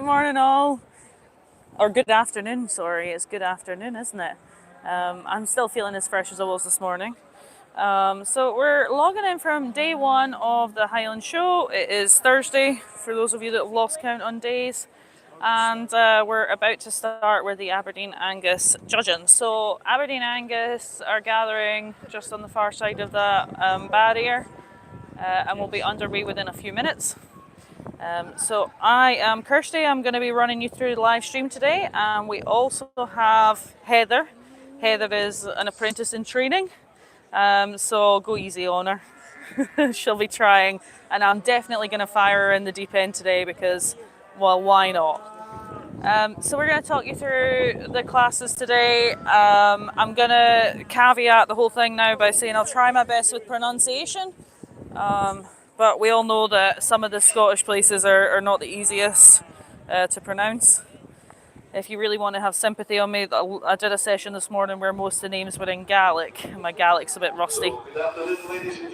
morning all. Or good afternoon, sorry. It's good afternoon, isn't it? I'm still feeling as fresh as I was this morning. So we're logging in from day one of the Highland show. It is Thursday, for those of you that have lost count on days. And we're about to start with the Aberdeen Angus judging. So Aberdeen Angus are gathering just on the far side of the barrier, and we'll be underway within a few minutes. So I am Kirsty. I'm going to be running you through the live stream today, and we also have Heather. Heather is an apprentice in training, so go easy on her. She'll be trying, and I'm definitely going to fire her in the deep end today because, well, why not? So we're going to talk you through the classes today. I'm going to caveat the whole thing now by saying I'll try my best with pronunciation. But we all know that some of the Scottish places are not the easiest to pronounce. If you really want to have sympathy on me, I did a session this morning where most of the names were in Gaelic, and my Gaelic's a bit rusty.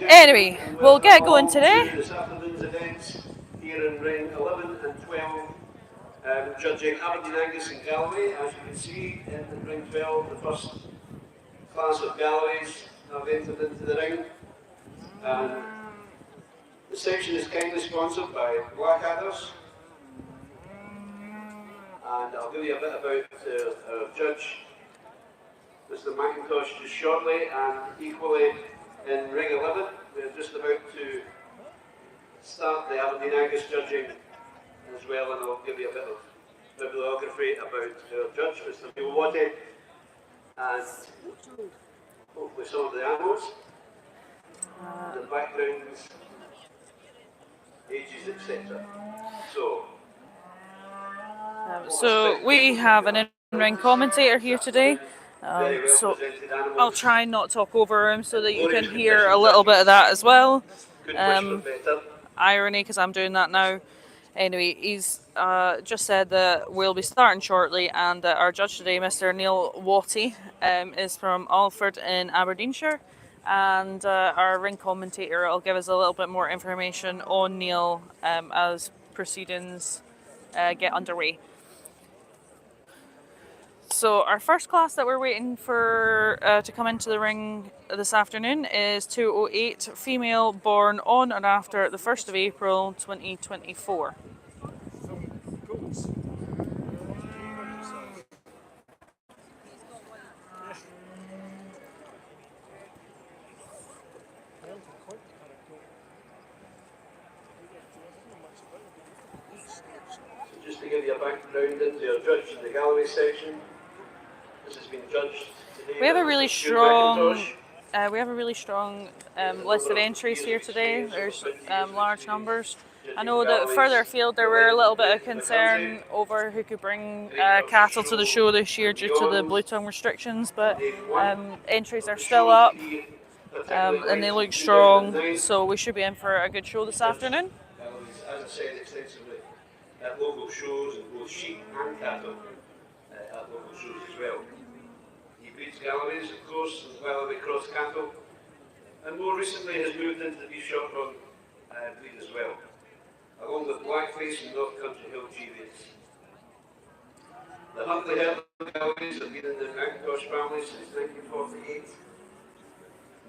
Anyway, we'll get going today. This afternoon's events here in ring 11 and 12, judging Aberdeen Angus and Galloway. As you can see in ring 12, the first class of Galloways have entered into the ring. The section is kindly sponsored by Blackadders, and I'll give you a bit about our judge, Mr. McIntosh, just shortly. And equally in ring 11, we're just about to start the Aberdeen Angus judging as well, and I'll give you a bit of bibliography about our judge, Mr. Neil Waddy, and hopefully some of the animals, the backgrounds, ages, etc. So we have an in-ring commentator here today. So I'll try and not talk over him so that you can hear a little bit of that as well. Irony, because I'm doing that now. Anyway, he's just said that we'll be starting shortly, and our judge today, Mr. Neil Watty, is from Alford in Aberdeenshire. And our ring commentator will give us a little bit more information on Neil as proceedings get underway. So our first class that we're waiting for to come into the ring this afternoon is 208, female, born on or after the 1st of April 2024. Just to give you a background into our judge in the Galloway section, this has been judged today. We have a really strong list of entries here today. There's large numbers. I know that further afield there were a little bit of concern over who could bring cattle to the show this year due to the blue tongue restrictions, but entries are still up and they look strong, so we should be in for a good show this afternoon. As I said extensively at local shows, and both sheep and cattle at local shows as well. He breeds Galloways, of course, as well as cross cattle, and more recently has moved into the beef shotgun breed as well, along with Blackface and North Country Hill GVs. The Huntley herd of Galloways have been in the McIntosh family since 1948.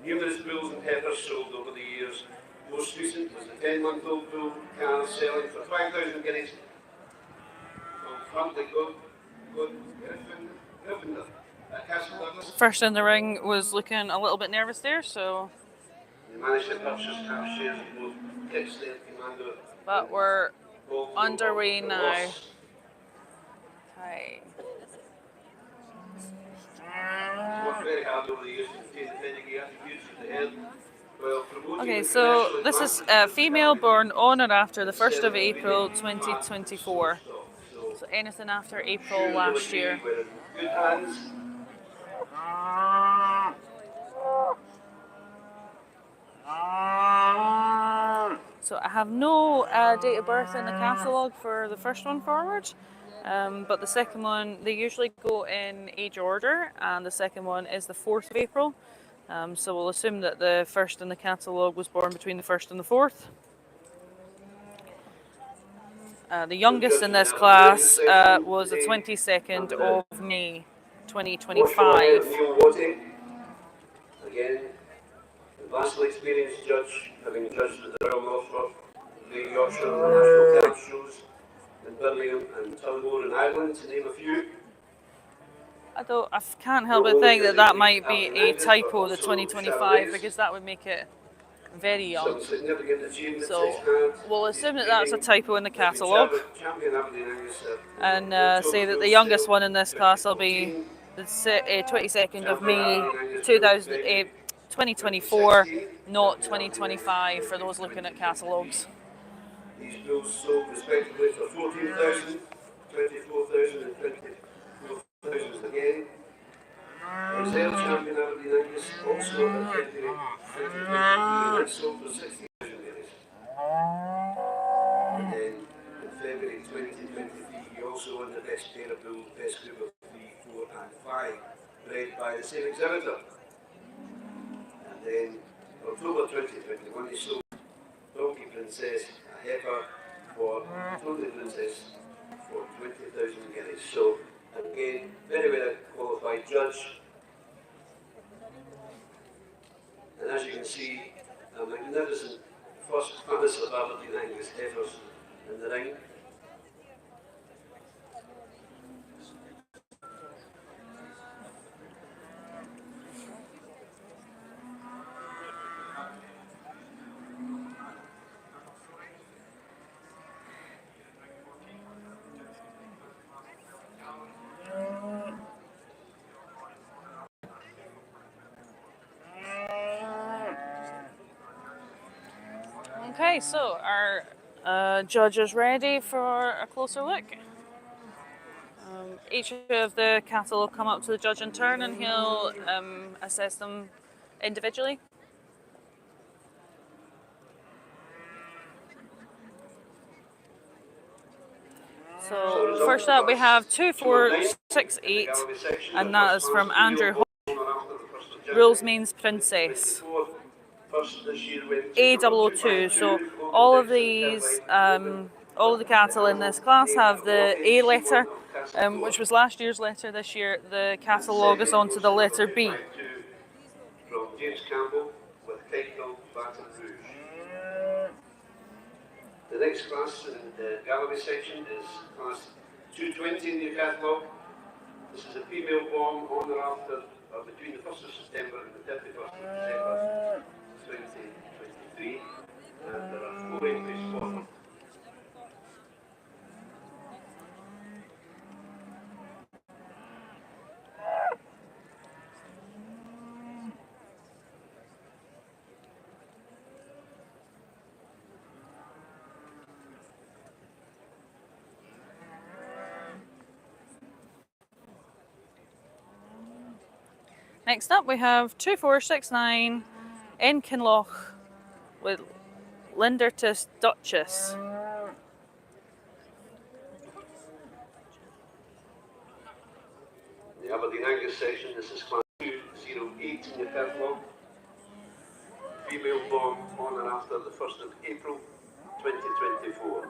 Numerous bulls and heifers sold over the years. Most recent was the 10-month-old bull calf selling for 5,000 guineas from Huntley Griffin at Castle Douglas. First in the ring was looking a little bit nervous there, so they managed to purchase half shares of both Kingston and Commando. But we're underway now. Okay. Worked very hard over the years to retain the pedigree attributes of the herd. Okay, so this is a female born on or after the 1st of April 2024. So anything after April last year. Good hands. So I have no date of birth in the catalogue for the first one forward. But the second one, they usually go in age order, and the second one is the 4th of April. So we'll assume that the first in the catalogue was born between the 1st and the 4th. The youngest in this class was the 22nd of May 2025. Again, the vastly experienced judge, having judged at the Royal Norfolk, the Yorkshire National Camp Shows in Birmingham and Tullamore in Ireland, to name a few. I can't help but think that that might be a typo, the 2025, because that would make it very young. So we'll assume that that's a typo in the catalogue and say that the youngest one in this class will be the 22nd of May 2024, not 2025 for those looking at catalogues. These bulls sold respectively for 14,000, 24,000 and 24,000 again. Reserve champion Aberdeen Angus also at February 2023 and sold for 60,000 guineas. And then in February 2023 he also won the best pair of bulls, best group of 3, 4 and 5, bred by the same exhibitor. And then in October 2021 he sold Donkey Princess, a heifer, for Totally Princess for 20,000 guineas. So again, very well qualified judge. And as you can see, a magnificent first class of Aberdeen Angus heifers in the ring. Okay, so our judge is ready for a closer look. Each of the cattle will come up to the judge in turn and he'll assess them individually. So first up we have 2468, and that is from Andrew Hall. Rules means Princess. A002. So all of these, all of the cattle in this class have the A letter, which was last year's letter. This year the catalogue is onto the letter B. From James Campbell with Title Baton Rouge. The next class in the Galloway section is class 220 in the catalogue. This is a female born on or after between the 1st of September and the 31st of December 2023, and there are 4 entries for them. Next up we have 2469 in Kinloch with Lindertus Duchess. The Aberdeen Angus section, this is class 208 in the catalogue. Female born on and after the 1st of April 2024.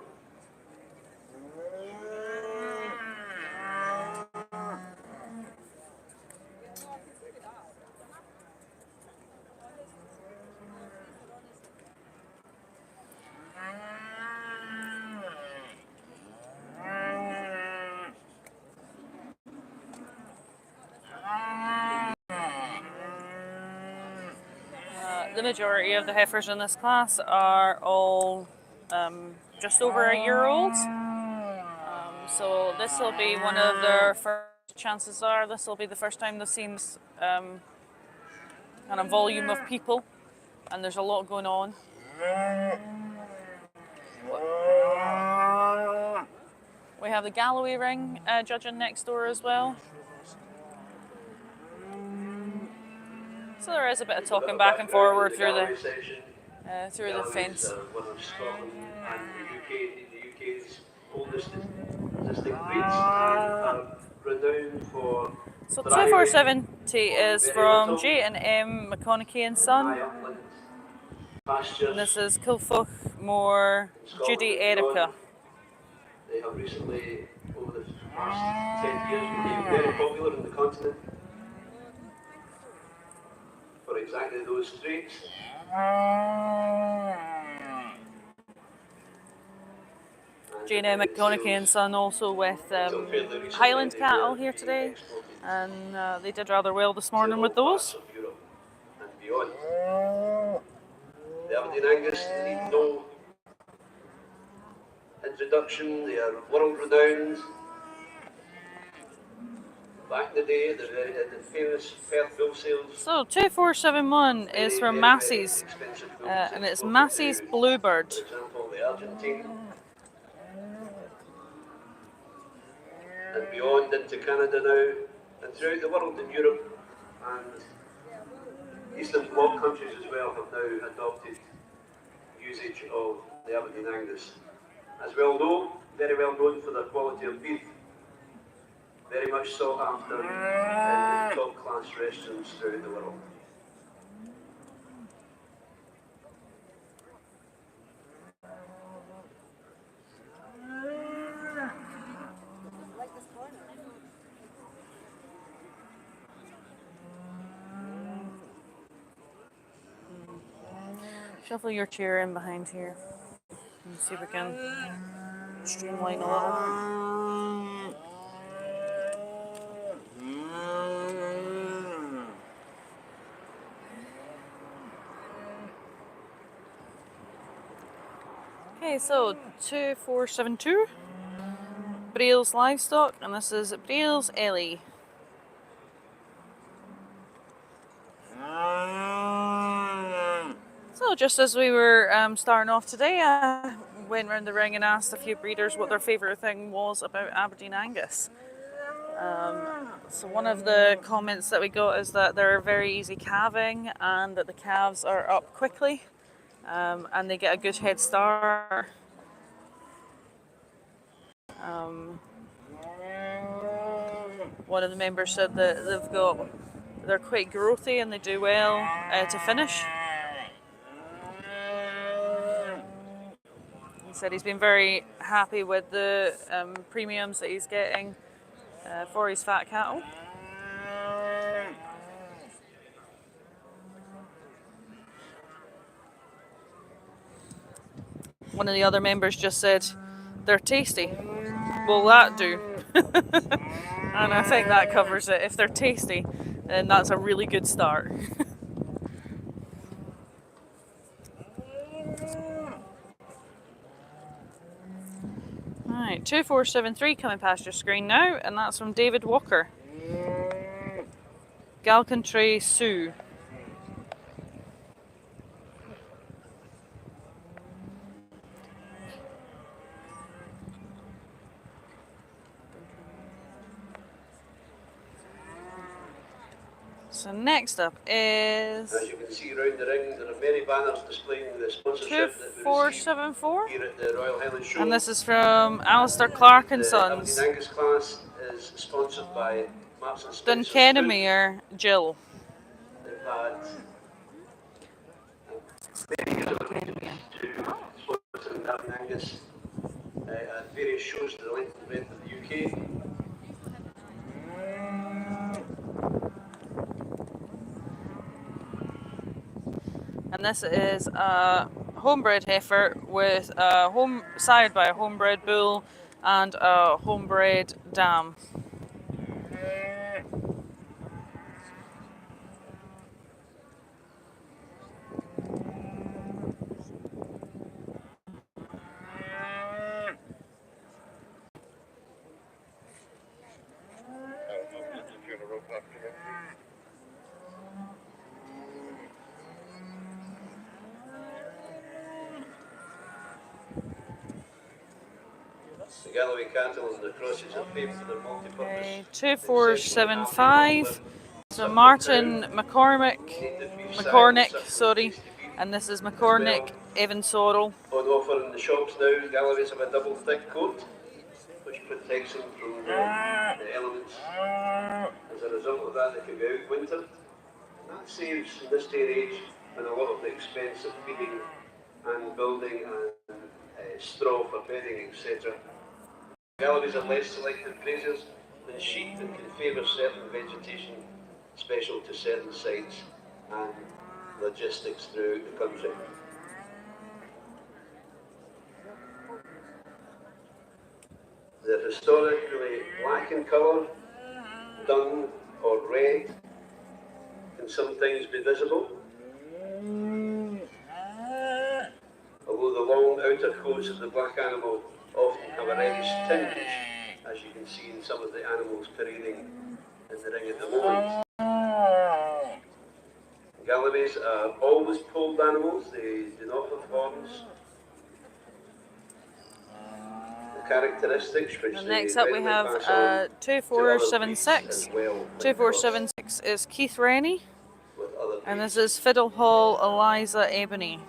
The majority of the heifers in this class are all just over a year old. So this will be one of their first, chances are this will be the first time they've seen this kind of volume of people, and there's a lot going on. We have the Galloway ring judging next door as well. So there is a bit of talking back and forward through the fence. One of Scotland and the UK's oldest existing breeds, and renowned for. So 2470 is from J&M McConaughey and Son. And this is Kilfoch Moor Judy Erica. They have recently, over the past 10 years, became very popular in the continent for exactly those traits. Jane McConaughey and Son also with Highland cattle here today, and they did rather well this morning with those. Of Europe and beyond. The Aberdeen Angus need no introduction, they are world renowned. Back in the day, the famous Perth Bill sales. So 2471 is from Massey's, and it's Massey's Bluebird. For example, the Argentine and beyond into Canada now, and throughout the world in Europe and Eastern Bloc countries as well have now adopted usage of the Aberdeen Angus. As well known, very well known for their quality of beef, very much sought after in top class restaurants throughout the world. Shuffle your chair in behind here and see if we can streamline a little. Okay, so 2472, Braille's Livestock, and this is Braille's Ellie. So just as we were starting off today, I went round the ring and asked a few breeders what their favourite thing was about Aberdeen Angus. So one of the comments that we got is that they're very easy calving and that the calves are up quickly and they get a good head start. One of the members said that they're quite growthy and they do well to finish. He said he's been very happy with the premiums that he's getting for his fat cattle. One of the other members just said they're tasty. Will that do? And I think that covers it. If they're tasty, then that's a really good start. Alright, 2473 coming past your screen now, and that's from David Walker. Galcantray Sioux. So next up is... As you can see around the ring, there are many banners displaying the sponsorship that we receive here at the Royal Highland Show. And this is from Alistair Clark and Sons. The Aberdeen Angus class is sponsored by Maps and Spencer's. Dunkennemere Jill. They've had many years of opportunities to sponsor the Aberdeen Angus at various shows to the length and breadth of the UK. And this is a homebred heifer with sired by a homebred bull and a homebred dam. The Galloway cattle and the crosses are paid for their multi-purpose. Okay, 2475. So Martin McCormick, and this is McCormick Evan Sorrell. On offer in the shops now, Galloways have a double thick coat, which protects them from the elements. As a result of that, they can be out winter. And that saves, in this day and age, when a lot of the expense of feeding and building and straw for bedding, etc. Galloways are less selective grazers than sheep and can favour certain vegetation special to certain sites and logistics throughout the country. They're historically black in colour, dun or red, can sometimes be visible, although the long outer coats of the black animal often have a reddish tinge, as you can see in some of the animals parading in the ring at the moment. Galloways are always polled animals, they do not have horns. The characteristics which And they next up we readily have pass on to other breeds 2476. as well when crossed 2476 is Keith Rennie, with other and this breeds. is Fiddle Hall Eliza Ebony.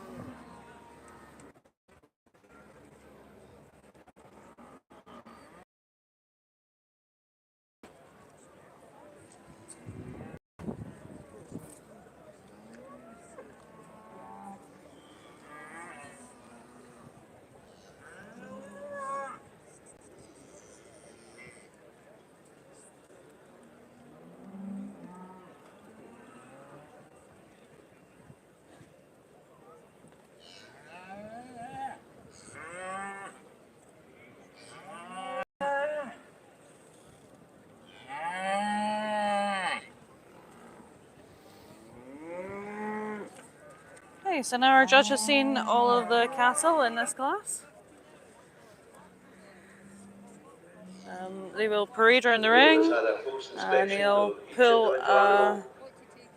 Okay, so now our judge has seen all of the cattle in this class. They will parade around the ring and they'll pull a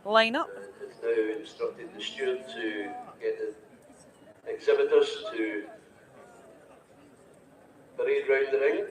line up. Has now instructed the steward to get the exhibitors to parade round the ring.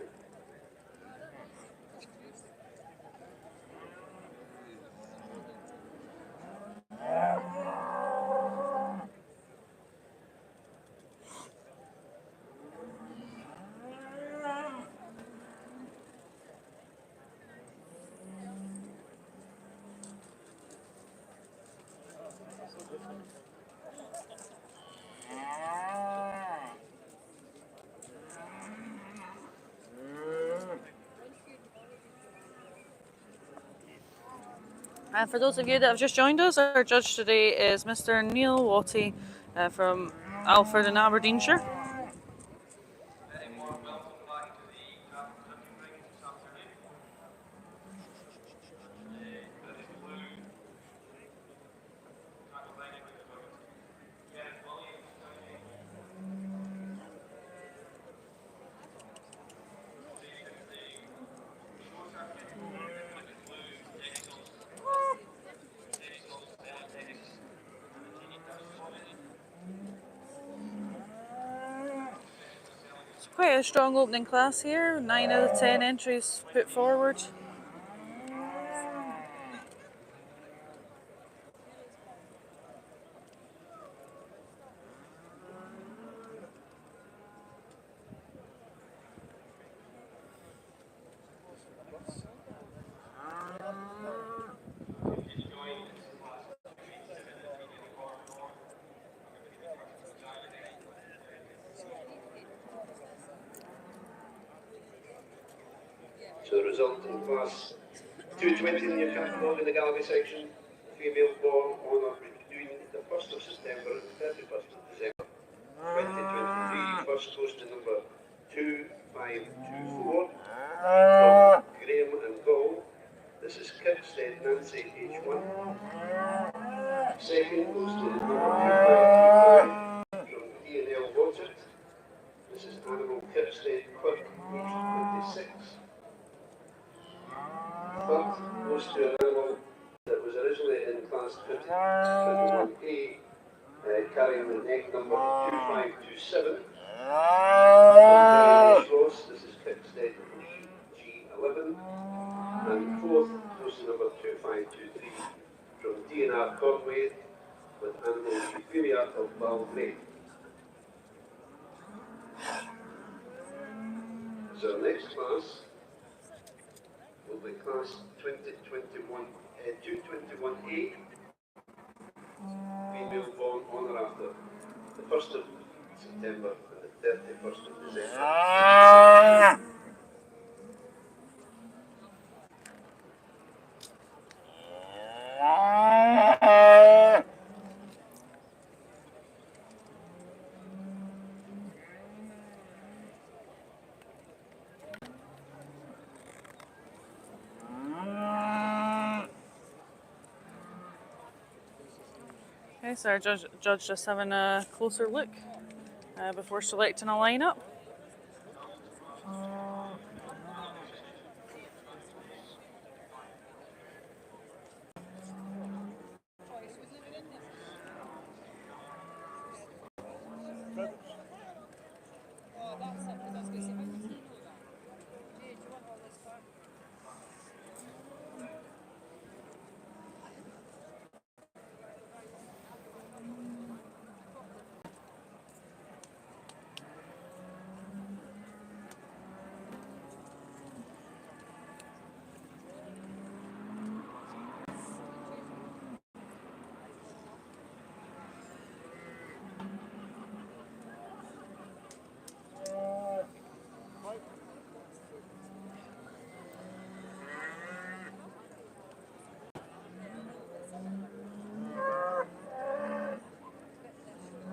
And for those of you that have just joined us, our judge today is Mr. Neil Watty from Alford in Aberdeenshire. It's quite a strong opening class here, 9 out of 10 entries put forward. So the result in class 220 in your catalogue in the Galloway section, female born on or between the 1st of September and the 31st of December 2023, first goes to number 2524 from Graham and Gall. This is Kirkstead Nancy H1. Second goes to number 2535 from D&L Watford. This is Animal Kirkstead Quirk H26. Third goes to an animal that was originally in class 21A, carrying the neck number 2527. Ross, this is Kirkstead G11. And fourth goes to number 2523 from DNR Conway with animal Euphoria of Balgrave. So next class will be class 2021, 221A, female born on or after the 1st of September and the 31st of December. Okay, so our judge just having a closer look before selecting a lineup.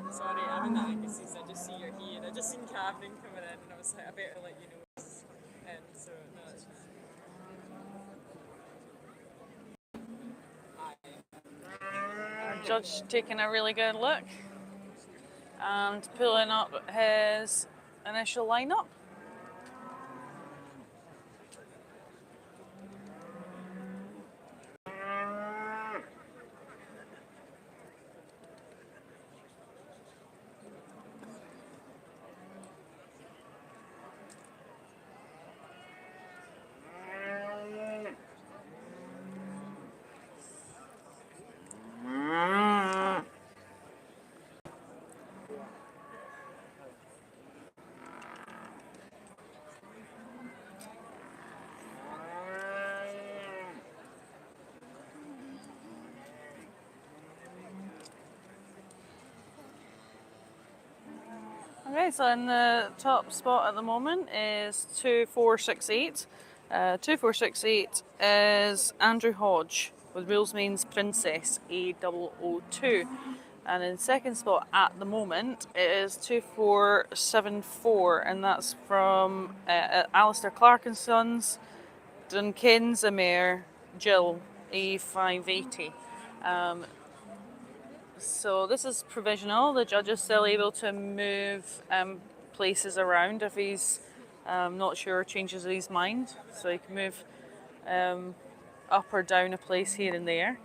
Sorry, I'm in the Anguses. I just see you're here. I just seen Cameron coming in, and I was like, I better let you know. And so, no, that's Our judge taking a really good look and pulling up his initial lineup. Okay, so in the top spot at the moment is 2468. 2468 is Andrew Hodge with Rules Means Princess A002. And in second spot at the moment it is 2474, and that's from Alistair Clark and Sons, Duncan's a mare, Jill A580. So this is provisional. The judge is still able to move places around if he's not sure or changes his mind. So he can move up or down a place here and there.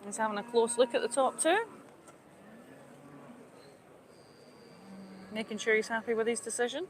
He's having a close look at the top two, making sure he's happy with his decision.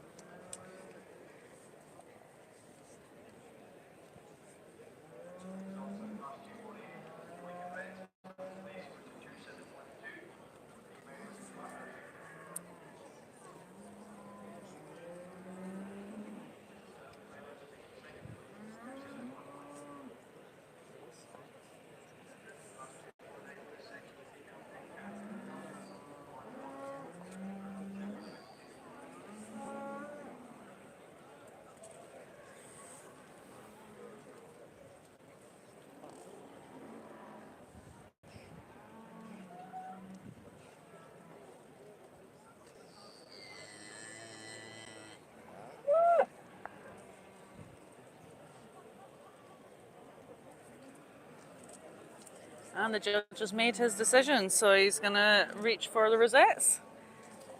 And the judge has made his decision, so he's going to reach for the rosettes.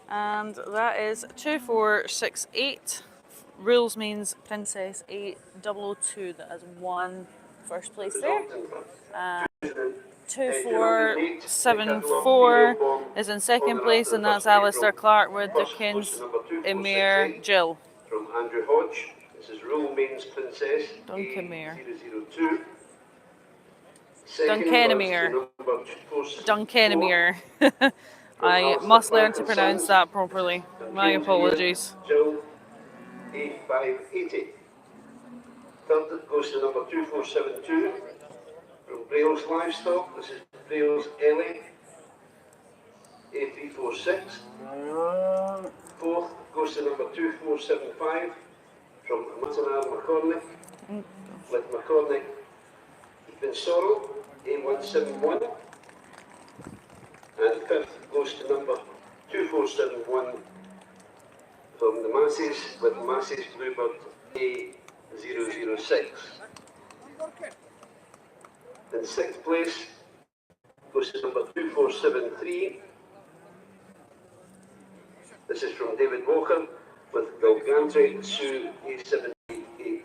And that is 2468. Rules Means Princess A002. That has won first place there. 2474 is in second place, and that's Alistair Clark with the Kins Emir Jill. From Andrew Hodge, this is Rule Means Princess Duncanmere. A002. Duncanmere. I must learn to pronounce that properly. My apologies. Jill A580. Third goes to number 2472 from Braille's Livestock. This is Braille's Ellie. A346. Fourth goes to number 2475 from Matana McCormick, with McCormick Even Sorrow, A171. And fifth goes to number 2471 from the Masses, with Masses Bluebird A006. In sixth place goes to number 2473. This is from David Walker with Galgantry Sue A788.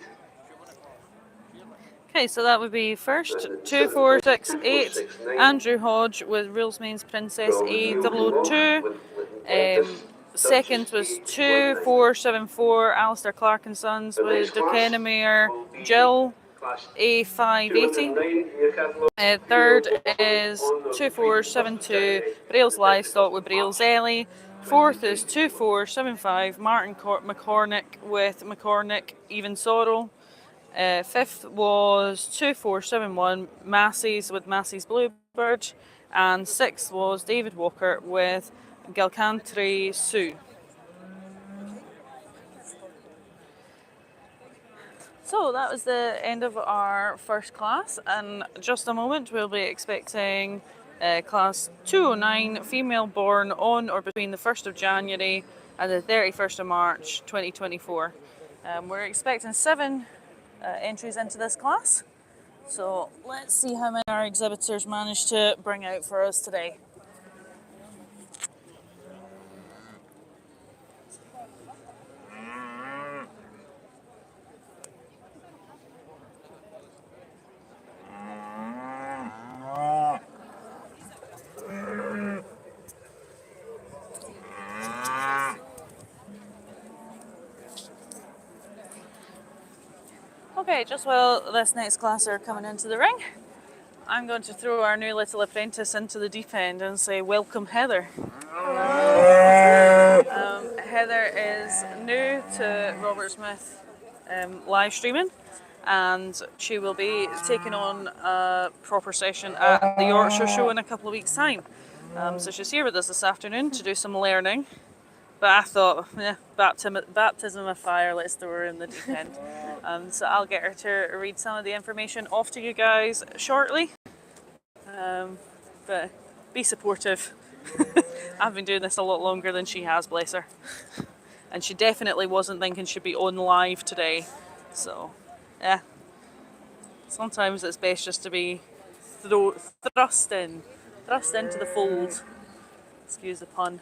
Okay, so that would be first 2468 Andrew Hodge with Rules Means Princess A002. Second was 2474 Alistair Clark and Sons with Dukenamere Jill A580. Third is 2472 Braille's Livestock with Braille's Ellie. Fourth is 2475 Martin McCormick with McCormick Even Sorrow. Fifth was 2471 Massey's with Massey's Bluebird. And sixth was David Walker with Galcantry Sue. So that was the end of our first class, and just a moment we'll be expecting class 209 female born on or between the 1st of January and the 31st of March 2024. We're expecting 7 entries into this class, so let's see how many our exhibitors managed to bring out for us today. Okay, just while this next class are coming into the ring, I'm going to throw our new little apprentice into the deep end and say, welcome Heather. Heather is new to Robert Smith live streaming, and she will be taking on a proper session at the Yorkshire Show in a couple of weeks' time. So she's here with us this afternoon to do some learning. But I thought, baptism of fire, let's throw her in the deep end. So I'll get her to read some of the information off to you guys shortly. But be supportive. I've been doing this a lot longer than she has, bless her. And she definitely wasn't thinking she'd be on live today. So, yeah. Sometimes it's best just to be thrust into the fold. Excuse the pun.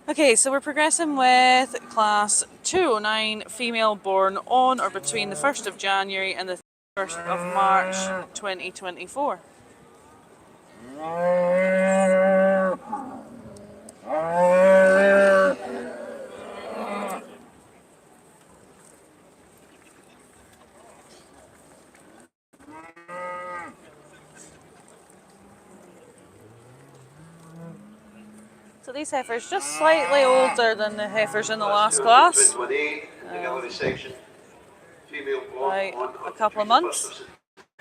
Okay, so we're progressing with class 209 female born on or between the 1st of January and the 1st of March 2024. So these heifers just slightly older than the heifers in the last class. By a couple of months.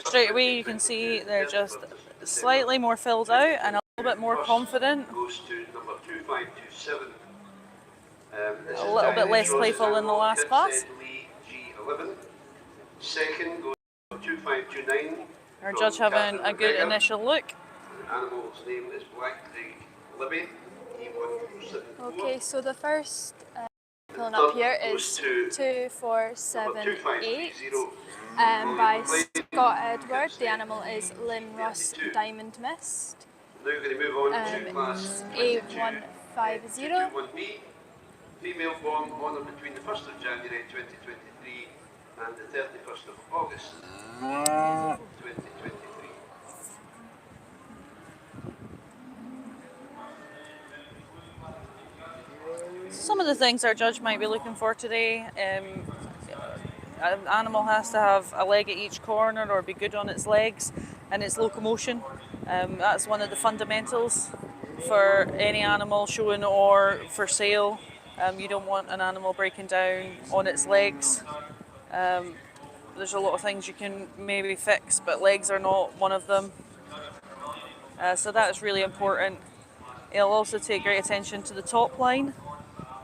Straight away you can see they're just slightly more filled out and a little bit more confident. A little bit less playful than the last class. Second goes to 2529. Our judge having a good initial look. The animal's name is Black Creek Libby. Okay, so the first pulling up here is 2478 by Scott Edward. The animal is Limrus Diamond Mist. Now we're going to move on to class A150. 21B. Female born on or between the 1st of January 2023 and the 31st of August 2023. Some of the things our judge might be looking for today, an animal has to have a leg at each corner or be good on its legs and its locomotion. That's one of the fundamentals for any animal showing or for sale. You don't want an animal breaking down on its legs. There's a lot of things you can maybe fix, but legs are not one of them. So that is really important. It'll also take great attention to the top line,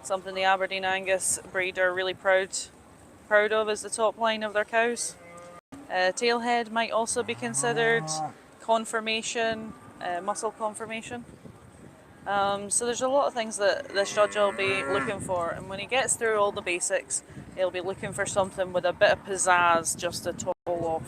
something the Aberdeen Angus breed are really proud of is the top line of their cows. Tailhead might also be considered, conformation, muscle conformation. So there's a lot of things that this judge will be looking for, and when he gets through all the basics, he'll be looking for something with a bit of pizzazz just to top off.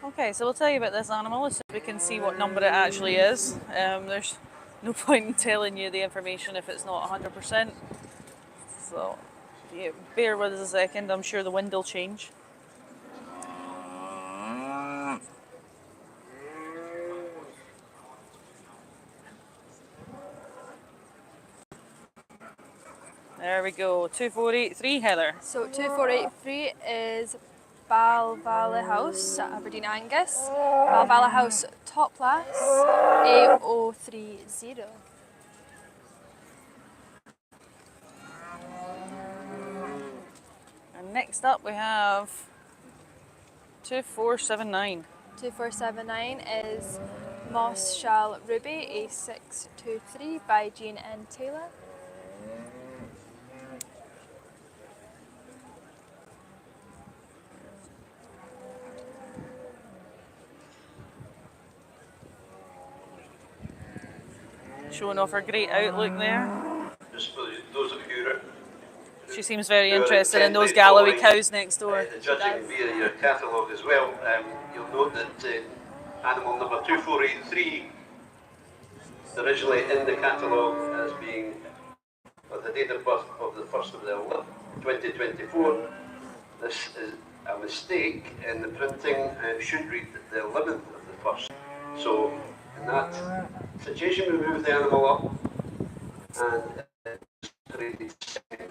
Okay, so we'll tell you about this animal so we can see what number it actually is. There's no point in telling you the information if it's not 100%. So yeah, bear with us a second, I'm sure the wind will change. There we go, 2483, Heather. So 2483 is Balvalla House at Aberdeen Angus. Balvalla House top class A030. And next up we have 2479. 2479 is Moss Shall Ruby A623 by Jean N. Taylor. Showing off her great outlook there. Just for those of you She seems very who are interested in those intently Galloway following, cows next door. the judging via your catalogue as well, you'll note that animal number 2483 originally in the catalogue as being the date of birth of the 1st of the 11th, 2024. This is a mistake in the printing. It should read the 11th of the 1st. So in that situation, we move the animal up and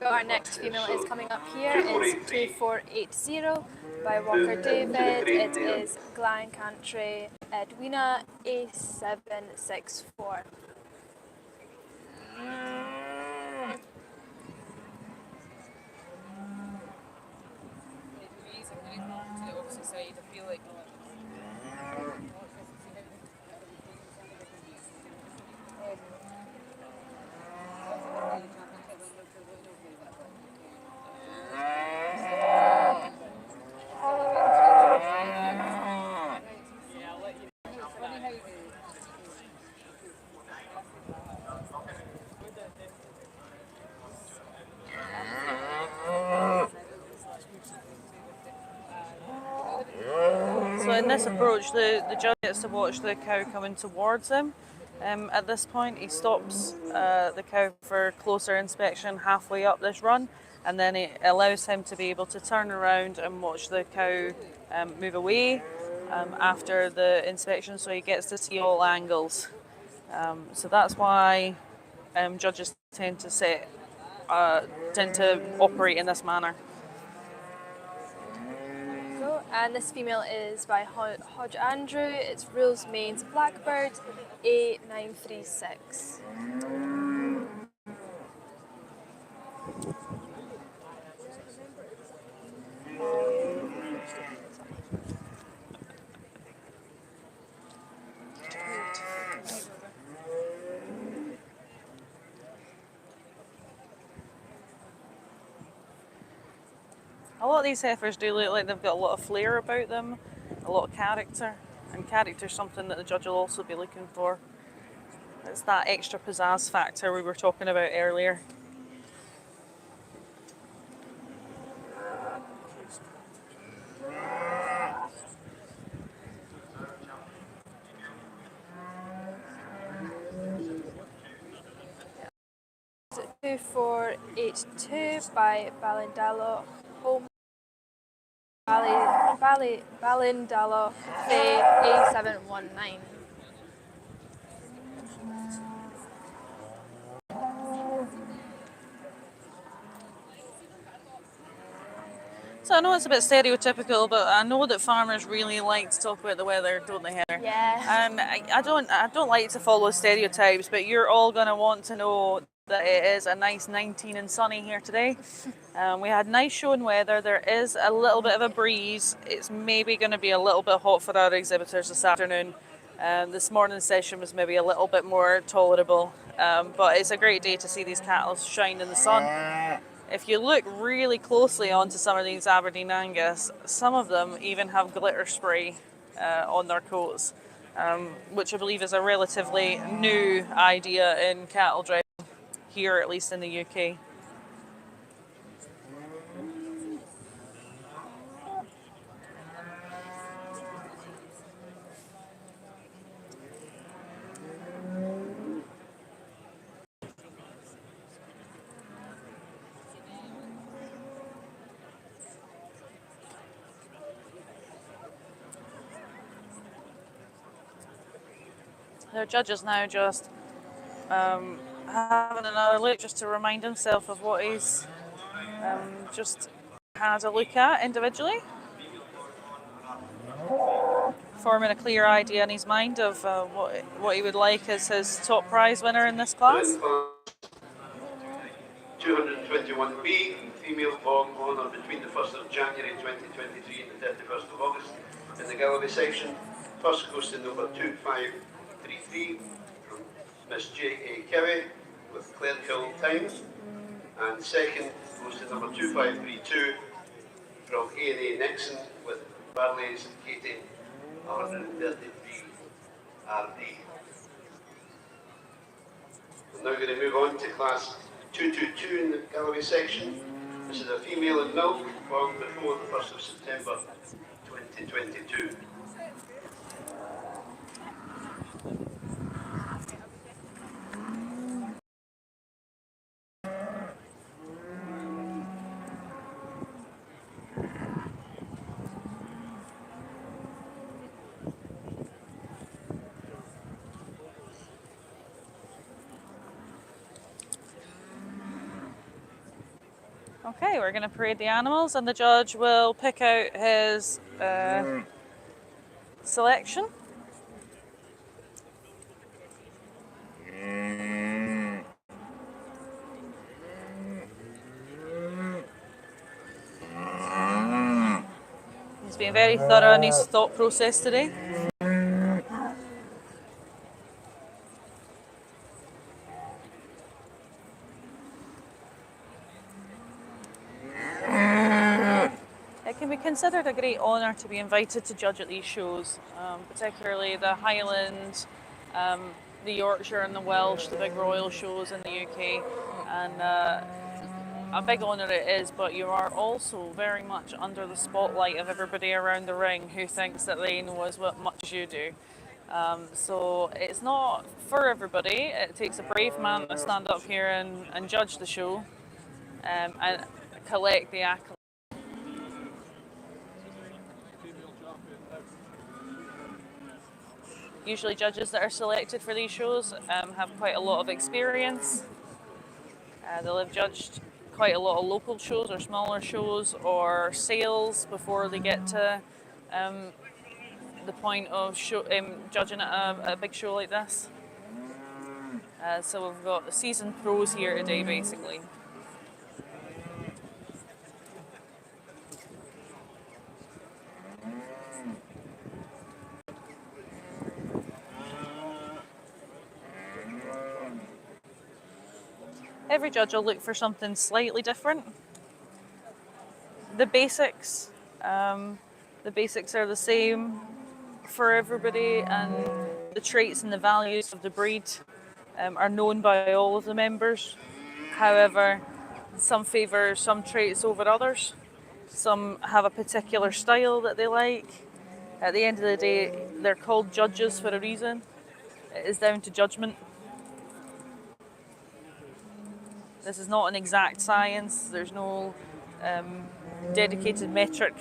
Our next female is coming up here. It's 2480 by Walker David. It is Glencantry Edwina A764. So in this approach, the judge gets to watch the cow coming towards him. At this point, he stops the cow for closer inspection halfway up this run, and then it allows him to be able to turn around and watch the cow move away after the inspection, so he gets to see all angles. So that's why judges tend to operate in this manner. And this female is by Hodge Andrew. It's Rules Mains Blackbird A936. A lot of these heifers do look like they've got a lot of flair about them, a lot of character, and character is something that the judge will also be looking for. It's that extra pizzazz factor we were talking about earlier. So 2482 by Balindalo Home Balindalo A719. So I know it's a bit stereotypical, but I know that farmers really like to talk about the weather, don't they, Heather? Yeah. I don't like to follow stereotypes, but you're all going to want to know that it is a nice 19 and sunny here today. We had nice showing weather. There is a little bit of a breeze. It's maybe going to be a little bit hot for our exhibitors this afternoon. This morning's session was maybe a little bit more tolerable, but it's a great day to see these cattle shine in the sun. If you look really closely onto some of these Aberdeen Angus, some of them even have glitter spray on their coats, which I believe is a relatively new idea in cattle dressing here, at least in the UK. Their judges now just having another look just to remind himself of what he's just had a look at individually, forming a clear idea in his mind of what he would like as his top prize winner in this class. 221B, female born on or between the 1st of January 2023 and the 31st of August in the Galloway section. First goes to number 2533 from Miss J.A. Cowie with Clerical Times, and second goes to number 2532 from A&A Nixon with Barley's Katie 133 RD. We're now going to move on to class 222 in the Galloway section. This is a female in milk born before the 1st of September 2022. Okay, we're going to parade the animals, and the judge will pick out his selection. He's been very thorough in his thought process today. It can be considered a great honour to be invited to judge at these shows, particularly the Highland, the Yorkshire and the Welsh, the big royal shows in the UK, and a big honour it is, but you are also very much under the spotlight of everybody around the ring who thinks that they know as much as you do. So it's not for everybody. It takes a brave man to stand up here and judge the show and collect the accolades. Usually judges that are selected for these shows have quite a lot of experience. They'll have judged quite a lot of local shows or smaller shows or sales before they get to the point of judging at a big show like this. So we've got the seasoned pros here today, basically. Every judge will look for something slightly different. The basics are the same for everybody, and the traits and the values of the breed are known by all of the members. However, some favour some traits over others. Some have a particular style that they like. At the end of the day, they're called judges for a reason. It is down to judgment. This is not an exact science. There's no dedicated metric.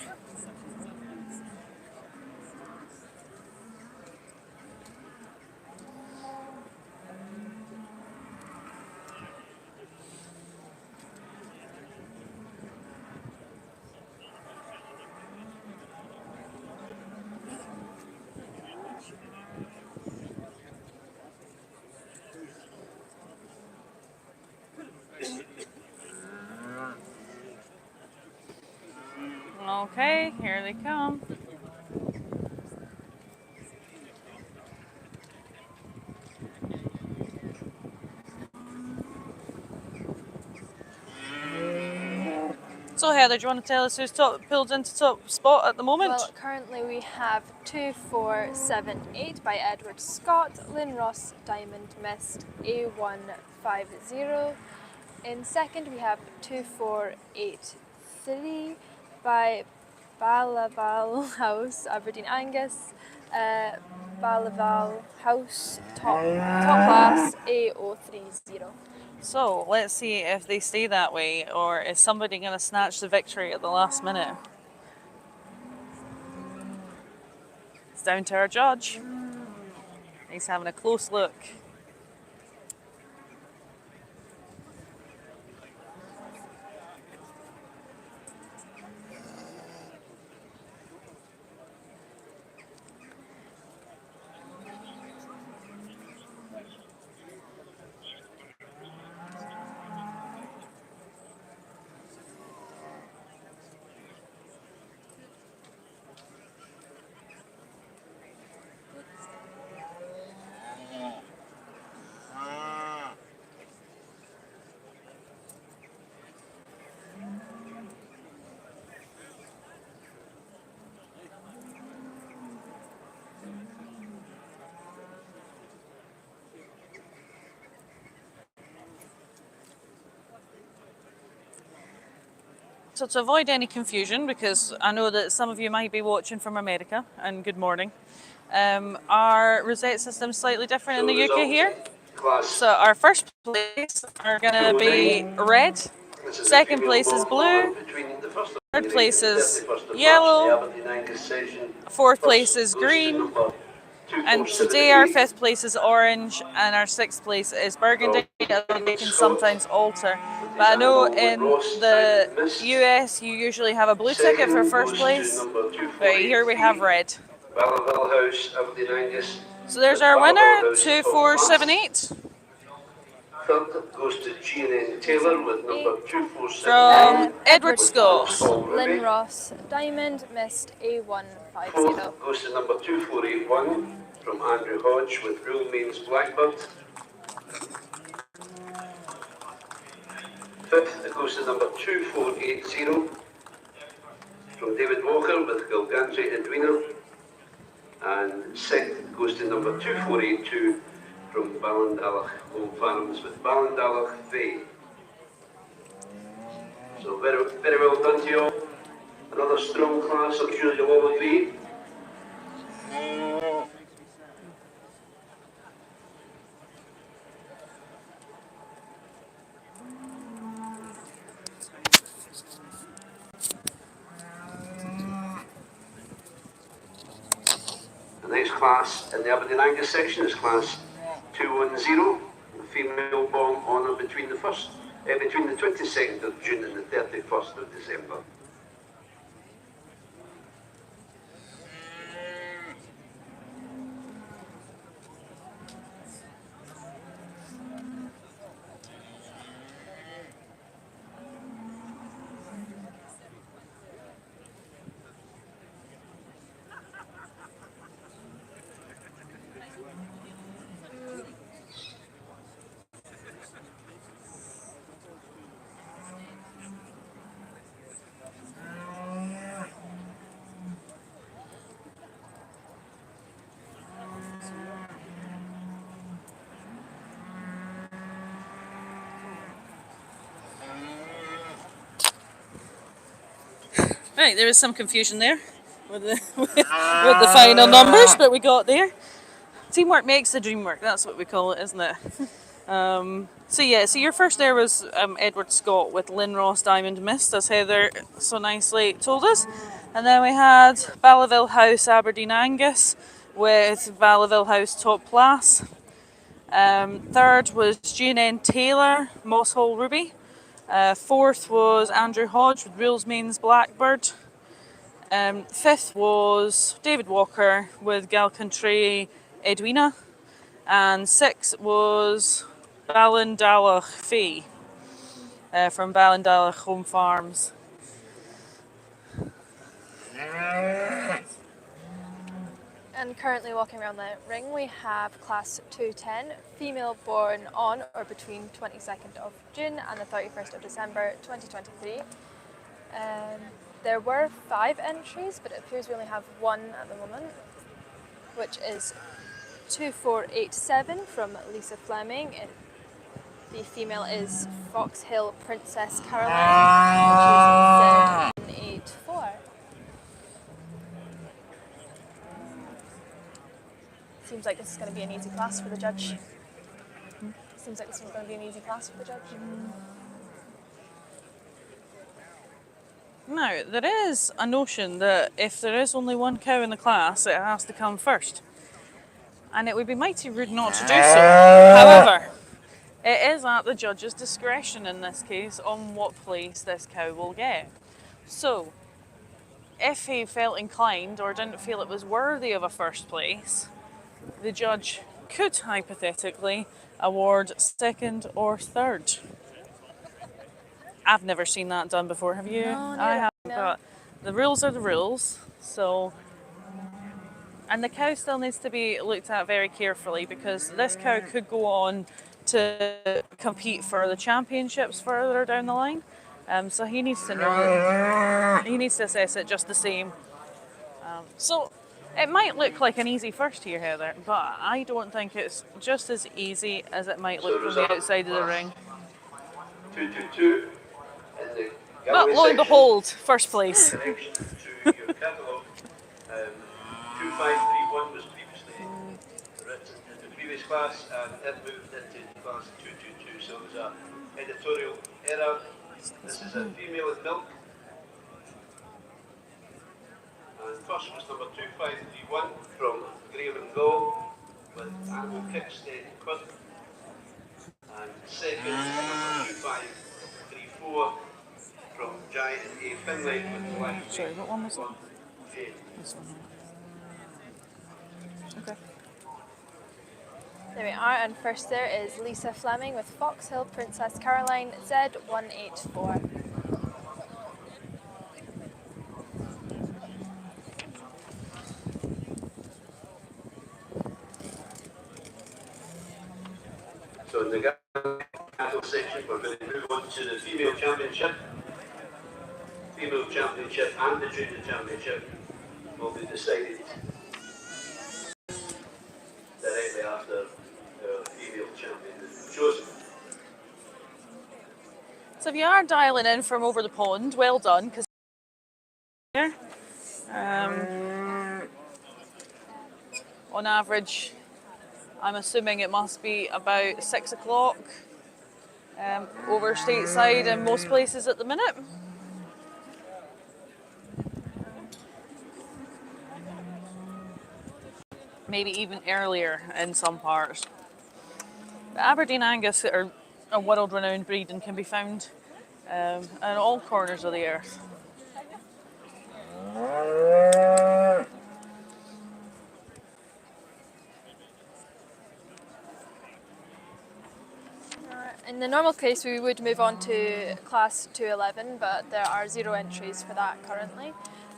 Okay, here they come. So Heather, do you want to tell us who's pulled into top spot at the moment? Well, currently we have 2478 by Edward Scott, Lynn Ross Diamond Mist A150. In second we have 2483 by Balaval House, Aberdeen Angus, Balaval House top class A030. So let's see if they stay that way, or is somebody going to snatch the victory at the last minute? It's down to our judge. He's having a close look. So to avoid any confusion, because I know that some of you might be watching from America, and good morning, our rosette system's slightly different in the UK here. So our first place are going to be red, second place is blue, third place is yellow, fourth place is green, and today our fifth place is orange and our sixth place is burgundy, although they can sometimes alter. But I know in the US you usually have a blue ticket for first place, but here we have red. So there's our winner, 2478. Third goes to G&N Taylor with number 247. From Edward Scott. Lynn Ross Diamond Mist A150. Fourth goes to number 2481 from Andrew Hodge with Real Means Blackbird. Fifth it goes to number 2480 from David Walker with Gilgantry Edwina. And sixth goes to number 2482 from Ballindalach Old Farms with Ballindalach Faye. So very, very well done to you all. Another strong class, I'm sure you'll all agree. The next class in the Aberdeen Angus section is class 210, female born on or between the 22nd of June and the 31st of December. Right, there was some confusion there with the with the final numbers, but we got there. Teamwork makes the dream work. That's what we call it, isn't it? So your first there was Edward Scott with Lynn Ross Diamond Mist, as Heather so nicely told us. And then we had Ballaville House Aberdeen Angus with Ballaville House Top Class. Third was G&N Taylor Moss Hall Ruby. Fourth was Andrew Hodge with Rules Means Blackbird. Fifth was David Walker with Galcountry Edwina. And sixth was Ballindalach Faye from Ballindalach Home Farms. And currently walking around the ring, we have class 210, female born on or between 22nd of June and the 31st of December 2023. There were 5 entries, but it appears we only have 1 at the moment, which is 2487 from Lisa Fleming. The female is Foxhill Princess Caroline, which is Z184. Seems like this is going to be an easy class for the judge. Seems like this is going to be an easy class for the judge. Now, there is a notion that if there is only one cow in the class, it has to come first. And it would be mighty rude not to do so. However, it is at the judge's discretion in this case on what place this cow will get. So, if he felt inclined or didn't feel it was worthy of a first place, the judge could hypothetically award second or third. I've never seen that done before, have you? No, I haven't, no. but the rules are the rules, so... And the cow still needs to be looked at very carefully because this cow could go on to compete for the championships further down the line. So he needs to know, he needs to assess it just the same. So it might look like an easy first here, Heather, but I don't think it's just as easy as it might look from the outside of the ring. 222 in the But Galloway lo and section. behold, first place. Connection to your catalogue. 2531 was previously written in the previous class and it moved into class 222. So there's an editorial error. This is a female in milk. And first was number 2531 from Graham and Gaul with animal kickstand quid. And second, number 2534 from Giant A. Finlay with Life. Sorry, what one was it? Jane. This one. Okay. There we are, and first there is Lisa Fleming with Foxhill Princess Caroline, Z184. So in the cattle section, we're going to move on to the female championship. Female championship and the junior championship will be decided directly after the female champion is chosen. So if you are dialing in from over the pond, well done, because on average, I'm assuming it must be about 6 o'clock over stateside in most places at the minute. Maybe even earlier in some parts. The Aberdeen Angus are a world-renowned breed and can be found in all corners of the earth. In the normal case, we would move on to class 211, but there are 0 entries for that currently.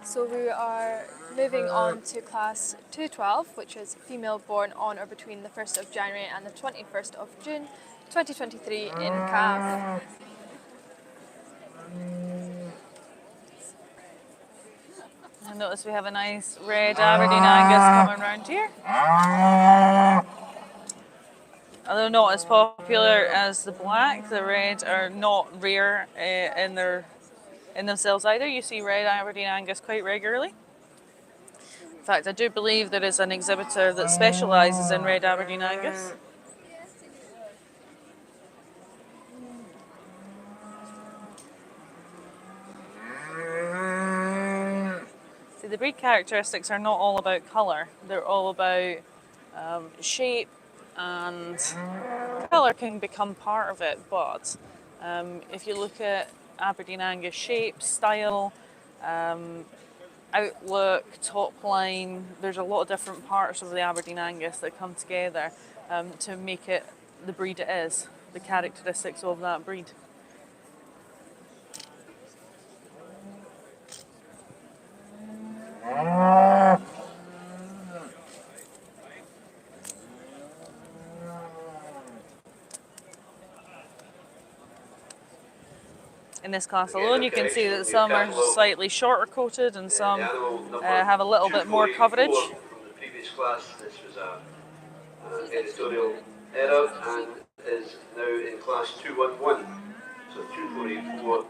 So we are moving on to class 212, which is female born on or between the 1st of January and the 21st of June 2023 in calf. I notice we have a nice red Aberdeen Angus coming round here. Although not as popular as the black, the red are not rare in themselves either. You see red Aberdeen Angus quite regularly. In fact, I do believe there is an exhibitor that specialises in red Aberdeen Angus. See, the breed characteristics are not all about colour. They're all about shape, and colour can become part of it, but if you look at Aberdeen Angus shape, style, outlook, top line, there's a lot of different parts of the Aberdeen Angus that come together to make it the breed it is, the characteristics of that breed. in this class alone. You can see that some are slightly shorter coated and some have a little bit more coverage. From the previous class, this was an editorial error and is now in class 211. So 2484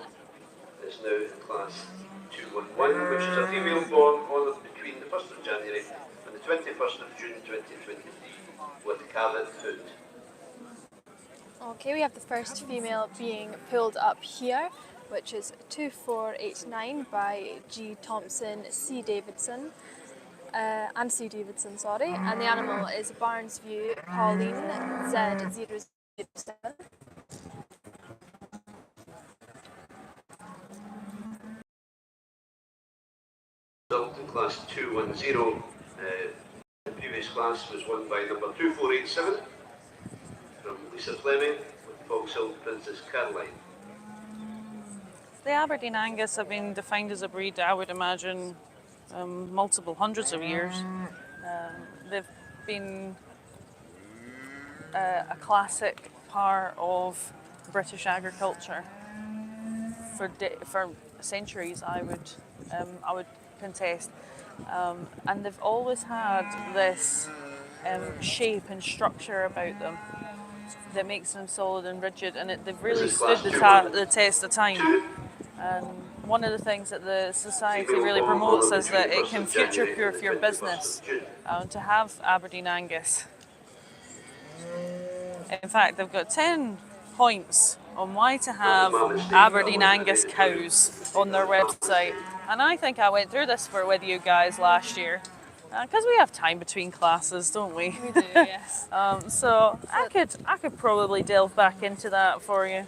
is now in class 211, which is a female born on between the 1st of January and the 21st of June 2023 with cavet foot. Okay, we have the first female being pulled up here, which is 2489 by G. Thompson, C. Davidson, and C. Davidson, sorry. And the animal is Barnesview Pauline Z007. Result in class 210. The previous class was won by number 2487 from Lisa Fleming with Fox Hill Princess Caroline. The Aberdeen Angus have been defined as a breed, I would imagine, multiple hundreds of years. They've been a classic part of British agriculture for centuries, I would contest. And they've always had this shape and structure about them that makes them solid and rigid, and they've really stood the test of time. And one of the things that the society really promotes is that it can future-proof your business to have Aberdeen Angus. In fact, they've got 10 points on why to have Aberdeen Angus cows on their website. And I think I went through this with you guys last year. Because we have time between classes, don't we? We do, yes. So I could probably delve back into that for you.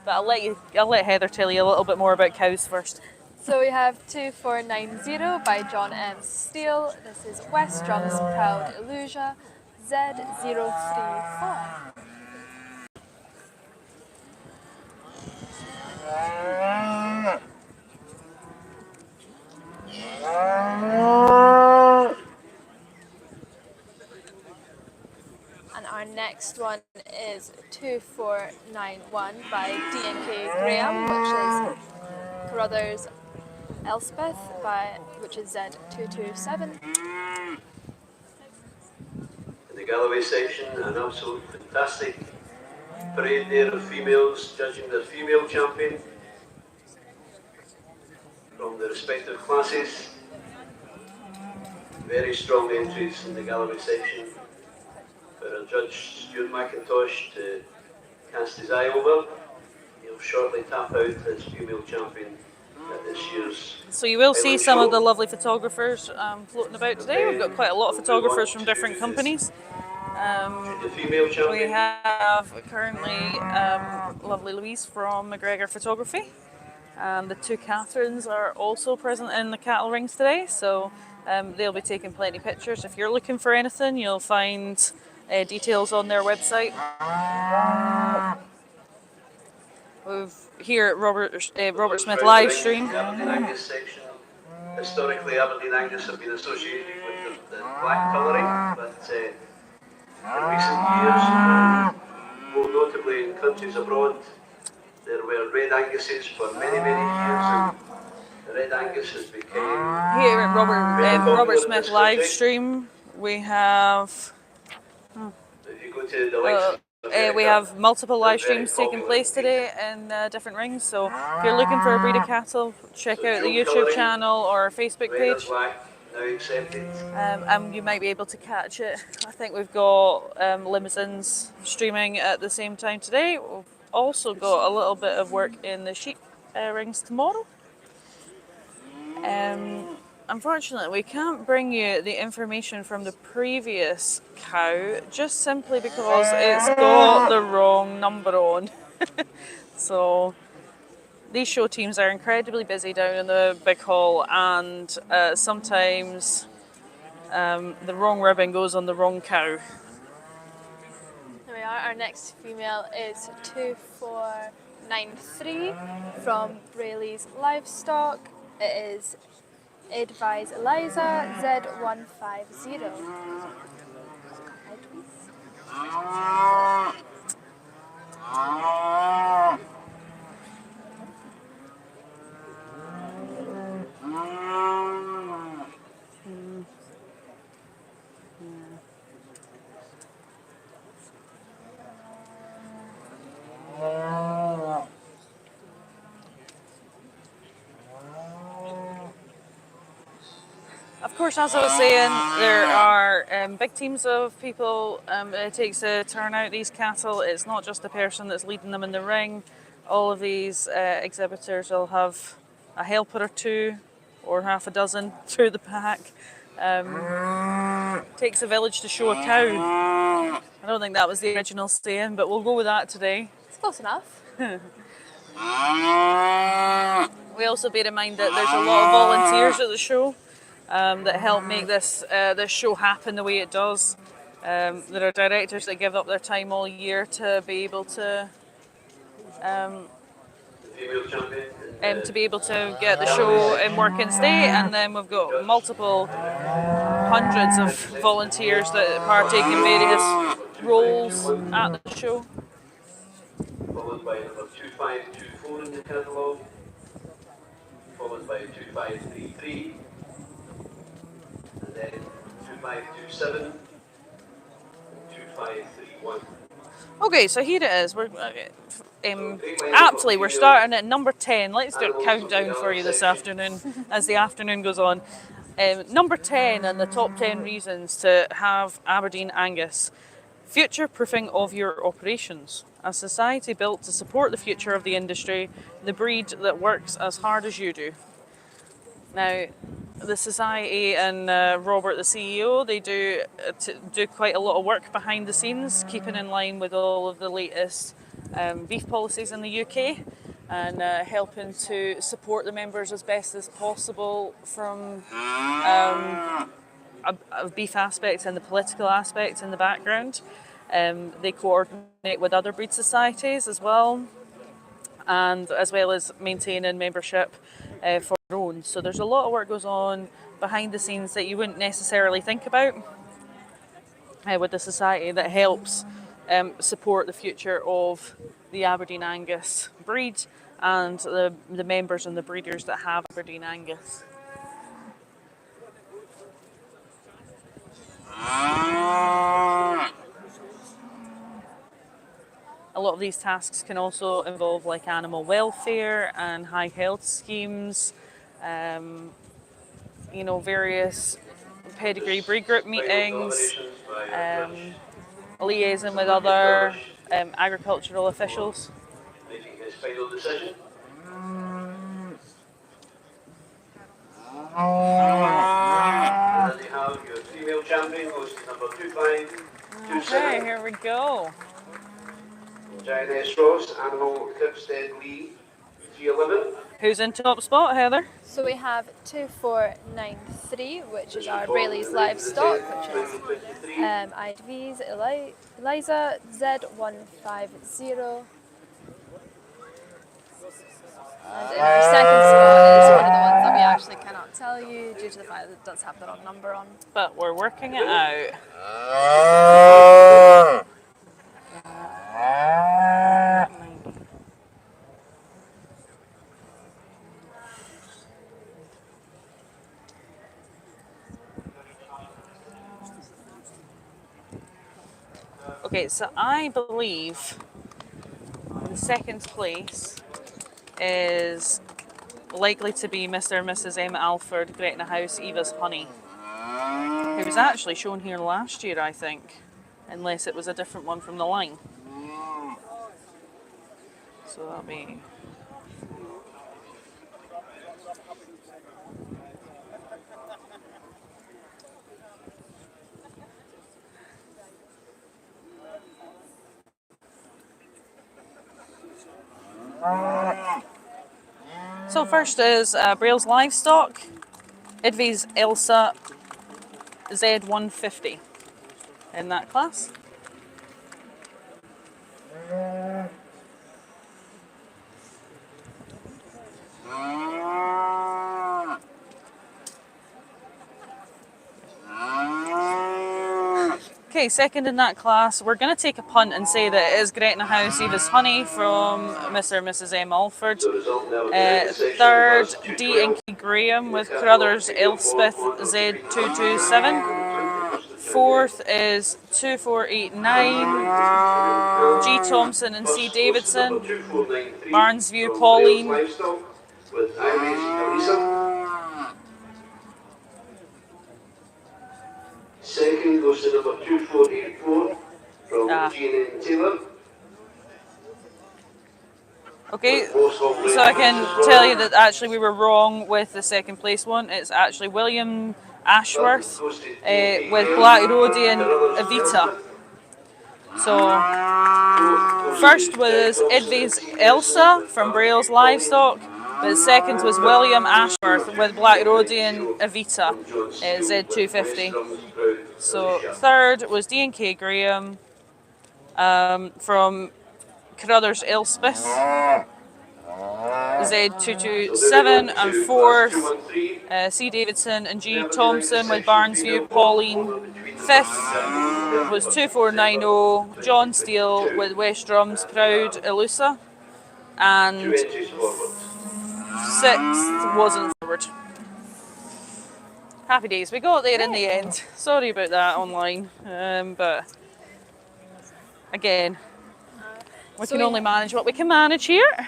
But I'll let Heather tell you a little bit more about cows first. So we have 2490 by John M. Steele. This is West Drum's Proud Illusia Z034. And our next one is 2491 by D&K Graham, which is Carruthers Elspeth, which is Z227. In the Galloway section, an absolute fantastic parade there of females judging their female champion from the respective classes. Very strong entries in the Galloway section for our judge Stuart McIntosh to cast his eye over. He'll shortly tap out his female champion at this year's. So you will see Highland some show. of the lovely photographers floating about today. We've got quite a lot of photographers from different companies. The female champion. We have currently lovely Louise from McGregor Photography. The two Catherines are also present in the cattle rings today, so they'll be taking plenty of pictures. If you're looking for anything, you'll find details on their website. We've here at Robert Smith live stream. Aberdeen Angus section. Historically, Aberdeen Angus have been associated with the black colouring, but in recent years, more notably in countries abroad, there were red Anguses for many, many years, and the red Angus has become Here at Robert popular in Smith this live country. stream, we have If you go to the likes of we have multiple live streams taking place today in different rings. So if you're looking for a breed of cattle, check out the YouTube channel or Facebook red and page. black now accepted. And you might be able to catch it. I think we've got limousines streaming at the same time today. We've also got a little bit of work in the sheep rings tomorrow. Unfortunately, we can't bring you the information from the previous cow just simply because it's got the wrong number on. So these show teams are incredibly busy down in the big hall, and sometimes the wrong ribbon goes on the wrong cow. There we are. Our next female is 2493 from Brayley's Livestock. It is Advise Eliza Z150. of course, as I was saying, there are big teams of people it takes to turn out these cattle. It's not just the person that's leading them in the ring. All of these exhibitors will have a helper or two or half a dozen through the pack. Takes a village to show a cow. I don't think that was the original saying, but we'll go with that today. It's close enough. We also bear in mind that there's a lot of volunteers at the show that help make this show happen the way it does. There are directors that give up their time all year to be able to get the show in working state, and then we've got multiple hundreds of volunteers that partake in various roles at the show. Followed by number 2524 in the catalogue, followed by 2533, and then 2527 and 2531. Okay, so here it is. We're aptly we're starting at number 10. Let's do a countdown for you this afternoon as the afternoon goes on. Number 10 and the top 10 reasons to have Aberdeen Angus. Future-proofing of your operations. A society built to support the future of the industry, the breed that works as hard as you do. Now, the society and Robert, the CEO, they do quite a lot of work behind the scenes, keeping in line with all of the latest beef policies in the UK, and helping to support the members as best as possible from a beef aspect and the political aspect in the background. They coordinate with other breed societies as well, and as well as maintaining membership for their own. So there's a lot of work goes on behind the scenes that you wouldn't necessarily think about with the society that helps support the future of the Aberdeen Angus breed and the members and the breeders that have Aberdeen Angus. A lot of these tasks can also involve like animal welfare and high health schemes, various pedigree breed group meetings, liaising with other agricultural officials. Making his final decision. And then you have your female champion, goes to number 2527. Okay, here we go. Giant S. Ross, Animal Cripstead Lee, 311. Who's in top spot, Heather? So we have 2493, which is our Brayley's livestock, which is IDV's Eliza Z150. And in our second spot is one of the ones that we actually cannot tell you due to the fact that it does have the wrong number on. But we're working it out. Okay, so I believe the second place is likely to be Mr. and Mrs. M. Alford, Gretna House, Eva's Honey, who was actually shown here last year, I think, unless it was a different one from the line. So that'll be... So first is Braille's Livestock, Idvi's Elsa Z150 in that class. Okay, second in that class, we're going to take a punt and say that it is Gretna House, Eva's Honey from Mr. and Mrs. M. Alford. Third, D. Inky Graham with Carruthers Elspeth Z227. Fourth is 2489, G. Thompson and C. Davidson. Barnesview Pauline. Second goes to number 2484 from Galloway and Taylor. Okay, so I can tell you that actually we were wrong with the second place one. It's actually William Ashworth with Black Rhodian Evita. So first was Idvis Elsa from Braille's Livestock, but second was William Ashworth with Black Rhodian Evita Z250. So third was D&K Graham from Carruthers Elspeth Z227, and fourth C Davidson and G Thompson with Barnesview Pauline. Fifth was 2490 John Steele with West Drums Proud Elusa, and sixth wasn't forward. Happy days, we got there in the end. Sorry about that online, but again, we can only manage what we can manage here.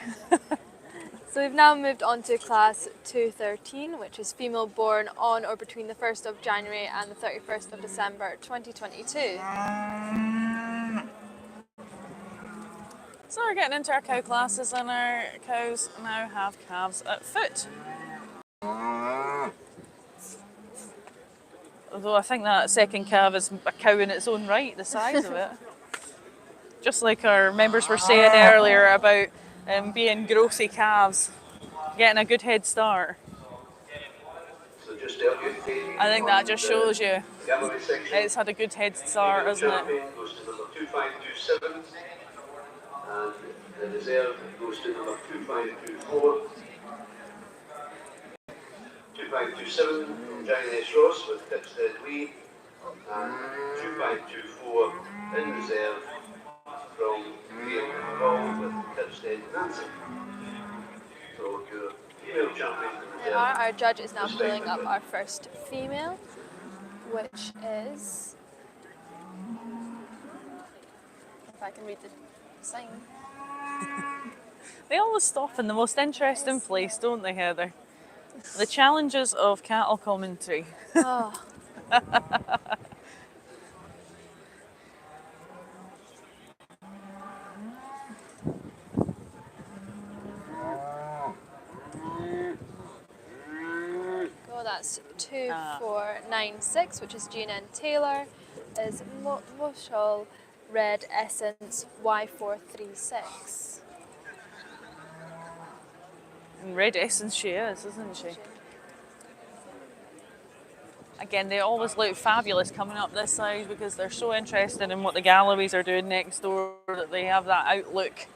So we've now moved on to class 213, which is female born on or between the 1st of January and the 31st of December 2022. So we're getting into our cow classes, and our cows now have calves at foot. Although I think that second calf is a cow in its own right, the size of it. Just like our members were saying earlier about being grossy calves, getting a good head start. I think that just shows you it's had a good head start, hasn't it? Goes to number 2527, and the reserve goes to number 2524. 2527 from Giant S. Ross with Tipstead Lee, and 2524 in reserve from Graham Hall with Tipstead Nancy. So your female champion in reserve. Our judge is now pulling up our first female, which is, if I can read the sign. They always stop in the most interesting place, don't they, Heather? The challenges of cattle commentary. Oh. That's 2496, which is Jean N. Taylor, is Moshal Red Essence Y436. And Red Essence she is, isn't she? Again, they always look fabulous coming up this side because they're so interested in what the Galloways are doing next door that they have that outlook.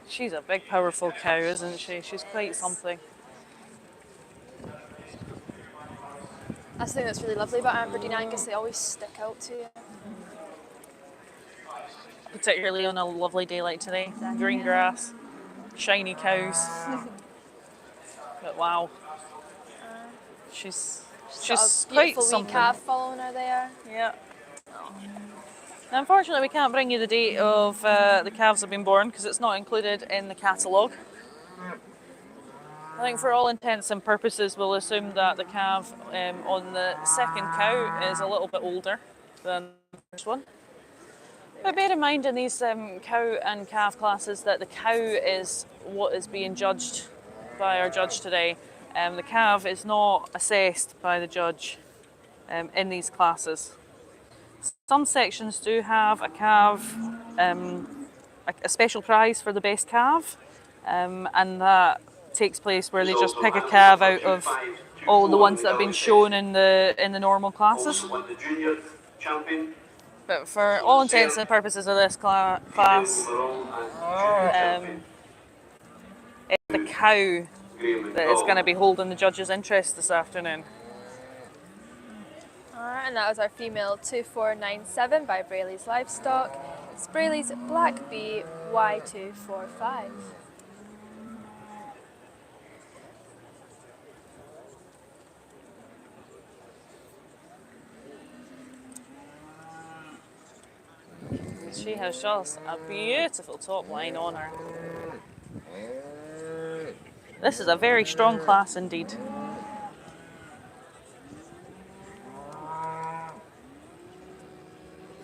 She's a big, powerful cow, isn't she? She's quite something. That's the thing that's really lovely about Aberdeen Angus, they always stick out to you. Particularly on a lovely day like today. Green grass, shiny cows. But wow. She's quite something. Wee calf following her there. Yeah. Now, unfortunately, we can't bring you the date of the calves have been born because it's not included in the catalogue. I think for all intents and purposes, we'll assume that the calf on the second cow is a little bit older than the first one. But bear in mind in these cow and calf classes that the cow is what is being judged by our judge today. The calf is not assessed by the judge in these classes. Some sections do have a calf, a special prize for the best calf, and that takes place where they just pick a calf out of all the ones that have been shown in the normal classes. But for all intents and purposes of this class, it's the cow that is going to be holding the judge's interest this afternoon. Alright, and that was our female 2497 by Brayley's Livestock. It's Brayley's Black Bee Y245. She has just a beautiful top line on her. This is a very strong class indeed.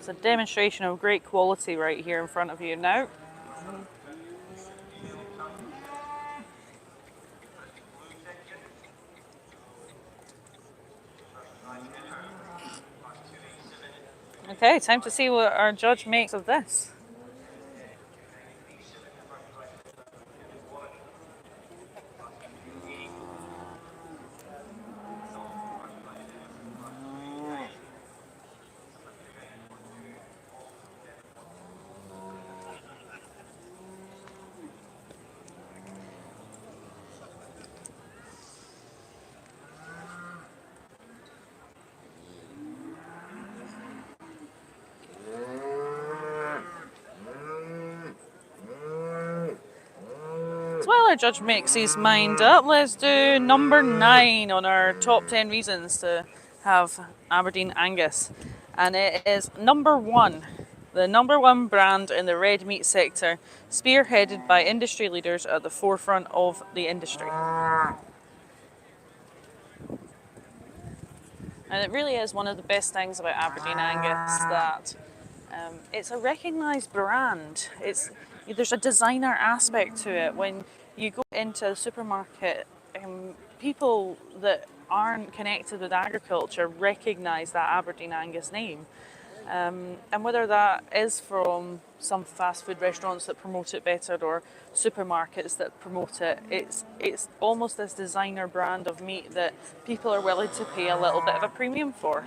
It's a demonstration of great quality right here in front of you now. Okay, time to see what our judge makes of this. While our judge makes his mind up, let's do number 9 on our top 10 reasons to have Aberdeen Angus. And it is number 1, the number 1 brand in the red meat sector, spearheaded by industry leaders at the forefront of the industry. And it really is one of the best things about Aberdeen Angus that it's a recognised brand. There's a designer aspect to it. When you go into a supermarket, people that aren't connected with agriculture recognise that Aberdeen Angus name. And whether that is from some fast food restaurants that promote it better or supermarkets that promote it, it's almost this designer brand of meat that people are willing to pay a little bit of a premium for.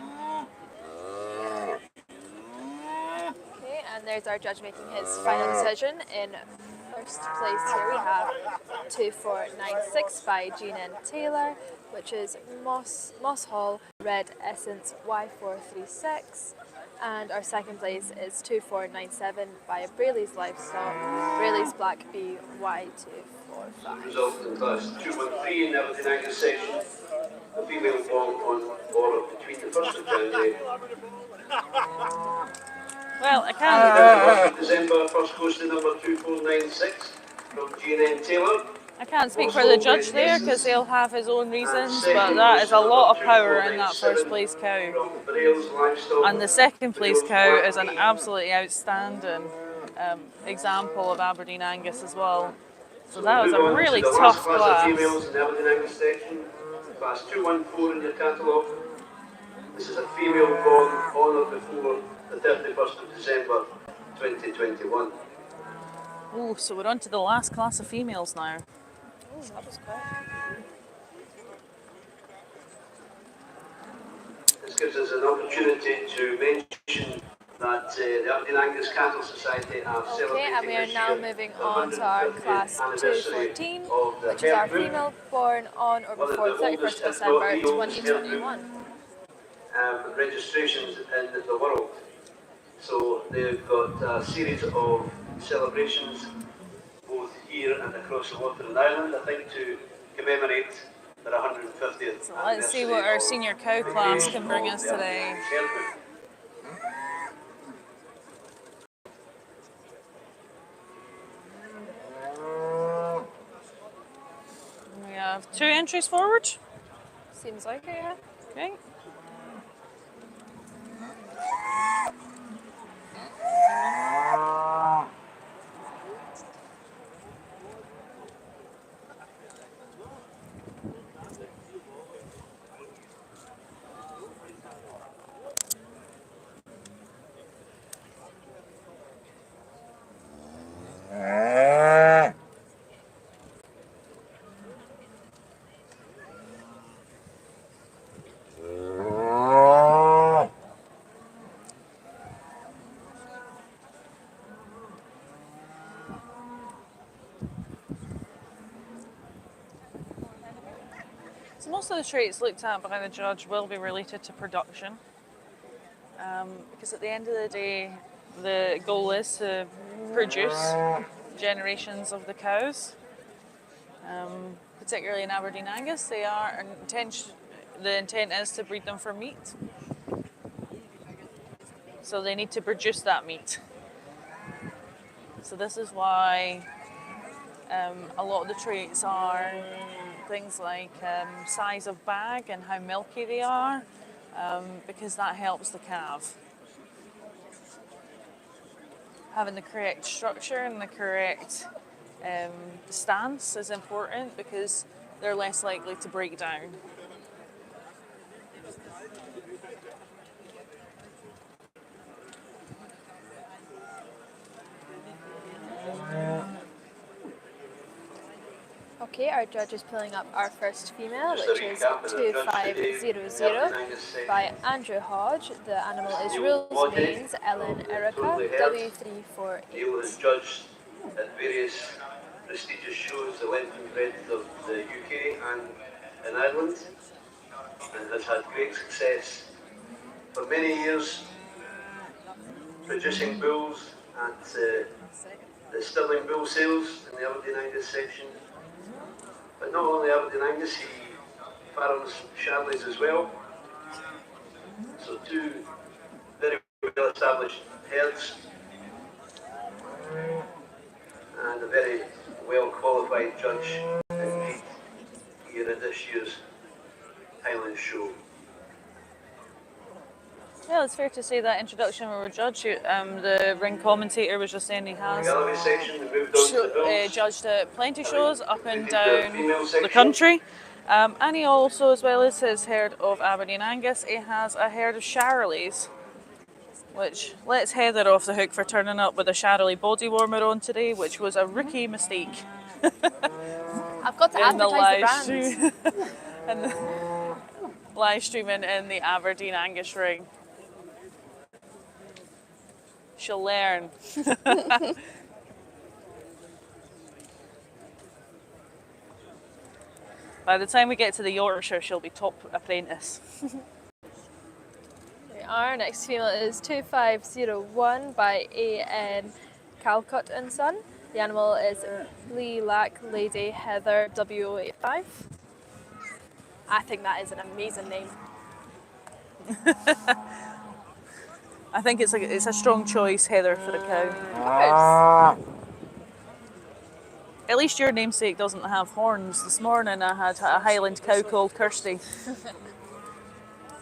Okay, and there's our judge making his final decision. In first place here we have 2496 by Jean N. Taylor, which is Moss Hall Red Essence Y436. And our second place is 2497 by Brayley's Livestock, Brayley's Black Bee Y245. Result in class 213 in Aberdeen Angus section. The female born on or between the 1st of January. Well, I can't. 1st of December, first goes to number 2496 from Jean N. Taylor. I can't speak for the judge there because he'll have his own reasons, but that is a lot of power in that first place cow. And the second place cow is an absolutely outstanding example of Aberdeen Angus as well. So that was a really tough class. Females in the Aberdeen Angus section, class 214 in your catalogue. This is a female born on or before the 31st of December 2021. Oh, so we're on to the last class of females now. Oh, that was quick. This gives us an opportunity to mention that the Aberdeen Angus Cattle Society are celebrating And we are this now year moving the on to our 150th class anniversary 214, of the which is our herd book, female born on or one of before the 31st oldest, if not December the oldest herd book 2021. registrations in the world. So they've got a series of celebrations both here and across the water in Ireland, I think, to commemorate their 150th. So let's see what our senior cow class can bring us today. We have 2 entries forward. Seems like it, yeah. Okay. So most of the traits looked at by the judge will be related to production, because at the end of the day, the goal is to produce generations of the cows. Particularly in Aberdeen Angus, the intent is to breed them for meat. So they need to produce that meat. So this is why a lot of the traits are things like size of bag and how milky they are, because that helps the calf. having the correct structure and the correct stance is important because they're less likely to break down. Okay, our judge is pulling up our first female, which is 2500 by Andrew Hodge. The animal is Rules Mains, Ellen Erica, W348. Neil has judged at various prestigious shows the length and breadth of the UK and in Ireland, and has had great success for many years producing bulls at the Stirling Bull Sales in the Aberdeen Angus section. But not only Aberdeen Angus, he farms Charlies as well. So two very well established herds and a very well qualified judge indeed here at this year's Highland show. Yeah, it's fair to say that introduction of our judge, the ring commentator was just saying he has Galloway section, we moved on to the bulls. judged at plenty shows up and The down female the section. country. And he also, as well as his herd of Aberdeen Angus, he has a herd of Charlies, which lets Heather off the hook for turning up with a Charlie body warmer on today, which was a rookie mistake. I've got to In the advertise live the stream, in the live streaming in the Aberdeen Angus ring. She'll learn. By the time we get to the Yorkshire, she'll be top apprentice. Our next female is 2501 by A.N. Calcott and Son. The animal is Lilac Lady Heather W085. I think that is an amazing name. I think it's a strong choice, Heather, for a cow. Of course. At least your namesake doesn't have horns. This morning I had a Highland cow called Kirsty.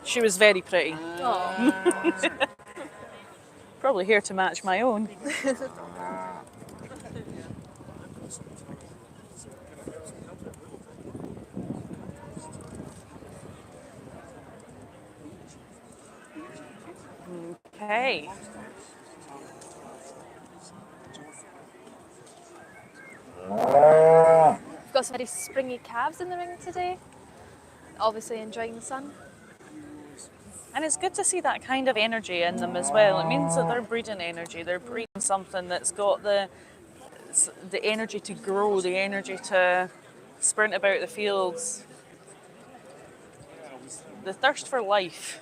She was very pretty. Aw. Probably here to match my own. Okay. We've got some very springy calves in the ring today. Obviously enjoying the sun. And it's good to see that kind of energy in them as well. It means that they're breeding energy. They're breeding something that's got the energy to grow, the energy to sprint about the fields. The thirst for life.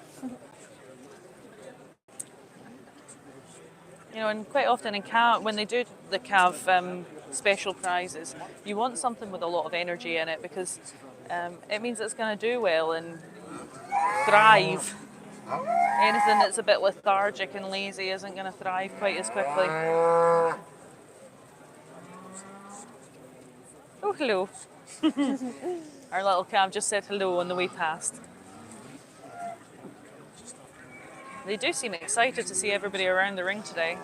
You know, and quite often in when they do the calf special prizes, you want something with a lot of energy in it because it means it's going to do well and thrive. Anything that's a bit lethargic and lazy isn't going to thrive quite as quickly. Oh, hello. Our little calf just said hello on the way past. They do seem excited to see everybody around the ring today.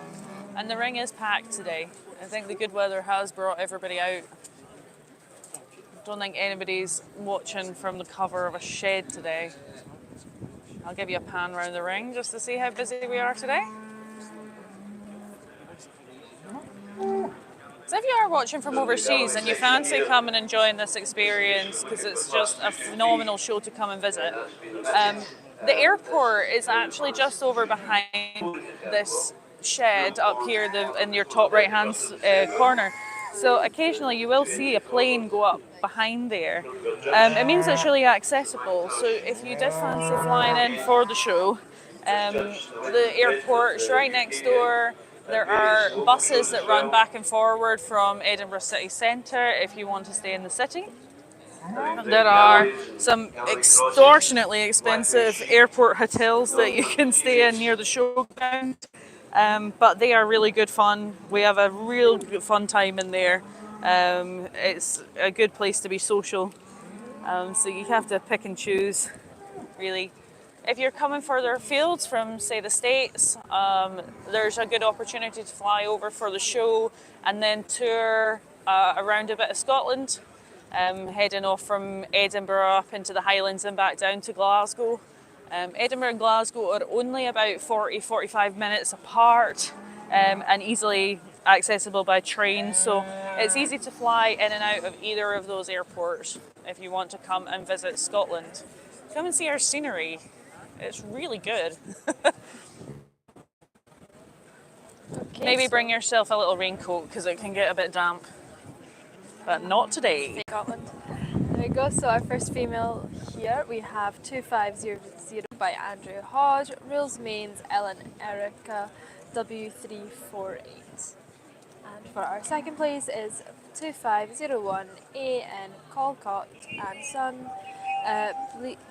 And the ring is packed today. I think the good weather has brought everybody out. I don't think anybody's watching from the cover of a shed today. I'll give you a pan around the ring just to see how busy we are today. So if you are watching from overseas and you fancy coming and enjoying this experience because it's just a phenomenal show to come and visit, the airport is actually just over behind this shed up here in your top right hand corner. So occasionally you will see a plane go up behind there. It means it's really accessible. So if you did fancy flying in for the show, the airport's right next door. There are buses that run back and forward from Edinburgh city centre if you want to stay in the city. There are some extortionately expensive airport hotels that you can stay in near the showground, but they are really good fun. We have a real good fun time in there. It's a good place to be social, so you have to pick and choose, really. If you're coming further afield from, say, the States, there's a good opportunity to fly over for the show and then tour around a bit of Scotland, heading off from Edinburgh up into the Highlands and back down to Glasgow. Edinburgh and Glasgow are only about 40-45 minutes apart and easily accessible by train, so it's easy to fly in and out of either of those airports if you want to come and visit Scotland. Come and see our scenery. It's really good. Okay, Maybe so bring yourself a little raincoat because it can get a bit damp. But not today. Scotland. There we go. So our first female here, we have 2500 by Andrew Hodge, Rules Mains, Ellen Erica, W348. And for our second place is 2501 AN Colcott and Son,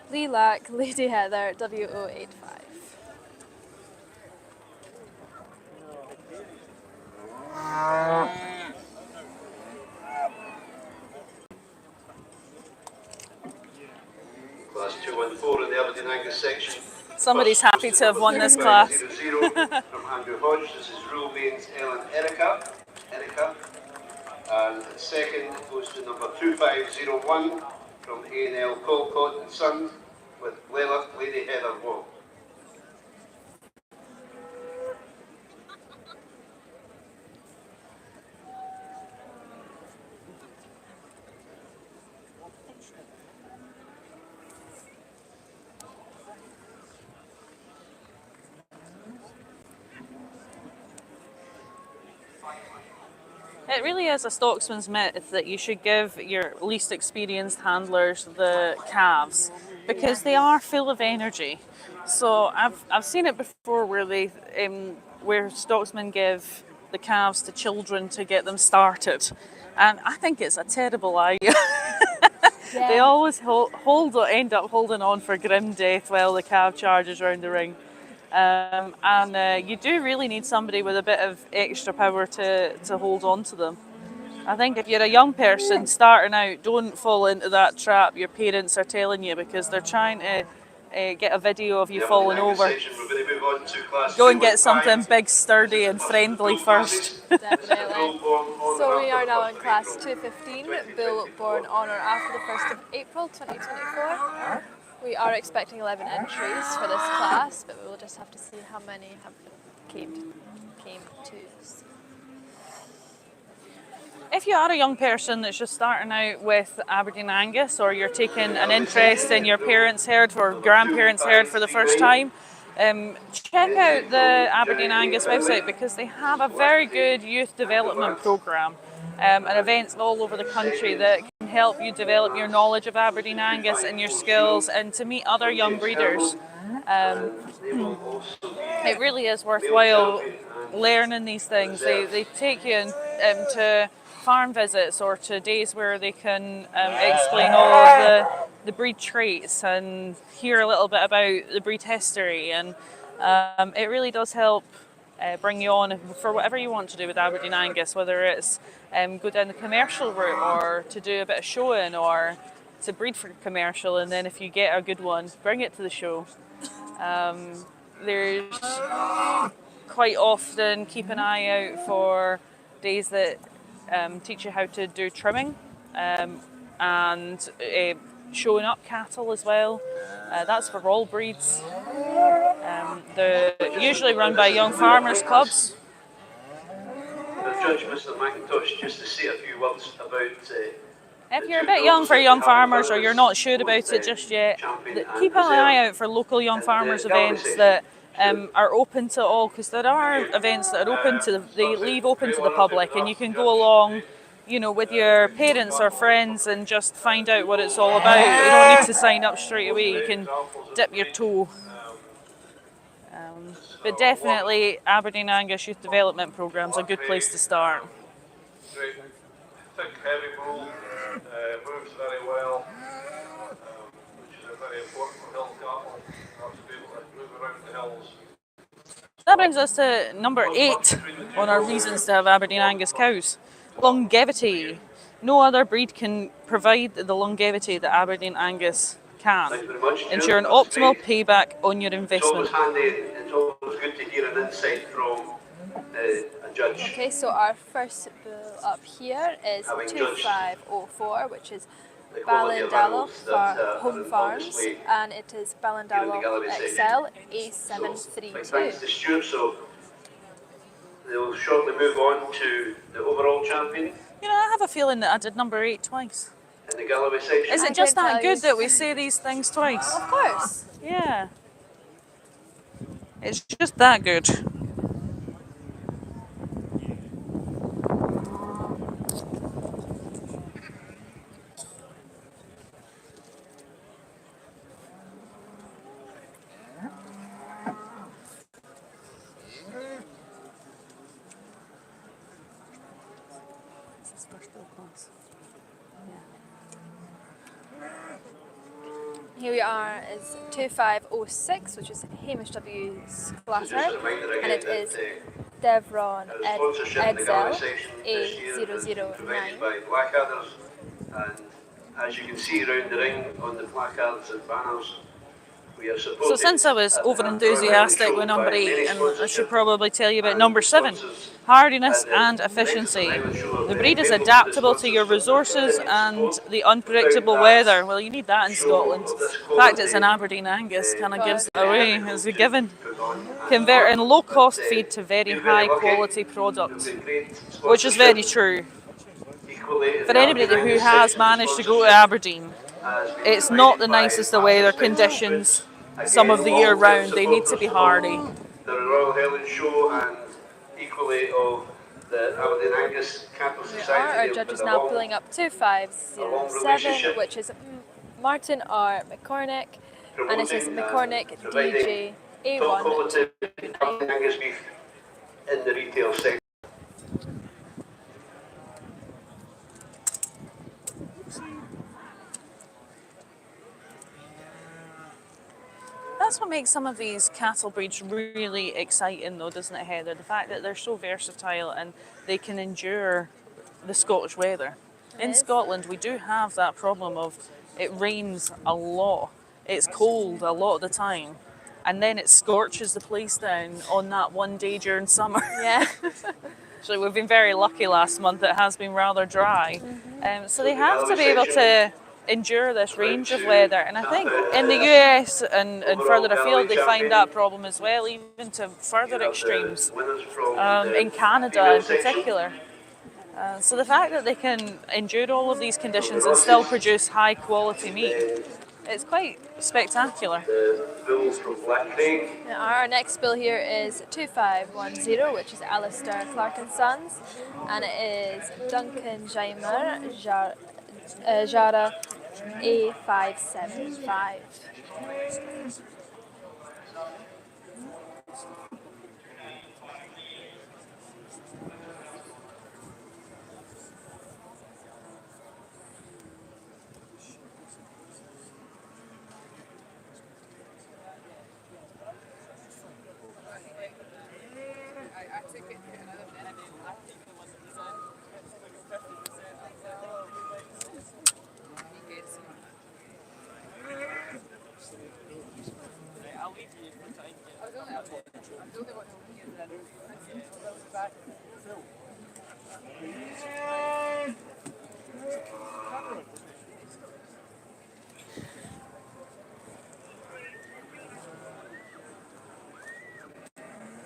Lilac Lady Heather, W085. Class 214 in the Aberdeen Angus section. Somebody's happy to have won this class. 2500 from Andrew Hodge. This is Rule Mains Ellen Erica. And second goes to number 2501 from A&L Colcott and Sons with Lady Heather Wall. It really is a stocksman's myth that you should give your least experienced handlers the calves because they are full of energy. So I've seen it before where where stocksmen give the calves to children to get them started, and I think it's a terrible idea. Yeah. They always end up holding on for grim death while the calf charges around the ring. And you do really need somebody with a bit of extra power to hold on to them. I think if you're a young person starting out, don't fall into that trap your parents are telling you because they're trying to get a video of you falling over. Go and get something big, sturdy and friendly first. Definitely. So we are now in class 215, Bull born on or after the 1st of April 2024. We are expecting 11 entries for this class, but we will just have to see how many have came to us. If you are a young person that's just starting out with Aberdeen Angus, or you're taking an interest in your parents' herd or grandparents' herd for the first time, check out the Aberdeen Angus website because they have a very good youth development programme and events all over the country that can help you develop your knowledge of Aberdeen Angus and your skills and to meet other young breeders. It really is worthwhile learning these things. They take you to farm visits or to days where they can explain all of the breed traits and hear a little bit about the breed history, and it really does help bring you on for whatever you want to do with Aberdeen Angus, whether it's go down the commercial route or to do a bit of showing or to breed for commercial, and then if you get a good one, bring it to the show. There's quite often keep an eye out for days that teach you how to do trimming and showing up cattle as well. That's for all breeds. They're usually run by young farmers clubs. Judge Mr. McIntosh, just to say a few words about. If you're a bit young for young farmers or you're not sure about it just yet, keep an eye out for local young farmers events that are open to all, because there are events that are they leave open to the public, and you can go along, with your parents or friends and just find out what it's all about. You don't need to sign up straight away. You can dip your toe. But definitely Aberdeen Angus Youth Development Programme is a good place to start. Great. Thick, heavy bull, moves very well, which is very important for hill cattle. To be able to move around the hills. That brings us to number 8 on our reasons to have Aberdeen Angus cows. Longevity. No other breed can provide the longevity that Aberdeen Angus can. Thank you very much, Stuart. Ensure an That's optimal great. payback on your It's investment. always handy, it's always good to hear an insight from a judge. Okay, so our first bull up here is Having judged 2504, which is the quality of Ballandalloch animals for that are home on farms, display and it is here in the Ballandalloch Galloway section. XL So, A732. big thanks to Stuart. So they'll shortly move on to the overall champion You know, I have a feeling that I did number 8 twice. in the Galloway section. Is I it just can that tell good you. that we say these things twice? Of course. Yeah. It's just that good. Here we are is 2506, which is Hamish W's clatter, Just a reminder and again it that is Devron the sponsorship in the Galloway Edsel section this year is A009. provided by Blackadder's, and as you can see around the ring on the placards and banners, we are supported. So since I was at the over Royal enthusiastic Highland with Show number by 8, many and I should sponsorship probably tell you about and number 7. sponsors Hardiness at the and Magazine efficiency. Highland Show. The Very breed is grateful to the adaptable to your sponsors for their resources continued and support. the unpredictable Without that weather. Well, you need that in show Scotland. of this The fact it's an quality, Aberdeen Angus kind of gives it very away difficult as a to given. put on and Converting on. low-cost But, feed to very we're very high lucky. quality We've product, been great which is very sponsorship. true. Equally, in For the anybody Aberdeen who Angus has section, managed to go to sponsorship Aberdeen, has been it's not the provided by nicest of weather Master Spencer's conditions Foods. some Again, of the year long-term round. They need to be hardy. supporters of the Royal Highland Show and equally of the Aberdeen Angus Cattle Here we are. Society. Our They've judge had is a now long pulling up 2507, relationship which is Martin R. McCormick, and it is promoting McCormick and providing DJ top quality A129. Aberdeen Angus beef in the retail sector. That's what makes some of these cattle breeds really exciting, though, doesn't it, Heather? The fact that they're so versatile and they can endure the Scottish weather. In is. Scotland, we do have that problem of it rains a lot, it's cold a lot of the time, and then it scorches the place down on that one day during summer. Yeah. Actually, we've been very lucky last month. It has been rather dry. So they have to be able to endure this range of weather. And I think in the US and further afield, they find that problem as well, even to further extremes. In Canada in particular. So the fact that they can endure all of these conditions and still produce high quality meat, it's quite spectacular. The bull from Black Creek. Our next bill here is 2510, which is Alistair Clark and Sons, and it is Duncan Jaimer Jara A575.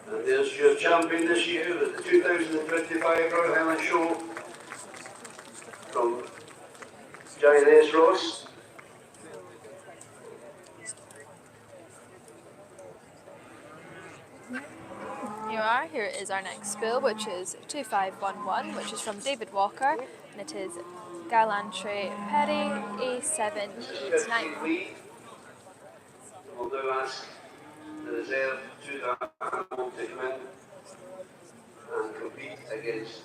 And there's your champion this year at the 2025 Royal Highland Show from Giant Ross. Here you are. Here is our next bill, which is 2511, which is from David Walker, and it is Gallantry Perry A789. Lee. We'll now ask the reserve to that animal to come in and compete against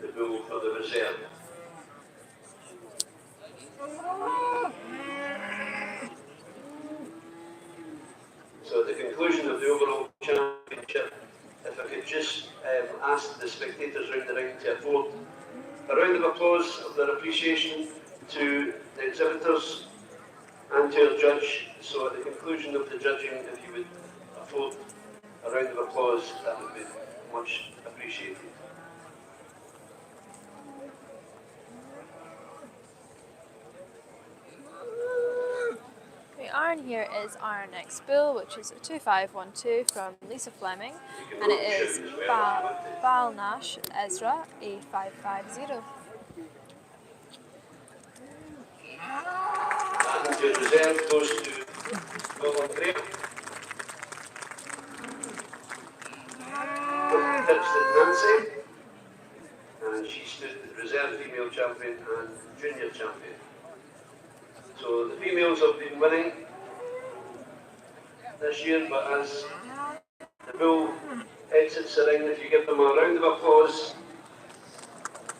the bull for the reserve. So at the conclusion of the overall championship, if I could just ask the spectators around the ring to afford a round of applause of their appreciation to the exhibitors and to our judge. So at the conclusion of the judging, if you would afford a round of applause, that would be much appreciated. The iron here is our next bull, which is a 2512 from Lisa Fleming, and it is Balnash Ezra A550. And the reserve goes to William Graham. Tips at Nancy, and she stood the reserve female champion and junior champion. So the females have been winning this year, but as the bull exits the ring, if you give them a round of applause,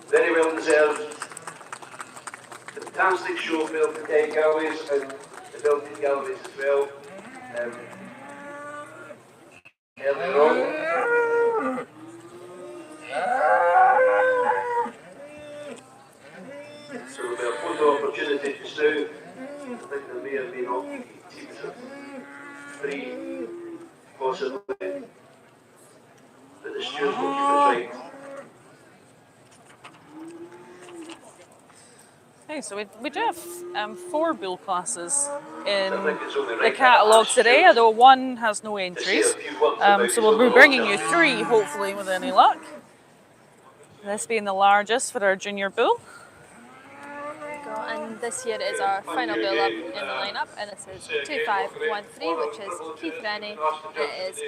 very well deserved. Fantastic show for the Galloways and the Belted Galloways as well. Earlier on. So there'll be a photo opportunity just now. I think there may have been all teams of 3, possibly. But the stewards will keep us right. Okay, so we do have 4 bull classes in I think it's only the right catalogue that today, although 1 has no entries. So we'll be bringing you 3, hopefully, with any luck. This being the largest for our junior bull. And this here is our final bull up in the lineup, and this is 2513, which is Keith Rennie, and it is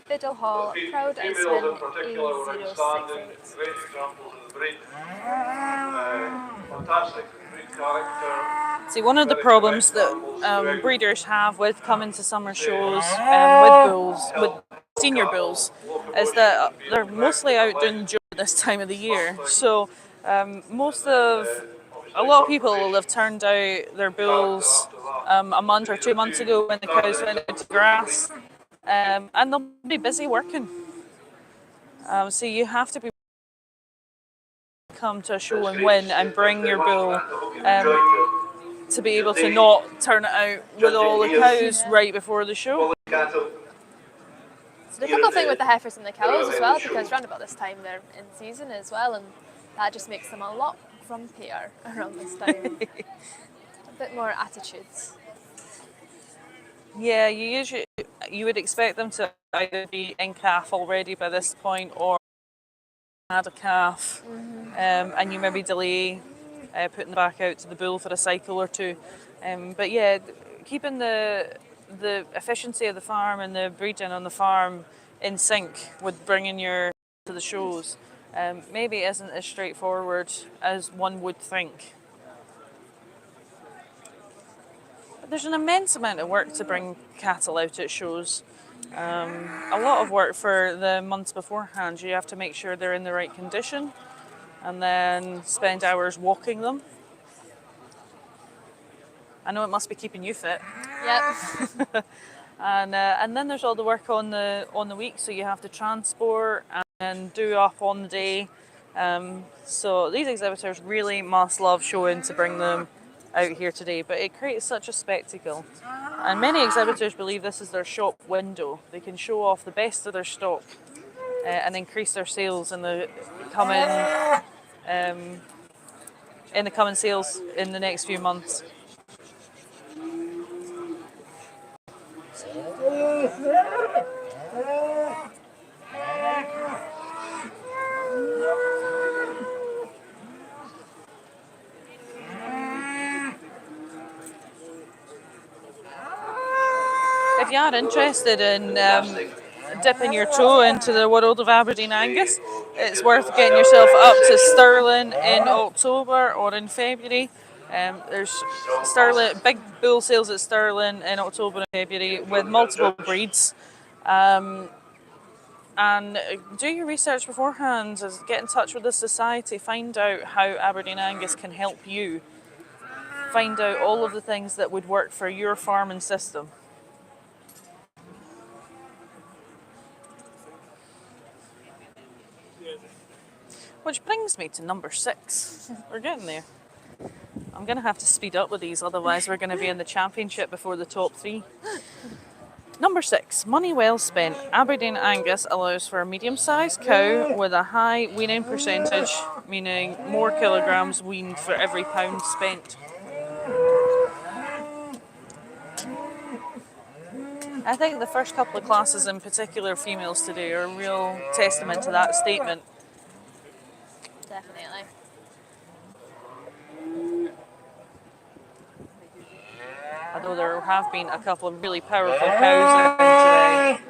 Biddle Hall Proud Iceman A068. Great examples of the breed. Fantastic breed character. See, one of the problems that breeders have with coming to summer shows with bulls, with senior bulls, is that they're mostly out doing the job at this time of the year. So a lot of people will have turned out their bulls a month or 2 months ago when the cows went into grass, and they'll be busy working. So you have to be come to a show and win and bring your bull to be able to not turn it out with all the cows right before the show. It's the difficult thing with the heifers and the cows as well, because round about this time they're in season as well, and that just makes them a lot grumpier around this time. A bit more attitudes. Yeah, you would expect them to either be in calf already by this point or had a calf, and you maybe delay putting them back out to the bull for a cycle or 2. But yeah, keeping the efficiency of the farm and the breeding on the farm in sync with bringing your to the shows maybe isn't as straightforward as one would think. But there's an immense amount of work to bring cattle out at shows. A lot of work for the months beforehand. You have to make sure they're in the right condition and then spend hours walking them. I know it must be keeping you fit. Yep. And then there's all the work on the week, so you have to transport and do up on the day. So these exhibitors really must love showing to bring them out here today, but it creates such a spectacle. And many exhibitors believe this is their shop window. They can show off the best of their stock and increase their sales in the coming sales in the next few months. If you are interested in dipping your toe into the world of Aberdeen Angus, it's worth getting yourself up to Stirling in October or in February. There's big bull sales at Stirling in October and February with multiple breeds. And do your research beforehand, get in touch with the society, find out how Aberdeen Angus can help you. Find out all of the things that would work for your farming system. Which brings me to number 6. We're getting there. I'm going to have to speed up with these, otherwise we're going to be in the championship before the top 3. Number 6, money well spent. Aberdeen Angus allows for a medium-sized cow with a high weaning percentage, meaning more kilograms weaned for every pound spent. I think the first couple of classes, in particular females today, are a real testament to that statement. Definitely. Although there have been a couple of really powerful cows in today.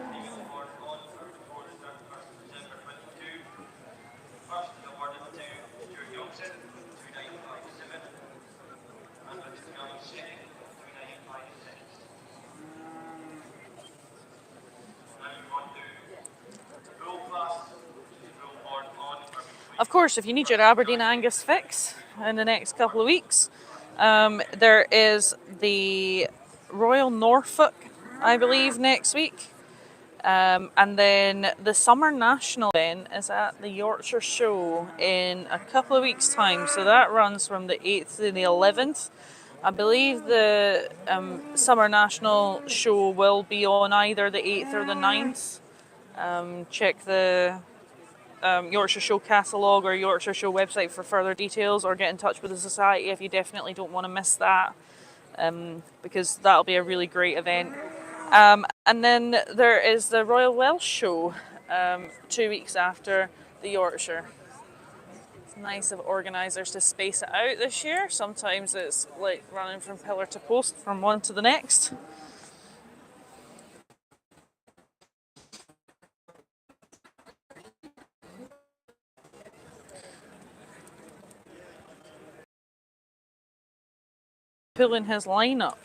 Of course, if you need your Aberdeen Angus fix in the next couple of weeks, there is the Royal Norfolk, I believe, next week. And then the Summer National event is at the Yorkshire Show in a couple of weeks' time. So that runs from the 8th to the 11th. I believe the Summer National Show will be on either the 8th or the 9th. Check the Yorkshire Show catalogue or Yorkshire Show website for further details, or get in touch with the Society if you definitely don't want to miss that, because that'll be a really great event. And then there is the Royal Welsh Show 2 weeks after the Yorkshire. It's nice of organisers to space it out this year. Sometimes it's like running from pillar to post from one to the next. Pulling his line up.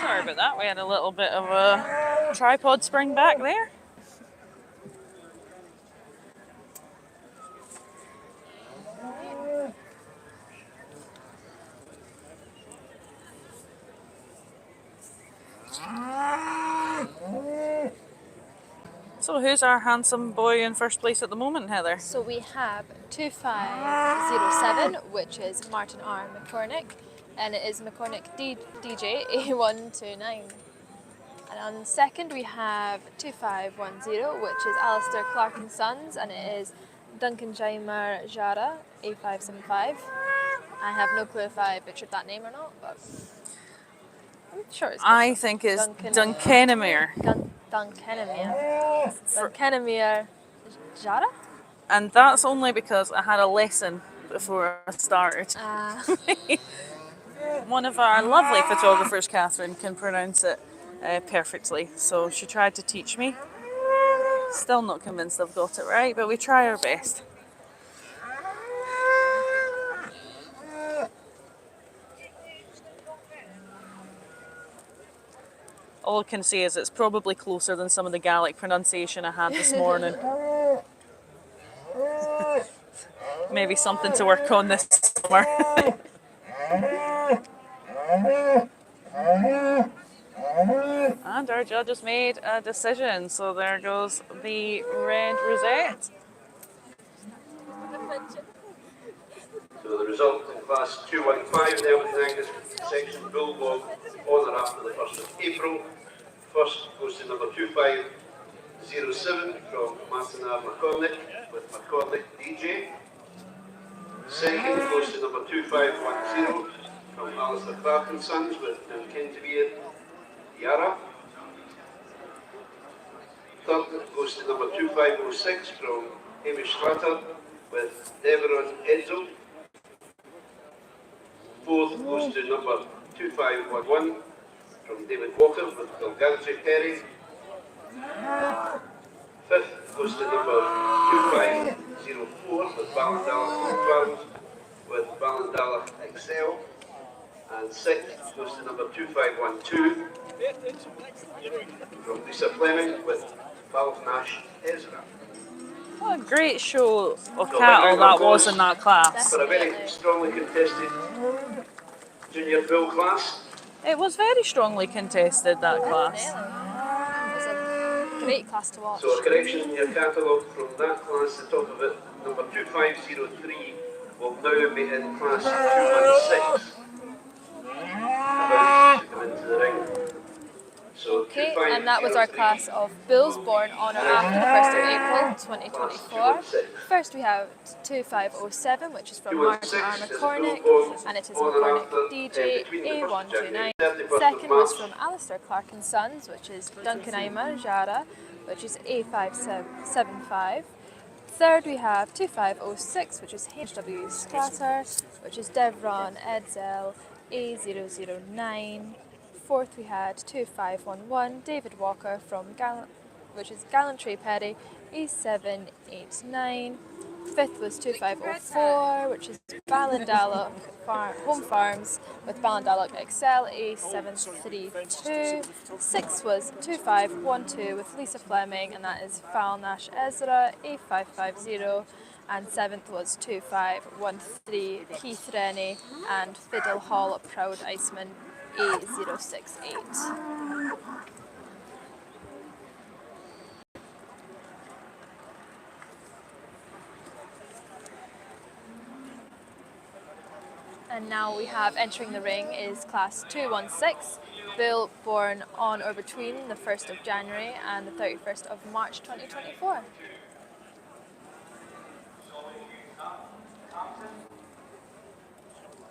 Sorry about that, we had a little bit of a tripod spring back there. So who's our handsome boy in first place at the moment, Heather? So we have 2507, which is Martin R. McCormick, and it is McCormick DJ A129. And on second we have 2510, which is Alistair Clark and Sons, and it is Duncan Jaimer Jara A575. I have no clue if I butchered that name or not, but I'm sure it's I think it's Duncanimere. Duncanimere Jara? And that's only because I had a lesson before I started. One of our lovely photographers, Catherine, can pronounce it perfectly, so she tried to teach me. Still not convinced I've got it right, but we try our best. All I can say is it's probably closer than some of the Gaelic pronunciation I had this morning. Maybe something to work on this summer. And our judges made a decision, so there goes the red rosette. So the result in class 215, the Aberdeen Angus section Bulldog on or after the 1st of April. First goes to number 2507 from Martin R. McCormick with McCormick DJ. Second goes to number 2510 from Alistair Clark and Sons with Duncantimere Jara. Third goes to number 2506 from Hamish Slatter with Deveron Edzo. Fourth goes to number 2511 from David Walker with Galloway and Angus. Fifth goes to number 2504 with Ballandala 12 with Ballandala XL. And sixth goes to number 2512 from Lisa Fleming with Balnash Ezra. What a great show of So, cattle big round of that was applause in that class. for a very Definitely. strongly contested junior bull class. It was very strongly contested, that class. Definitely. It was a great class to watch. So a correction in your catalogue from that class, the top of it, number 2503 will now be in class 216. About to come into the ring. So Okay, and that was our 2503 class of bulls born on or after the 1st of April 2024. First we have 2507, which is from Martin R. 216 is a bull McCormick, born and it is on and McCormick after DJ between the 1st of January, A129. 31st of Second was March. from Alistair Clark and Sons, which is Duncan Aima Jara, which is A575. Third we have 2506, which is HW Sclatter, which is Devron Edsel A009. Fourth we had 2511, David Walker from which is Gallantry Petty A789. Fifth was 2504, which is Ballandalloch Home Farms with Ballandalloch XL A732. Sixth was 2512 with Lisa Fleming, and that is Falnash Ezra A550. And seventh was 2513 Keith Rennie and Fiddle Hall Proud Iceman A068. And now we have entering the ring is class 216, bull born on or between the 1st of January and the 31st of March 2024.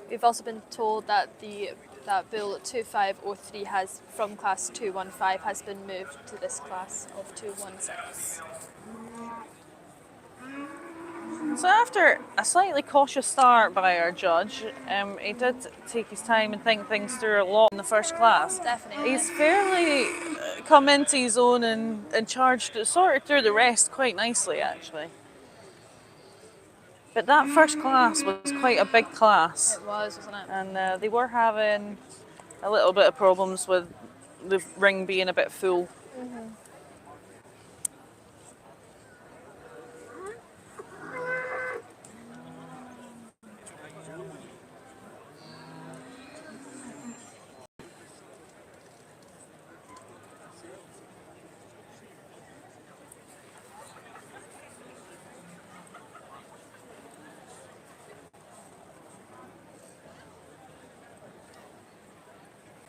We've also been told that that bull 2503 has from class 215 has been moved to this class of 216. So after a slightly cautious start by our judge, he did take his time and think things through a lot in the first class. Definitely. He's fairly come into his own and sorted through the rest quite nicely, actually. But that first class was quite a big class. It was, wasn't it? And they were having a little bit of problems with the ring being a bit full.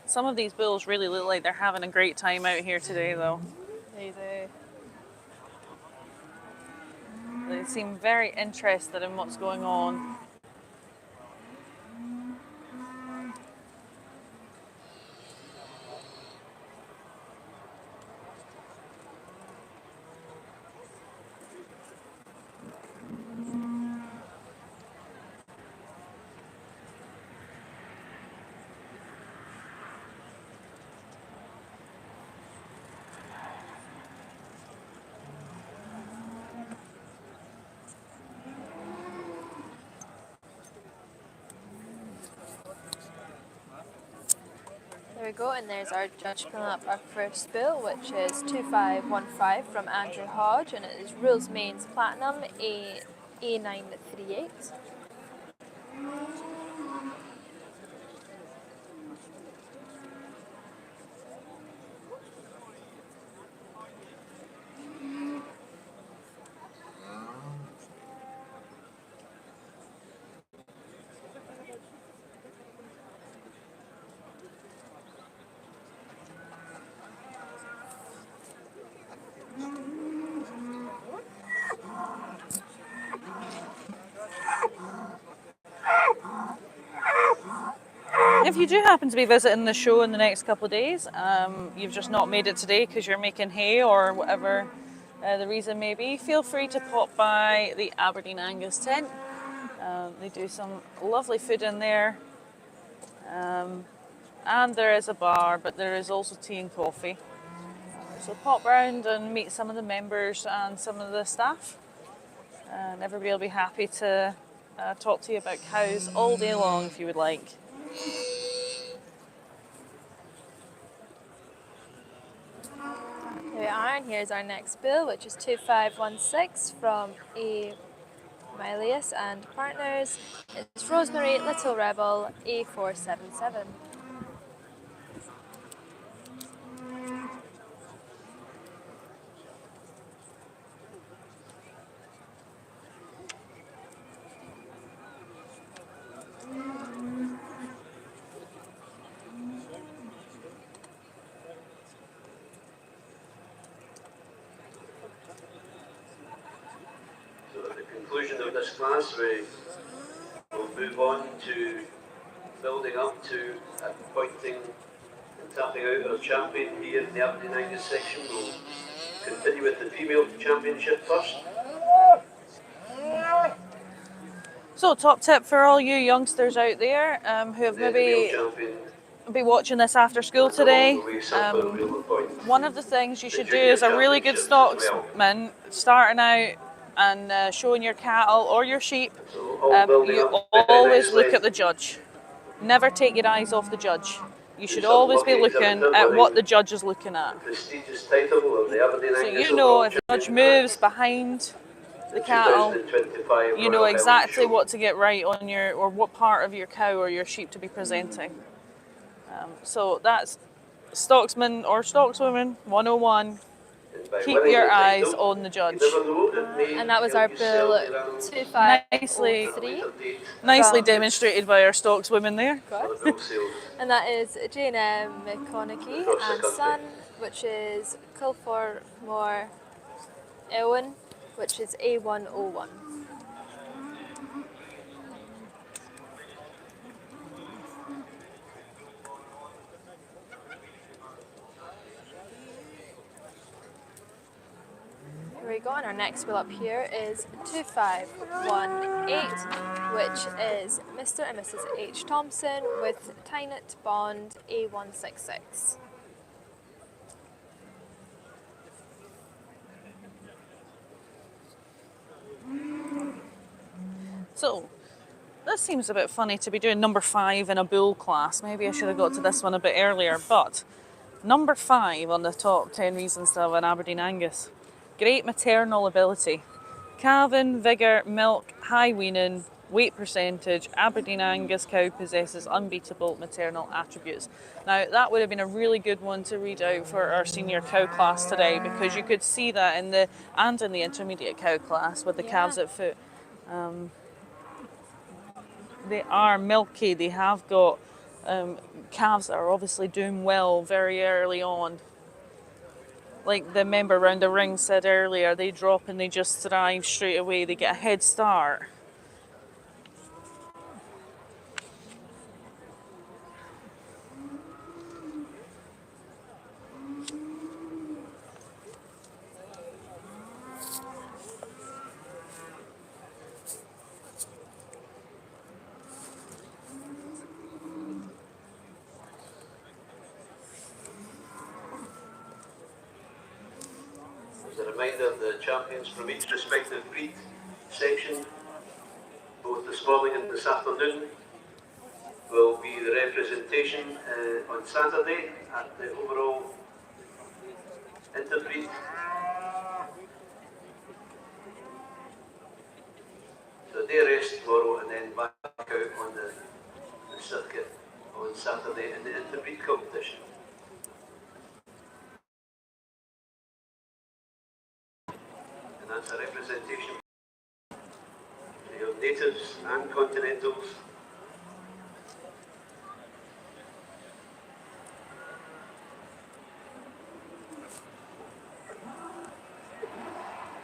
Some of these bulls really look like they're having a great time out here today, though. They do. They seem very interested in what's going on. There we go, and there's our judge pulling up our first bill, which is 2515 from Andrew Hodge, and it is Rules Mains Platinum A938. If you do happen to be visiting the show in the next couple of days, you've just not made it today because you're making hay or whatever the reason may be, feel free to pop by the Aberdeen Angus tent. They do some lovely food in there. And there is a bar, but there is also tea and coffee. So pop round and meet some of the members and some of the staff. And everybody will be happy to talk to you about cows all day long if you would like. There we are, and here's our next bill, which is 2516 from A. Milius and Partners. It's Rosemary Little Rebel A477. So at the conclusion of this class, we will move on to building up to appointing and tapping out our champion here in the Aberdeen Angus section. We'll continue with the female championship first. So, top tip for all you youngsters out there who have Then maybe the male champion. be watching this after school today. One of the The things you should do as a really good stocksman, starting out and showing your cattle or your sheep, you always look at the judge. Never take your eyes off the judge. You should always be looking at what the judge is looking at. Prestigious title of the Aberdeen So Angus you know overall if the judge champion moves behind the at cattle, 2025 you know Royal exactly Highland what to get right on your, or what part of your cow or your sheep to be presenting. So that's Stocksman or Stockswoman 101. By Keep winning your the eyes title, on the judge. you never know, it may And that was our help you sell bill your animals Nicely, 2503. at a later date nicely From- demonstrated by our Stockswomen there. for the bill sales. And that is Jane M. McConaughey Across the and country. Son, which is Kilformore Elwyn, which is A101. Here we go, and our next bill up here is 2518, which is Mr. and Mrs. H. Thompson with Tynet Bond A166. So, this seems a bit funny to be doing number 5 in a bull class. Maybe I should have got to this one a bit earlier, but number 5 on the top 10 reasons to have an Aberdeen Angus. Great maternal ability. Calvin, vigour, milk, high weaning, weight percentage. Aberdeen Angus cow possesses unbeatable maternal attributes. Now, that would have been a really good one to read out for our senior cow class today, because you could see that in the intermediate cow class with the calves at foot. They are milky. They have got calves that are obviously doing well very early on. Like the member around the ring said earlier, they drop and they just thrive straight away. They get a head start. As a reminder, the champions from each respective breed section, both this morning and this afternoon, will be the representation on Saturday at the overall interbreed. So a day rest tomorrow and then back out on the circuit on Saturday in the interbreed competition. And that's a representation of natives and continentals.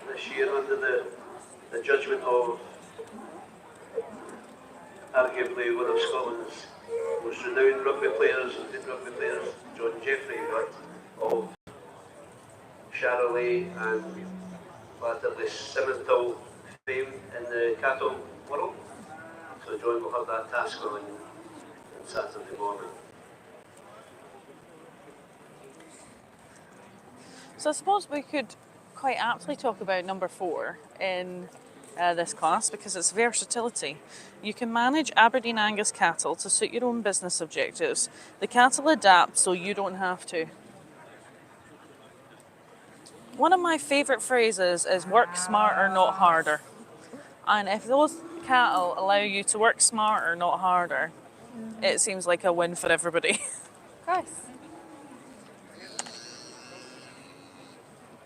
This year under the judgment of arguably one of Scotland's most renowned rugby players and good rugby players, John Jeffrey, but of Charolais and latterly Simmental fame in the cattle world. So John will have that task on Saturday morning. So I suppose we could quite aptly talk about number 4 in this class, because it's versatility. You can manage Aberdeen Angus cattle to suit your own business objectives. The cattle adapt so you don't have to. One of my favourite phrases is work smarter, not harder. And if those cattle allow you to work smarter, not harder, it seems like a win for everybody. Of course.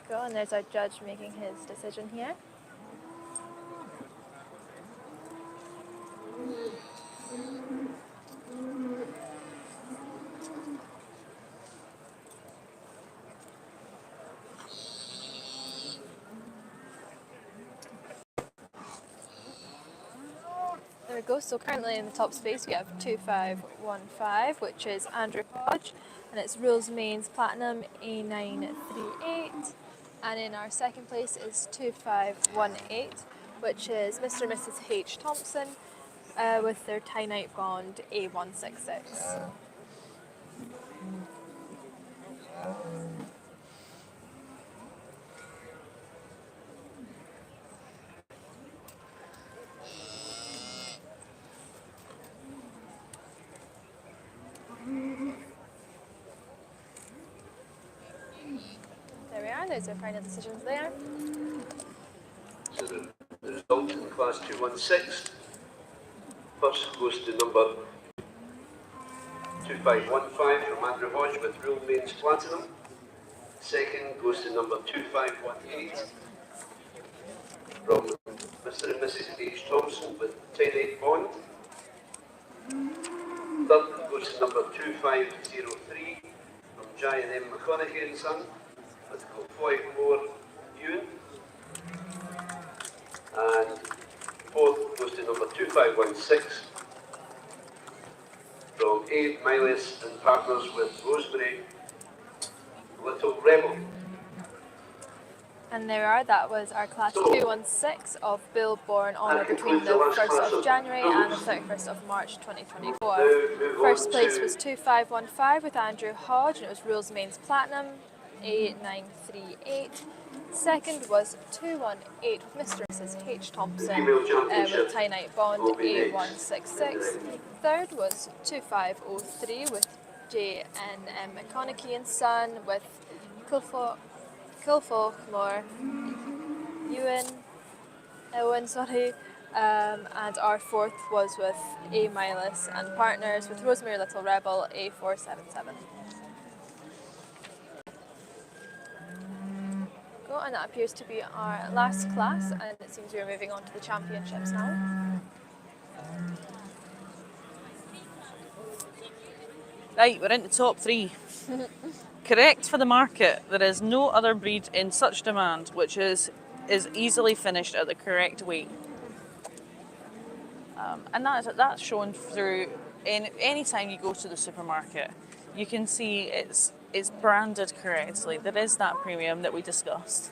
Go, and there's our judge making his decision here. There we go. So currently in the top space we have 2515, which is Andrew Hodge, and it's Rules Mains Platinum A938. And in our second place is 2518, which is Mr. and Mrs. H. Thompson with their Tie Night Bond A166. There we are, there's our final decisions there. So the result in class 216. First goes to number 2515 from Andrew Hodge with Rule Mains Platinum. Second goes to number 2518 from Mr. and Mrs. H. Thompson with 10-8 Bond. Third goes to number 2503 from Jai and M. McConaughey and Son with Galloway and Angus. And fourth goes to number 2516 from A. Miles and Partners with Rosemary Little Rebel. And there we are, that was our class 216 of Bull Born on or between the 1st of January and the 31st of March 2024. First place was 2515 with Andrew Hodge, and it was Rules Mains Platinum A938. Second was 218 with Mr. and Mrs. H. Thompson with Tie Night Bond A166. Third was 2503 with J. and M. McConaughey and Son with Kilfolkmore Ewan, and our fourth was with A. Miles and Partners with Rosemary Little Rebel A477. And that appears to be our last class, and it seems we're moving on to the championships now. Right, we're into top three. Correct for the market. There is no other breed in such demand which is easily finished at the correct weight. And that's shown through any time you go to the supermarket. You can see it's branded correctly. There is that premium that we discussed.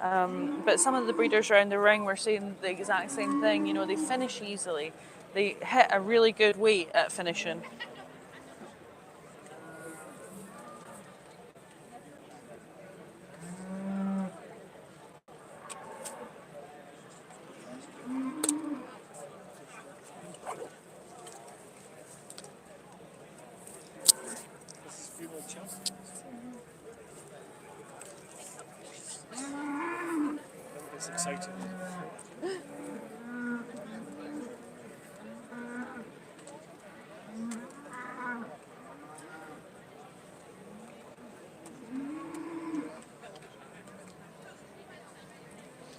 But some of the breeders around the ring were saying the exact same thing. You know, they finish easily. They hit a really good weight at finishing. It's exciting.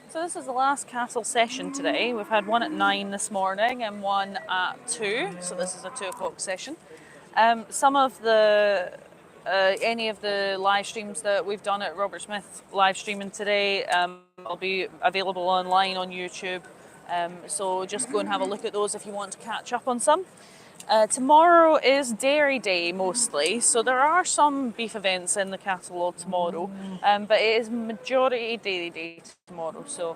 So this is the last castle session today. We've had one at 9 this morning and one at 2. So this is a 2 o'clock session. Some of the any of the live streams that we've done at Robert Smith live streaming today will be available online on YouTube. So just go and have a look at those if you want to catch up on some. Tomorrow is dairy day mostly, so there are some beef events in the catalogue tomorrow, but it is majority dairy day tomorrow. So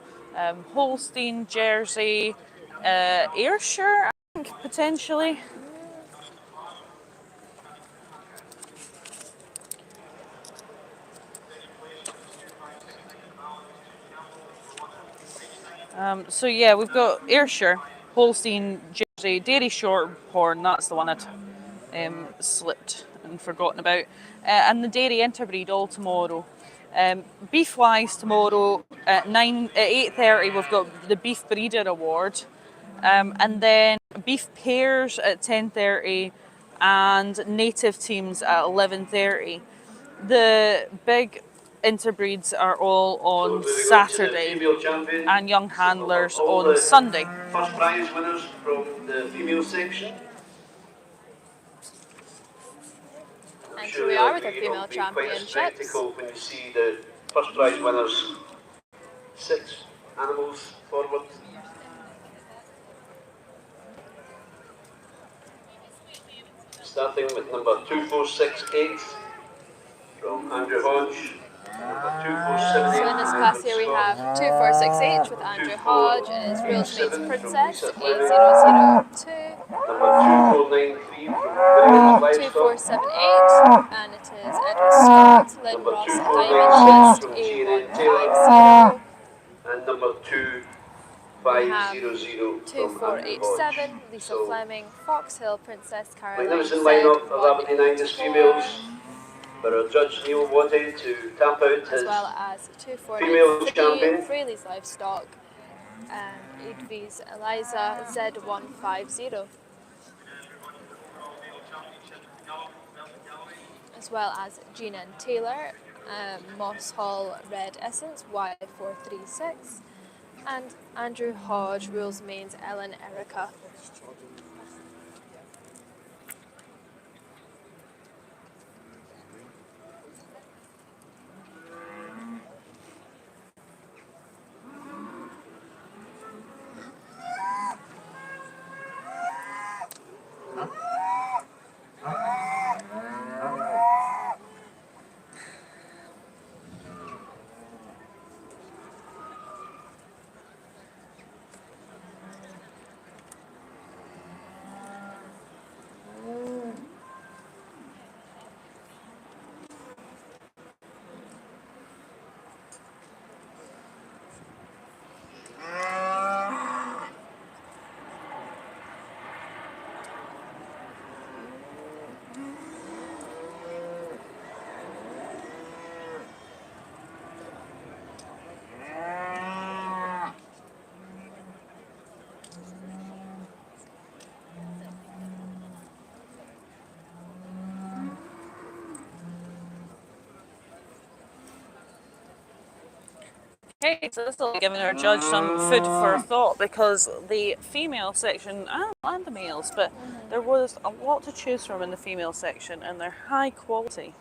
Holstein, Jersey, Ayrshire, I think, potentially. So yeah, we've got Ayrshire, Holstein, Jersey, Dairy Shorthorn. That's the one that slipped in and forgotten about. And the dairy interbreed all tomorrow. Beef wise tomorrow at 8:30 we've got the Beef Breeder Award, and then beef pairs at 10:30 and native teams at 11:30. The big interbreeds are all So on moving on to the Saturday female champion. and young handlers All on the Sunday. First prize winners from the female section. I'm And sure here we are with it'll our female be quite a championships. spectacle when you see the first prize winners. 6 animals forward. Starting with number 2468 from Andrew Hodge. Number So in this class here we have 2468 with Andrew Hodge and his Rules Mates 2487 Princess from Lisa 8002, Number 2493 from William Livestock. 2478 and it is Edward Scott, Lynn Number Ross 2496 Diamond List from G&N Taylor. A150. And number We have 2500 from Andrew 2487 Hodge. Lisa So, Fleming, Fox Hill Princess Caroline magnificent lineup of Aberdeen Angus Z184, females. But our judge Neil wanted to tap out as his well as female 2493 champion. Fraley's Livestock and Edvi's Eliza Z150, as well as Jean N. Taylor, Moss Hall Red Essence Y436, and Andrew Hodge Rules Mains Ellen Erica. Okay, so this will be giving our judge some food for thought because the female section, and the males, but there was a lot to choose from in the female section and they're high quality.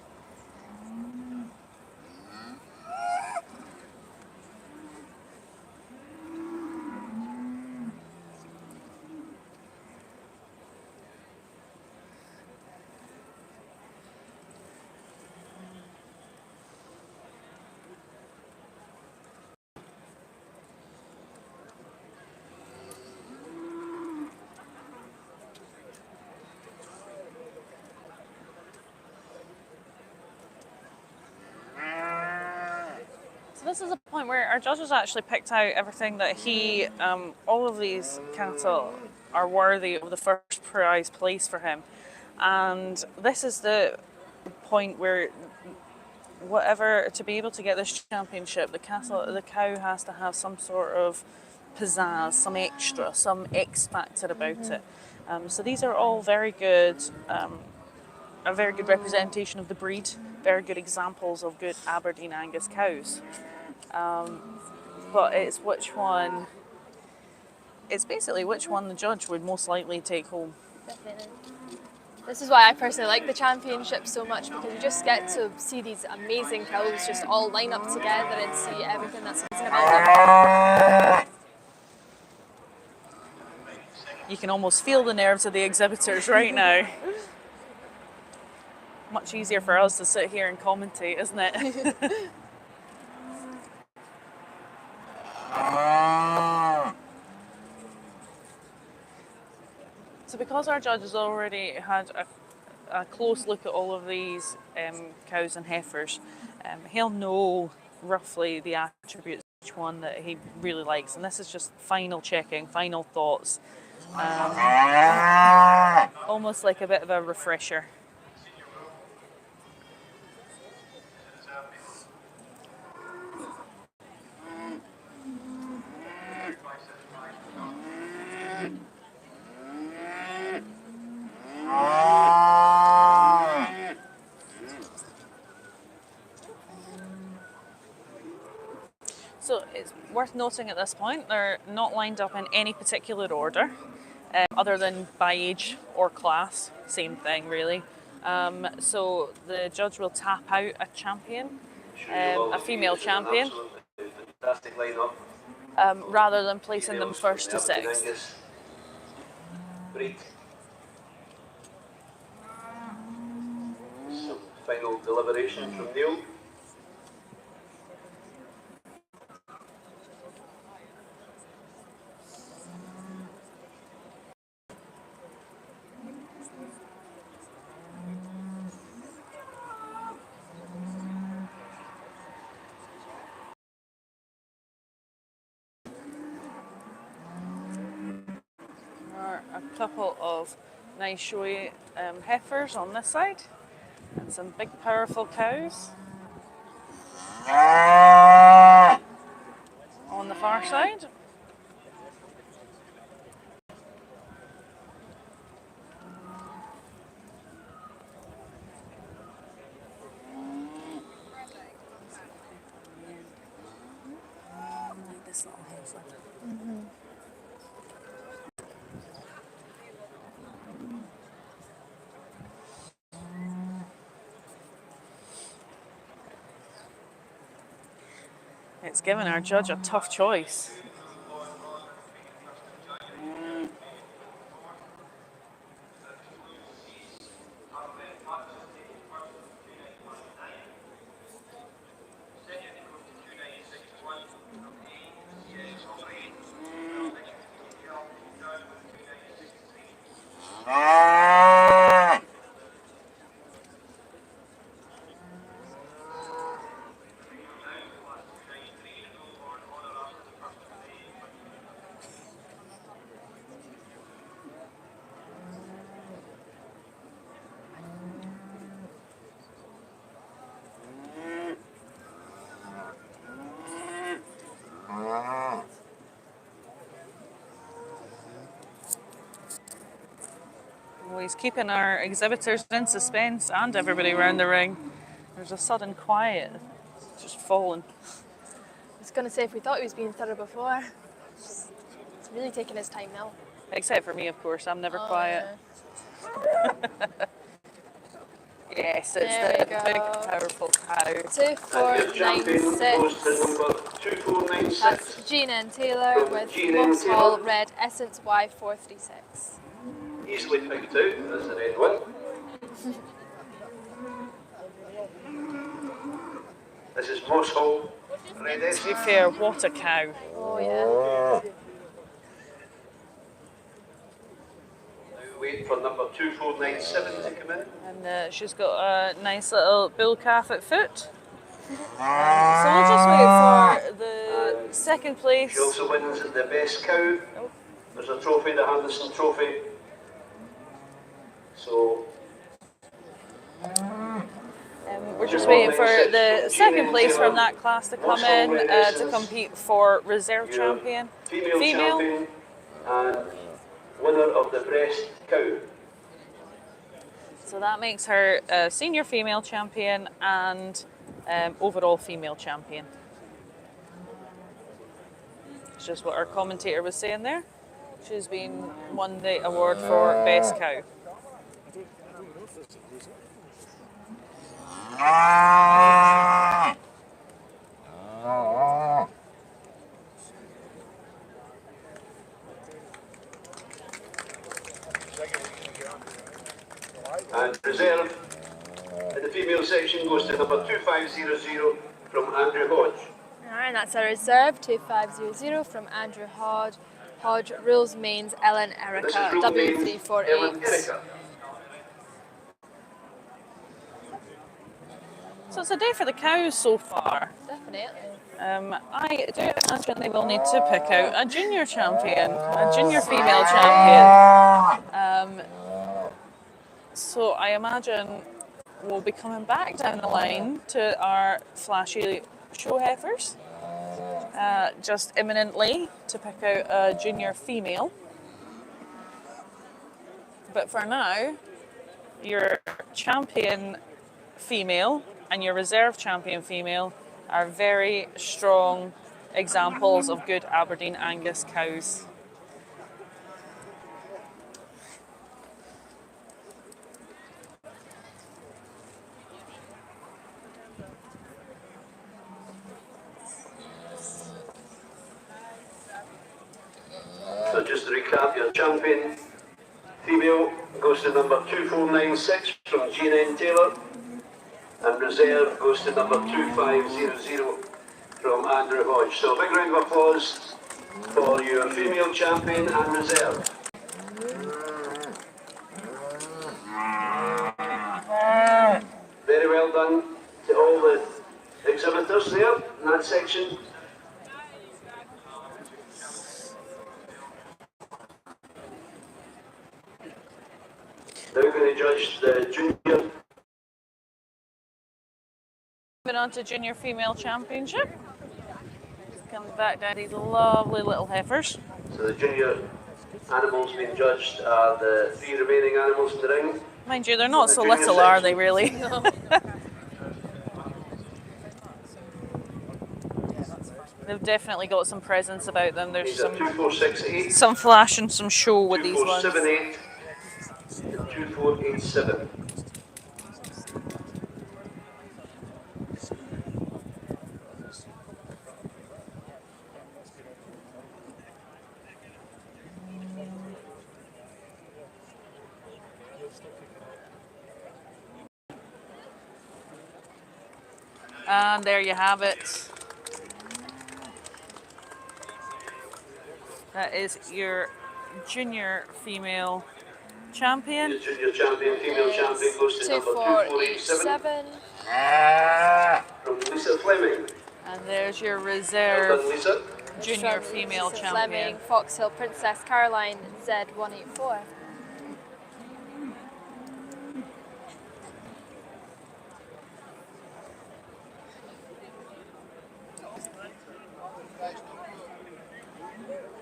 So this is a point where our judges actually picked out everything that he, all of these cattle are worthy of the first prize place for him. And this is the point where whatever, to be able to get this championship, the cow has to have some sort of pizzazz, some extra, some X factor about it. So these are all very good, a very good representation of the breed, very good examples of good Aberdeen Angus cows. But it's basically which one the judge would most likely take home. Definitely. This is why I personally like the championship so much, because you just get to see these amazing cows just all line up together and see everything that's amazing about them. You can almost feel the nerves of the exhibitors right now. Much easier for us to sit here and commentate, isn't it? So because our judge has already had a close look at all of these cows and heifers, he'll know roughly the attributes of each one that he really likes. And this is just final checking, final thoughts. Almost like a bit of a refresher. So it's worth noting at this point, they're not lined up in any particular order, other than by age or class, same thing really. So the judge will tap out a champion, a female champion, Fantastic lineup. rather than placing them first to Aberdeen sixth. Angus. Breed. Some final deliberation from Neil. A couple of nice showy heifers on this side, and some big powerful cows on the far side. This little heifer. It's given our judge a tough choice. Well, he's keeping our exhibitors in suspense and everybody around the ring. There's a sudden quiet, just fallen. I was going to say, if we thought he was being thorough before, it's really taking his time now. Except for me, of course, I'm never quiet. Yes, it's There the we go. big, powerful cow. 2496. That's Jean N. Taylor with Vauxhall Red Essence Y436. Easily picked out as the red one. This is Vauxhall Red To be Essence. fair, what a cow. Oh yeah. Wait for number 2497 to come in. And she's got a nice little bull calf at foot. So we'll just wait for the second place. She also wins the best cow. There's a trophy, the Henderson Trophy. So We're just waiting for the second place from that class to come in to compete for reserve champion. female champion and winner of the breast cow. So that makes her a senior female champion and overall female champion. It's just what our commentator was saying there. She's been won the award for best cow. And reserve in the female section goes to number 2500 from Andrew Hodge. Alright, that's our reserve, 2500 from Andrew Hodge. Hodge, rules mains, Ellen This Erica, is rule main, Ellen W348. Erica. So it's a day for the cows so far. Definitely. I do imagine they will need to pick out a junior champion, a junior female champion. So I imagine we'll be coming back down the line to our flashy show heifers, just imminently to pick out a junior female. But for now, your champion female and your reserve champion female are very strong examples of good Aberdeen Angus cows. So just to recap, your champion female goes to number 2496 from Jean N. Taylor, and reserve goes to number 2500 from Andrew Hodge. So a big round of applause for your female champion and reserve. Very well done to all the exhibitors there in that section. Now we're going to judge the junior. Moving on to Junior Female Championship. Comes back down these lovely little heifers. So the junior animals being judged are the 3 remaining animals in the ring. Mind you, they're not The so junior little, are they section. really? They've definitely got some presence about them. There's These are some 2468, some flash and some show with these ones. 2478, and 2487. And there you have it. That is your junior female champion. The junior champion, female champion goes to number 2487 2487. from Lisa Fleming. And there's your Well reserve done, Lisa. junior From female Lisa champion. Fleming, Foxhill Princess Caroline Z184.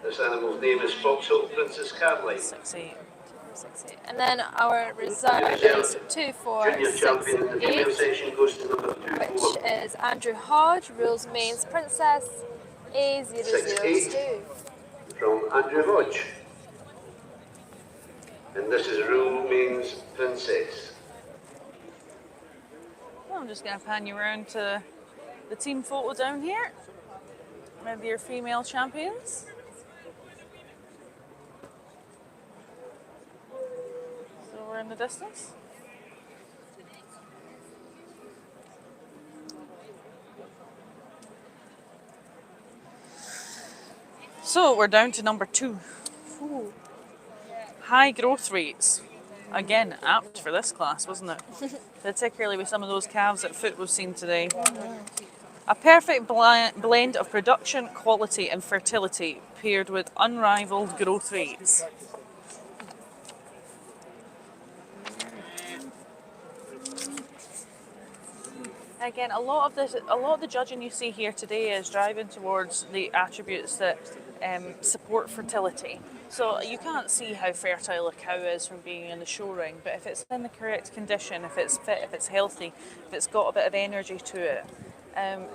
This animal's name is Foxhill Princess Caroline. 6'8". And then our reserve is Junior champion in the female 2468, section goes to number which is Andrew Hodge, Rules Mains Princess A002. from Andrew Hodge. And this is Rule Means Princess. Well, I'm just going to pan you around to the team photo down here with your female champions. So we're in the distance. So we're down to number 2. Ooh. High growth rates. Again, apt for this class, wasn't it? Particularly with some of those calves at foot we've seen today. A perfect blend of production, quality and fertility paired with unrivaled growth rates. Again, a lot of the judging you see here today is driving towards the attributes that support fertility. So you can't see how fertile a cow is from being in the show ring, but if it's in the correct condition, if it's fit, if it's healthy, if it's got a bit of energy to it,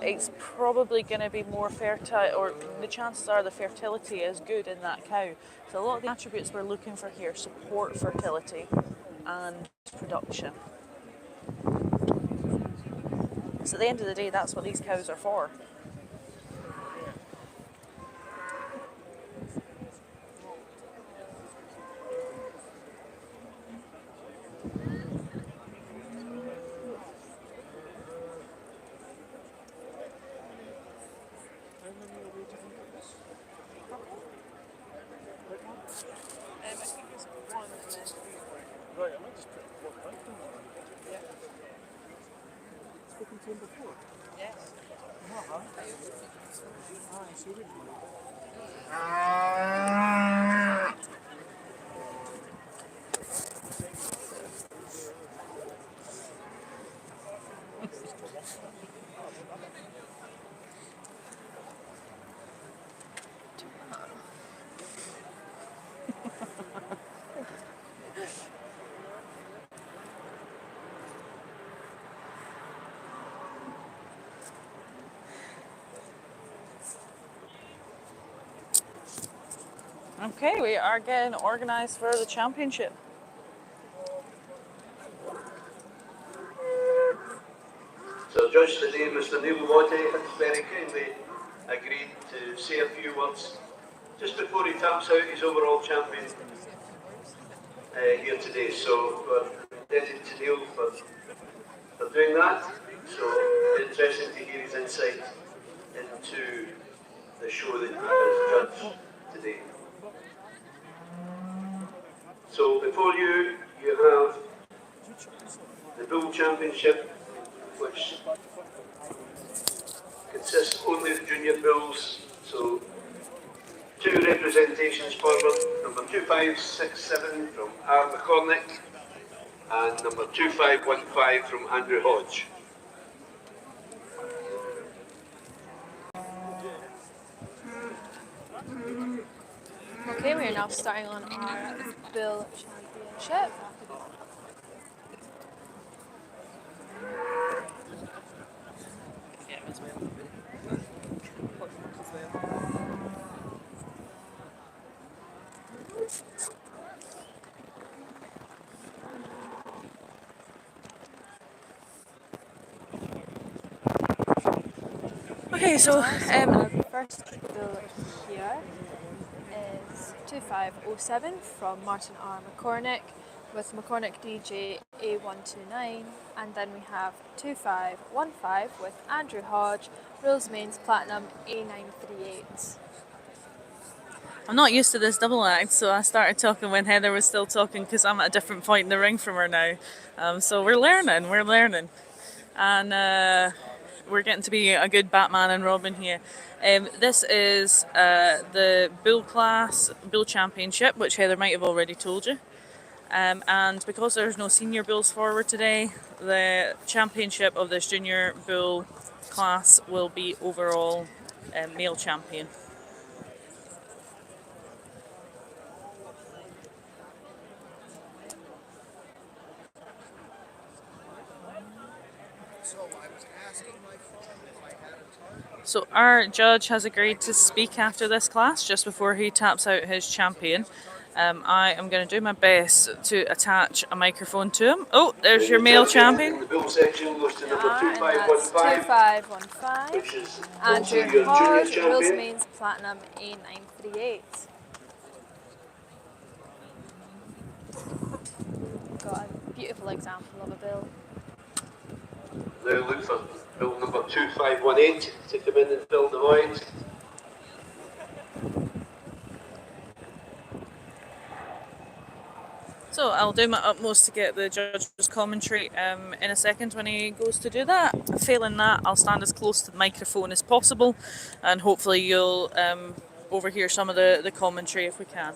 it's probably going to be more fertile, or the chances are the fertility is good in that cow. So a lot of the attributes we're looking for here support fertility and production. So at the end of the day, that's what these cows are for. Right, I might just put one back down. Yeah. Spoken to him before? Yes. So we Okay, we are getting organised for the championship. So Judge today, Mr Neil Lottie, has very kindly agreed to say a few words just before he taps out his overall champion here today. So we're indebted to Neil for doing that. So interesting to hear his insight into the show that he has judged today. So before you have the Bull Championship, which consists only of junior bulls. So two representations forward, number 2567 from R. McCormick and number 2515 from Andrew Hodge. Okay, we are now starting on our Bull Championship. Okay, so Our first bull here is 2507 from Martin R. McCormick with McCormick DJ A129, and then we have 2515 with Andrew Hodge, Rules Mains Platinum A938. I'm not used to this double act, so I started talking when Heather was still talking because I'm at a different point in the ring from her now. So we're learning, and we're getting to be a good Batman and Robin here. This is the Bull class, Bull Championship, which Heather might have already told you. And because there's no senior bulls forward today, the championship of this junior bull class will be overall male champion. So our judge has agreed to speak after this class just before he taps out his champion. I am going to do my best to attach a microphone to him. Oh, there's your male champion. The bull section goes to number And that's 2515. which is also Andrew your Hodge, junior Rules champion. Mains Platinum A938. Got a beautiful example of a bill. Now look for bull number 2518 to come in and fill the void. So I'll do my utmost to get the judge's commentary in a second when he goes to do that. Failing that, I'll stand as close to the microphone as possible, and hopefully you'll overhear some of the commentary if we can.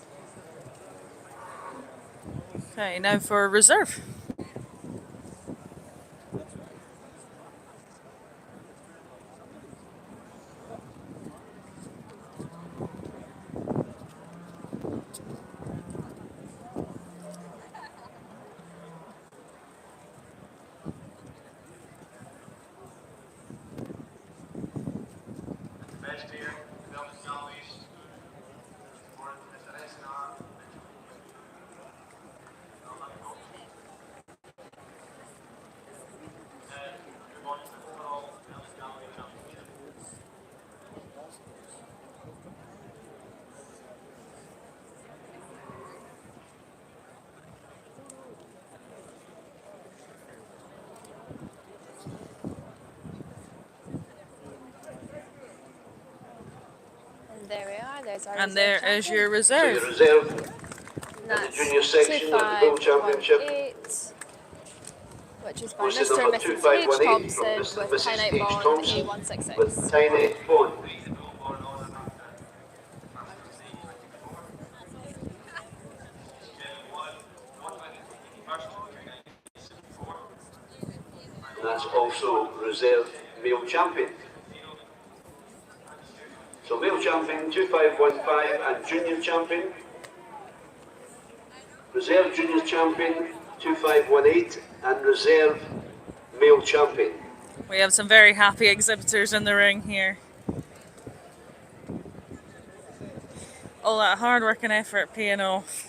Okay, now for reserve. There we are, there's our And reserve there champion. is your So reserve. your reserve And in the that's junior section of the Bull Championship 2518, which is by goes to Mr. and number Mrs. H. 2518 Thompson from Mr. and with Mrs. Highland H. Bond Thompson A166. with Tiny Bond. And that's also reserve male champion. So male champion 2515 and junior champion. Reserve junior champion 2518 and reserve male champion. We have some very happy exhibitors in the ring here. All that hard work and effort paying off.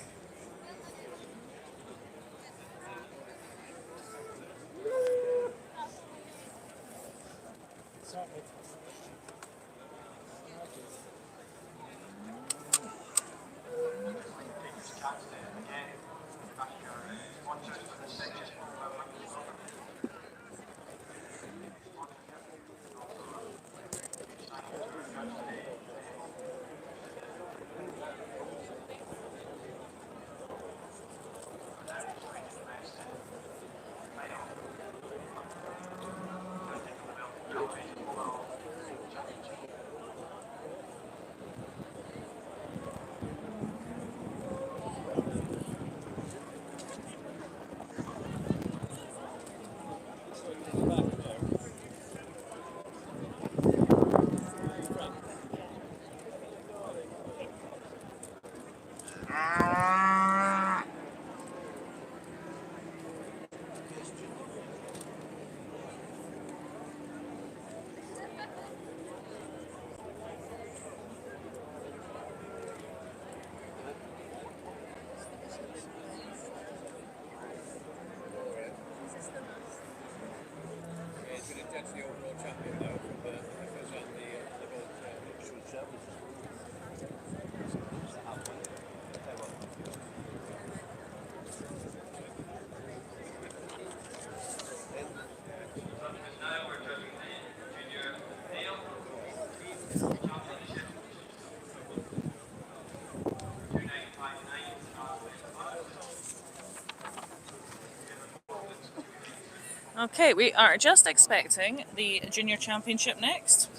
Okay, we are just expecting the junior championship next.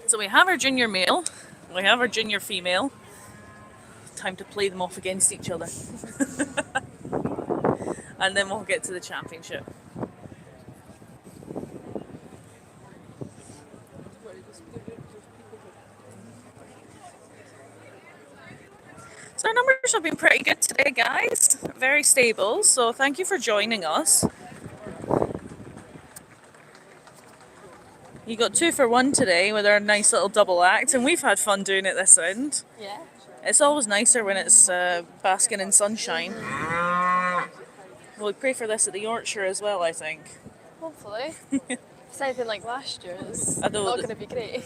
So we have our junior male, we have our junior female. Time to play them off against each other. And then we'll get to the championship. So our numbers have been pretty good today, guys. Very stable, so thank you for joining us. You got 2 for 1 today with our nice little double act, and we've had fun doing it this end. Yeah. It's always nicer when it's basking in sunshine. We'll pray for this at the Yorkshire as well, I think. Hopefully. If it's anything like last year, it's I not know going to be great.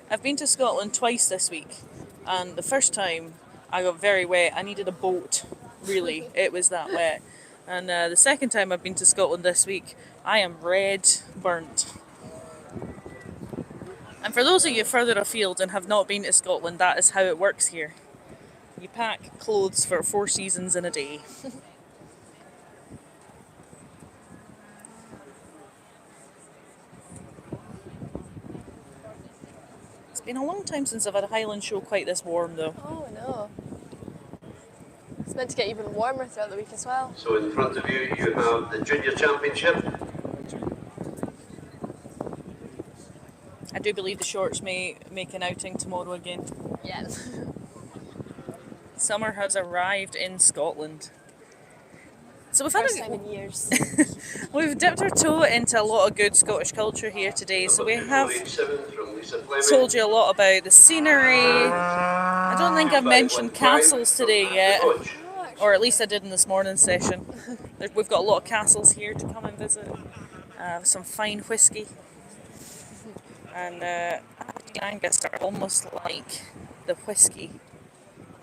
I've been to Scotland twice this week, and the first time I got very wet. I needed a boat, really. It was that wet. And the second time I've been to Scotland this week, I am red burnt. And for those of you further afield and have not been to Scotland, that is how it works here. You pack clothes for 4 seasons in a day. It's been a long time since I've had a Highland show quite this warm, though. Oh no. It's meant to get even warmer throughout the week as well. So in front of you, you have the Junior Championship. I do believe the shorts may make an outing tomorrow again. Yes. Summer has arrived in Scotland. So we've had First time in years. we've dipped our toe into a lot of good Scottish culture here today. So we have 487 from Lisa Fleming. told you a lot about the scenery. I don't think I've mentioned castles today yet, or at least I did in this morning's session. We've got a lot of castles here to come and visit. Some fine whisky. And Aberdeen Angus are almost like the whisky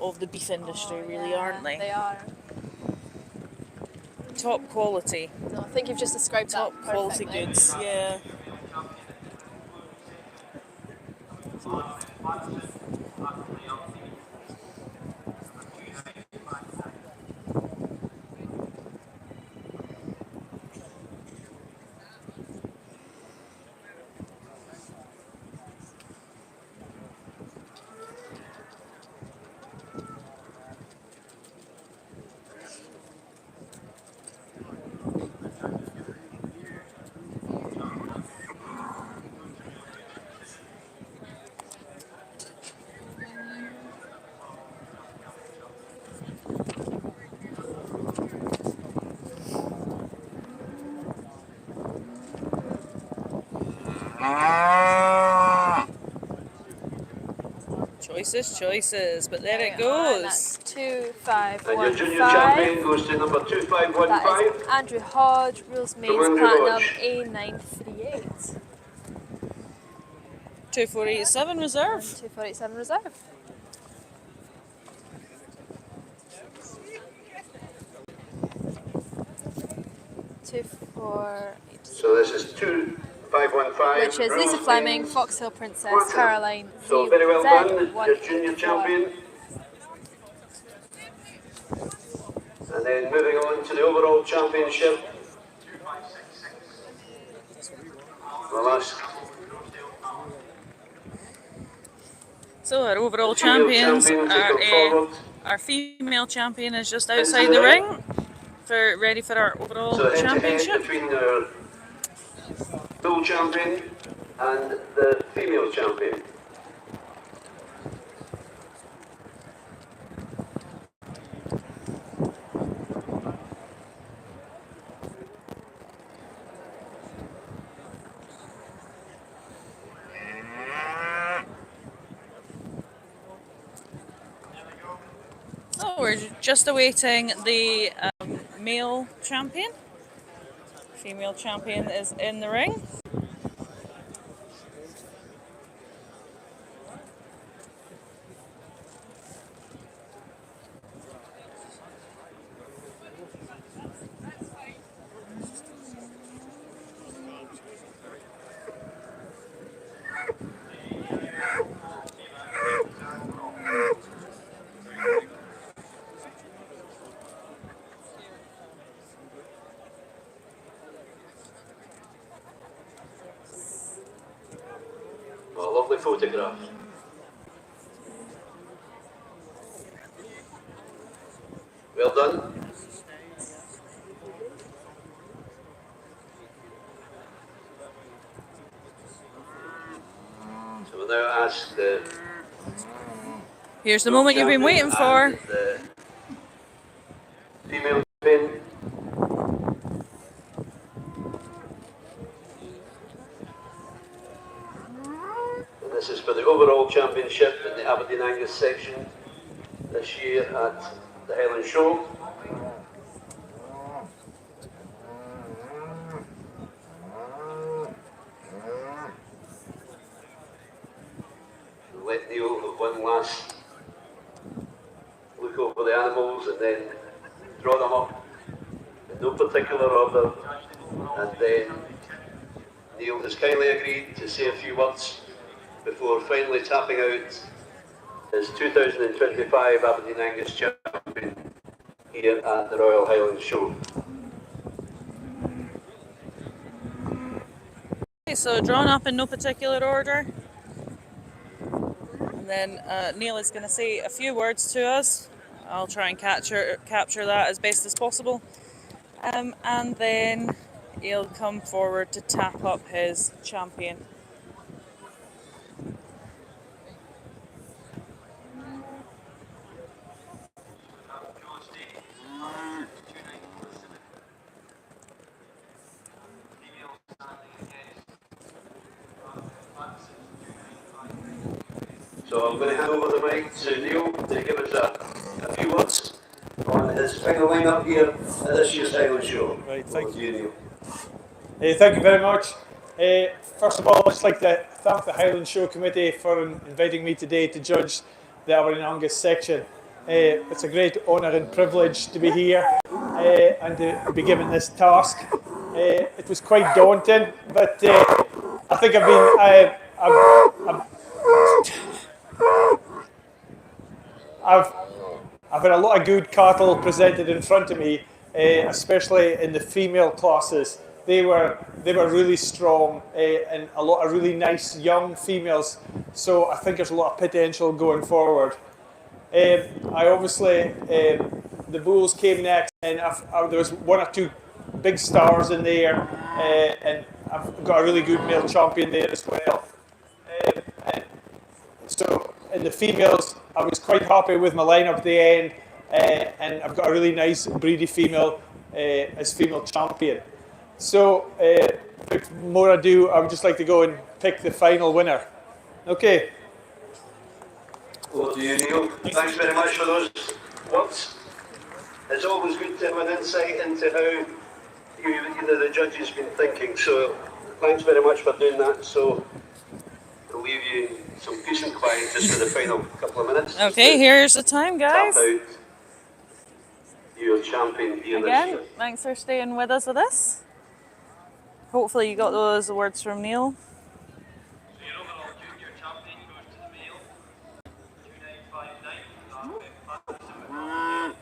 of the beef industry, really, aren't they? They are. Top quality. No, I think you've just described Top that quality perfectly. goods, yeah. Choices, choices, but there it And goes. that's And your junior 2515. champion goes to number That 2515. is Andrew Hodge, Rules Mains Andrew Platinum Hodge. A938. 2487 reserve. 2487 reserve. Two, four, eight. So this is 2515. Which is Lisa Rules Fleming, Mains Foxhill Princess, Platinum. Caroline, So very well done, Z184. your junior champion. And then moving on to the overall championship. The last So our overall female champions champion to are come forward. our female champion is just outside the ring, ready for our overall So head to head championship. between the bull champion and the female champion. So we're just awaiting the male champion. Female champion is in the ring. A lovely photograph. Well done. So we'll now ask the Here's the moment you've been waiting for. and the female champion. And this is for the overall championship in the Aberdeen Angus section this year at the Highland Show. Let Neil have one last look over the animals and then draw them up in no particular order, and then Neil has kindly agreed to say a few words before finally tapping out his 2025 Aberdeen Angus champion here at the Royal Highland Show. Okay, so drawn up in no particular order. And then Neil is going to say a few words to us. I'll try and capture that as best as possible. And then he'll come forward to tap up his champion. So I'm going to hand over the mic to Neil to give us a few words on his final lineup here at this year's Highland Show. Right, thank you, Neil. Thank you very much. First of all, I'd just like to thank the Highland Show Committee for inviting me today to judge the Aberdeen Angus section. It's a great honour and privilege to be here and to be given this task. It was quite daunting, but I think I've had a lot of good cattle presented in front of me, especially in the female classes. They were really strong and a lot of really nice young females. So I think there's a lot of potential going forward. I obviously the bulls came next, and there was one or two big stars in there, and I've got a really good male champion there as well. And so in the females, I was quite happy with my lineup at the end, and I've got a really nice breedy female as female champion. So without more ado, I would just like to go and pick the final winner. Okay. Over to you, Neil. Thanks very much for those words. It's always good to have an insight into how the judges been thinking. So thanks very much for doing that. So I'll leave you in some peace and quiet just for the final couple of minutes. Okay, here's the time, Tap guys. out your champion here this Again, year. thanks for staying with us with this. Hopefully you got those words from Neil. So your overall junior champion goes to the male, 2959.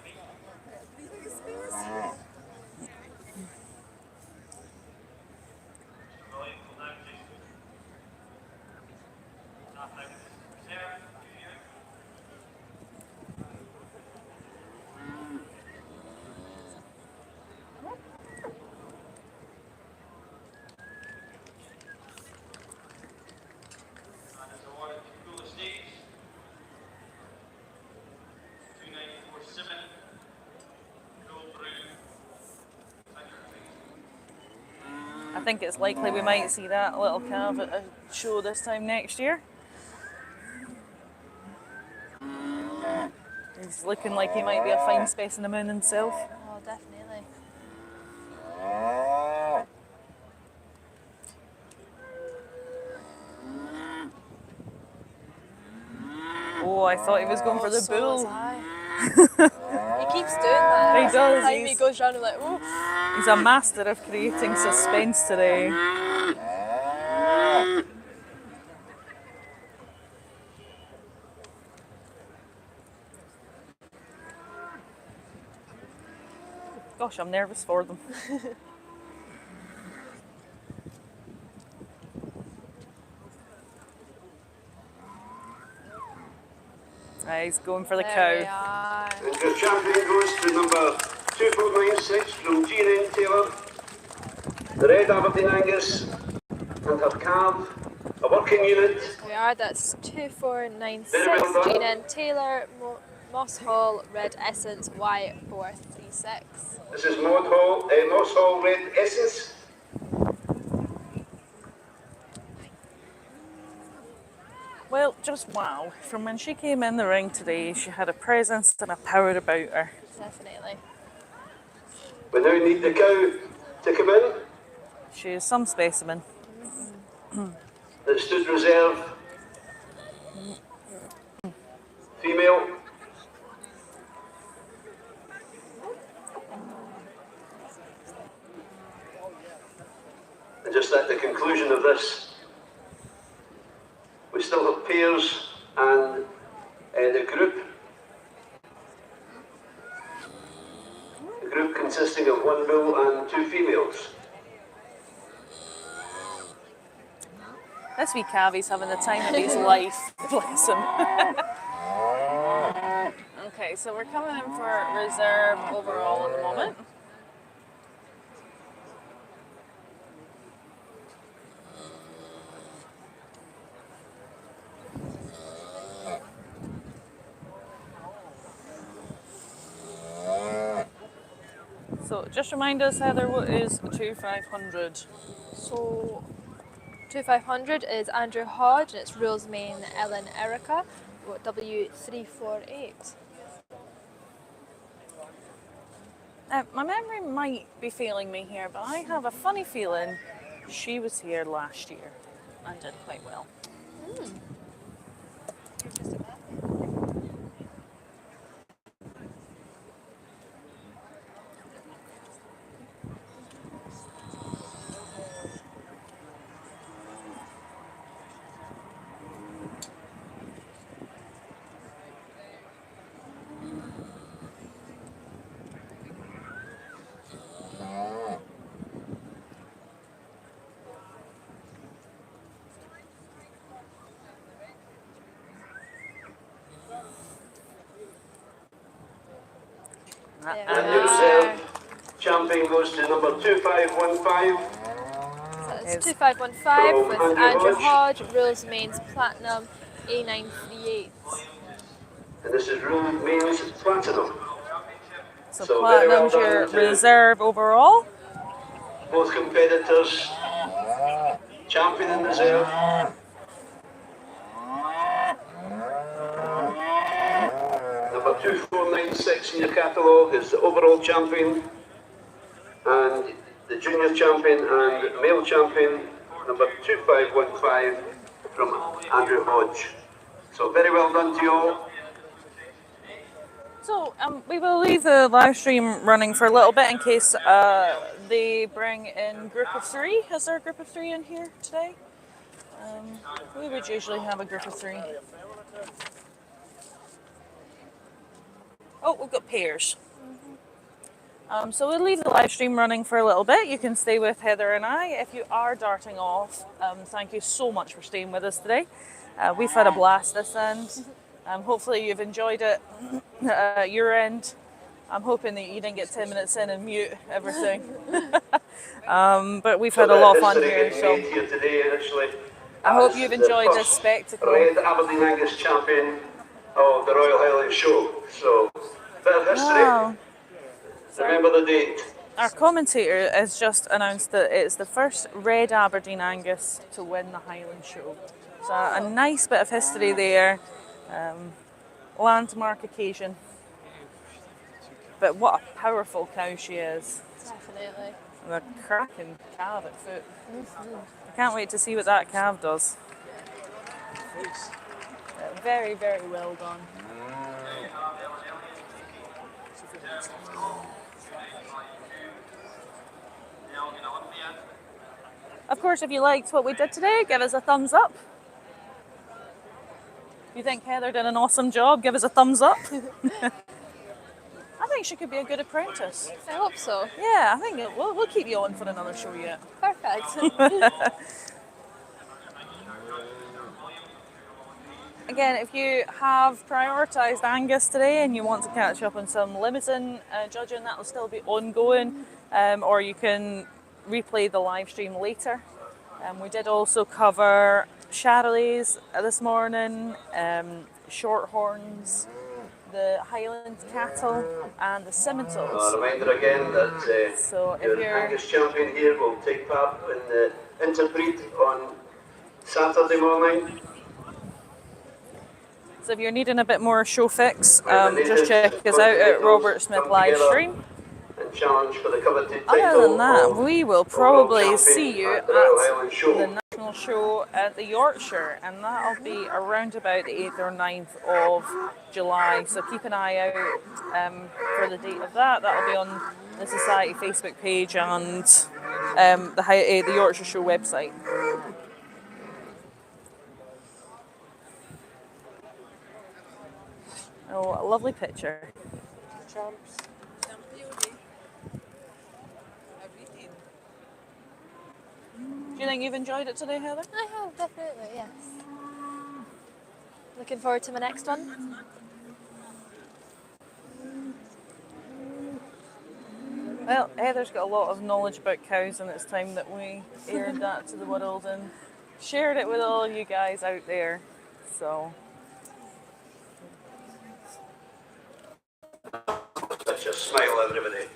I think it's likely we might see that little calf at a show this time next year. He's looking like he might be a fine specimen himself. Oh, definitely. Oh, I thought he was going for the So was bull. I. He keeps doing that. He does, Every time he he's- goes round and like, oh. He's a master of creating suspense today. Gosh, I'm nervous for them. He's going for the There we cow. are. And your champion goes to number 2496 from G&N Taylor, the red Aberdeen Angus, and her calf, a working unit. We are, that's 2496 Very well done. G&N Taylor, Moss Hall, Red Essence, Y436. This is Moss Hall Red Essence. Well, just wow. From when she came in the ring today, she had a presence and a power about her. Definitely. We now need the cow to come in. She is some specimen. That stood reserve. Female. And just at the conclusion of this, we still have pairs and the group. The group consisting of one bull and two females. This wee calvie's having the time of his life. Bless him. Okay, so we're coming in for reserve overall at the moment. So just remind us, Heather, what is 2500? So 2500 is Andrew Hodge and it's Rules Main Ellen Erica, W348. My memory might be failing me here, but I have a funny feeling she was here last year and did quite well. There we And the are. reserve champion goes to number 2515. So it's 2515 with Andrew Andrew Hodge. Hodge, Rules Mains Platinum, A938. And this is Rule Mains Platinum. So, So very well Platinum's your done to- reserve overall. Both competitors, champion and reserve. 2496 in your catalogue is the overall champion, and the junior champion and male champion, number 2515 from Andrew Hodge. So very well done to you all. So we will leave the live stream running for a little bit in case they bring in group of three. Is there a group of three in here today? We would usually have a group of three. Oh, we've got pairs. So we'll leave the live stream running for a little bit. You can stay with Heather and I. If you are darting off, thank you so much for staying with us today. We've had a blast this end. Hopefully you've enjoyed it at your end. I'm hoping that you didn't get 10 minutes in and mute everything. But we've had a lot of fun here. So I hope you've enjoyed this spectacle. Red Aberdeen Angus champion of the Royal Highland Show. So, bit of history. Wow. Remember the date. Our commentator has just announced that it's the first Red Aberdeen Angus to win the Highland Show. So a nice bit of history there. Landmark occasion. But what a powerful cow she is. Definitely. And a cracking calf at foot. I can't wait to see what that calf does. Very, very well done. Of course, if you liked what we did today, give us a thumbs up. If you think Heather did an awesome job, give us a thumbs up. I think she could be a good apprentice. I hope so. Yeah, I think we'll keep you on for another show yet. Perfect. Again, if you have prioritised Angus today and you want to catch up on some limousine judging, that will still be ongoing, or you can replay the live stream later. We did also cover Charolais this morning, Shorthorns, the Highland cattle, and the Simmentals. A reminder again that So if your you're Angus champion here will take part in the Interpret on Saturday morning. So if you're needing a bit more show fix, just check us out at Robert Smith live stream. And challenge for the coveted Other title than that, of we will Overall probably Champion see you at the Royal at Highland Show. the national show at the Yorkshire, and that'll be around about the 8th or 9th of July. So keep an eye out for the date of that. That'll be on the Society Facebook page and the Yorkshire Show website. Oh, a lovely picture. Champs. Do you think you've enjoyed it today, Heather? I have, definitely, yes. Looking forward to my next one. Well, Heather's got a lot of knowledge about cows, and it's time that we aired that to the world and shared it with all you guys out there. So, Let's just smile, everybody.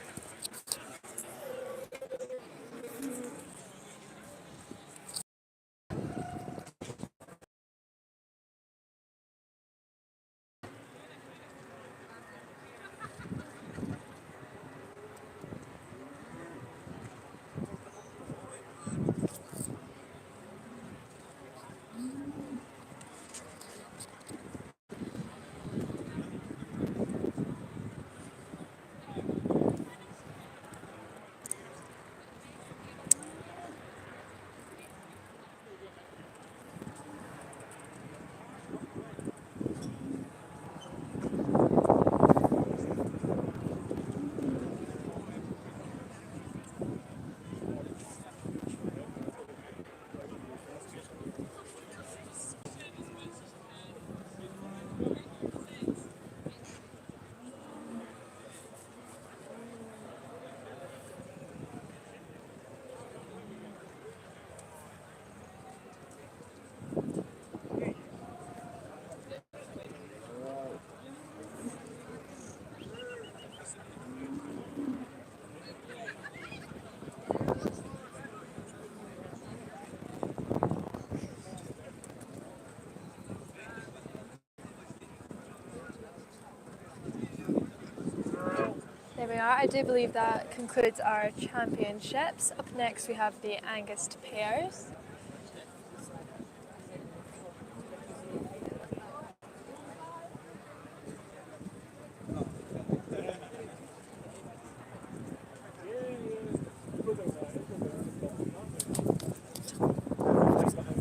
we are. I do believe that concludes our championships. Up next we have the Angus pairs.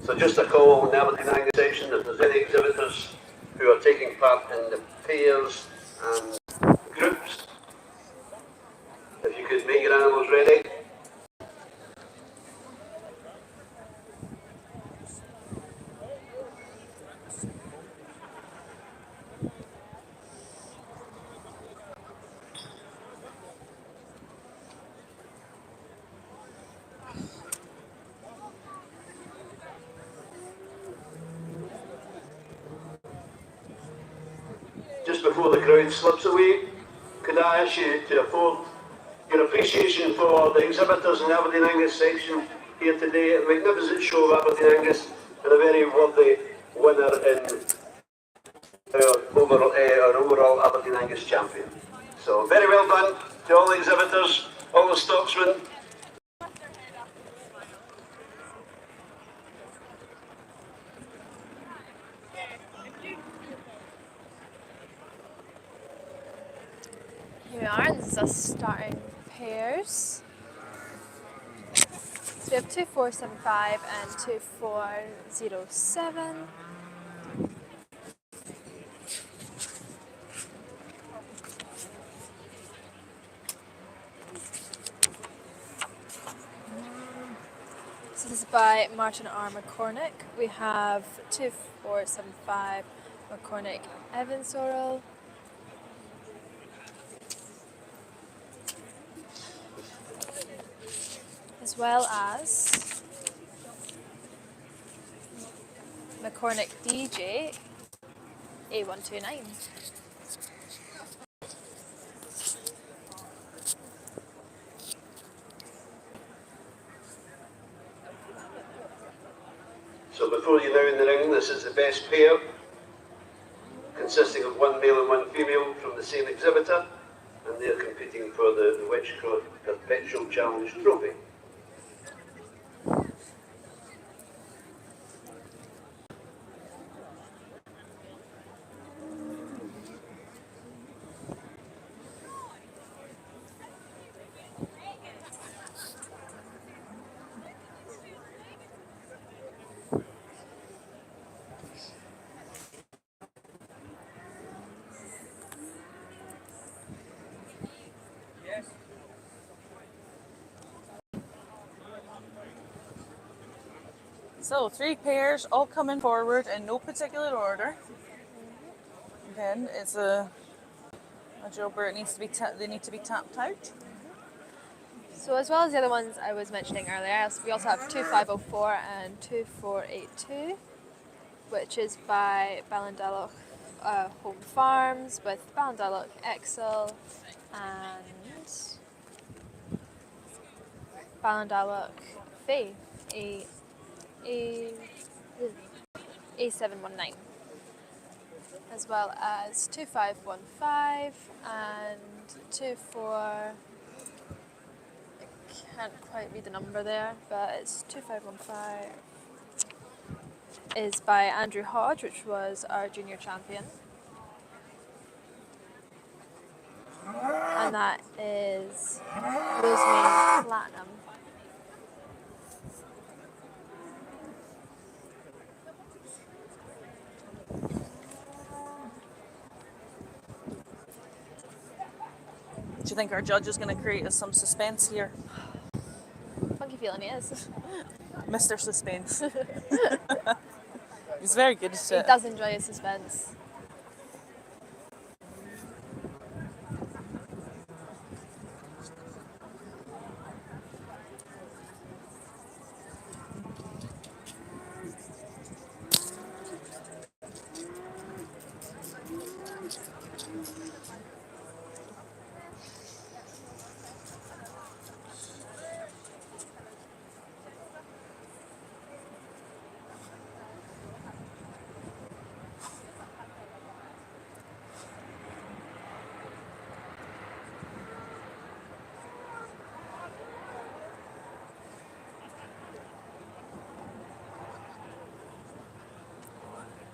So just a call on the Aberdeen Angus section, if there's any exhibitors who are taking part in the pairs and groups, if you could make your animals ready. Just before the crowd slips away, could I ask you to afford your appreciation for the exhibitors in the Aberdeen Angus section here today? A magnificent show of Aberdeen Angus and a very worthy winner in our overall Aberdeen Angus champion. So very well done to all the exhibitors, all the stocksmen. Here we are, and this is us starting pairs. So we have 2475 and 2407. So this is by Martin R. McCormick. We have 2475 McCormick Evansorrel. As well as McCormick DJ A129. So before you now in the ring, this is the best pair, consisting of one male and one female from the same exhibitor, and they're competing for the Witchcraft Perpetual Challenge Trophy. So 3 pairs all coming forward in no particular order. Again, it's a job where it needs to be they need to be tapped out. So as well as the other ones I was mentioning earlier, we also have 2504 and 2482, which is by Ballandalloch Home Farms with Ballandalloch Excel and Ballandalloch Fae A719, as well as 2515 and 24. I can't quite read the number there, but it's 2515 is by Andrew Hodge, which was our junior champion. And that is Rosemary Platinum. Do you think our judge is going to create us some suspense here? Funky feeling he is. Mr. Suspense. He's very good at He it. does enjoy his suspense.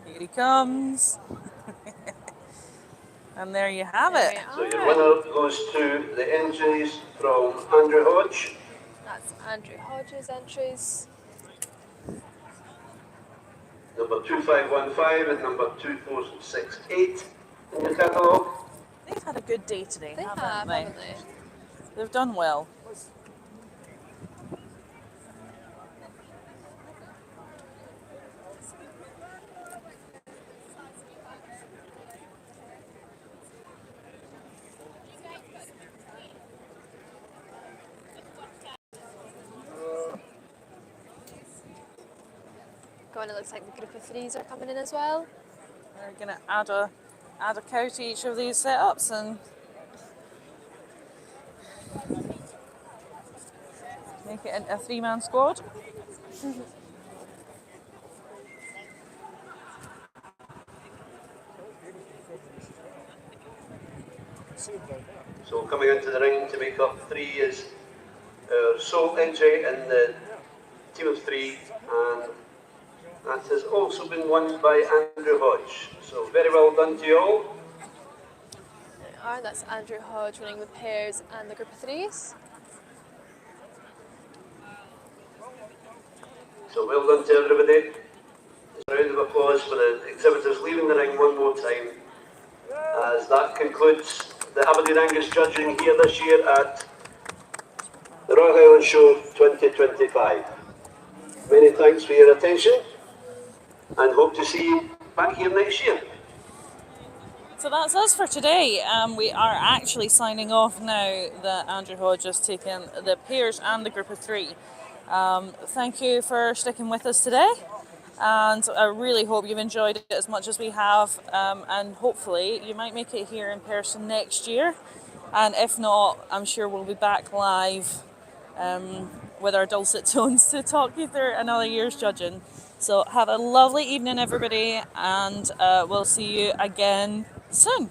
Here he comes. And there you have There it. we So your are. winner goes to the entries from Andrew Hodge. That's Andrew Hodge's entries. Number 2515 and number 2468 in your catalogue. They've had a good day today, They haven't have, they? haven't they? They've done well. Go on, it looks like the group of threes are coming in as well. We're going to add a cow to each of these setups and make it a three-man squad. So coming into the ring to make up three is our sole entry in the team of three, and that has also been won by Andrew Hodge. So very well done to you all. There we are. That's Andrew Hodge winning the pairs and the group of threes. So well done to everybody. A round of applause for the exhibitors leaving the ring one more time, as that concludes the Aberdeen Angus judging here this year at the Royal Highland Show 2025. Many thanks for your attention, and hope to see you back here next year. So that's us for today. We are actually signing off now that Andrew Hodge has taken the pairs and the group of three. Thank you for sticking with us today, and I really hope you've enjoyed it as much as we have, and hopefully you might make it here in person next year, and if not, I'm sure we'll be back live with our dulcet tones to talk you through another year's judging. So have a lovely evening, everybody, and we'll see you again soon.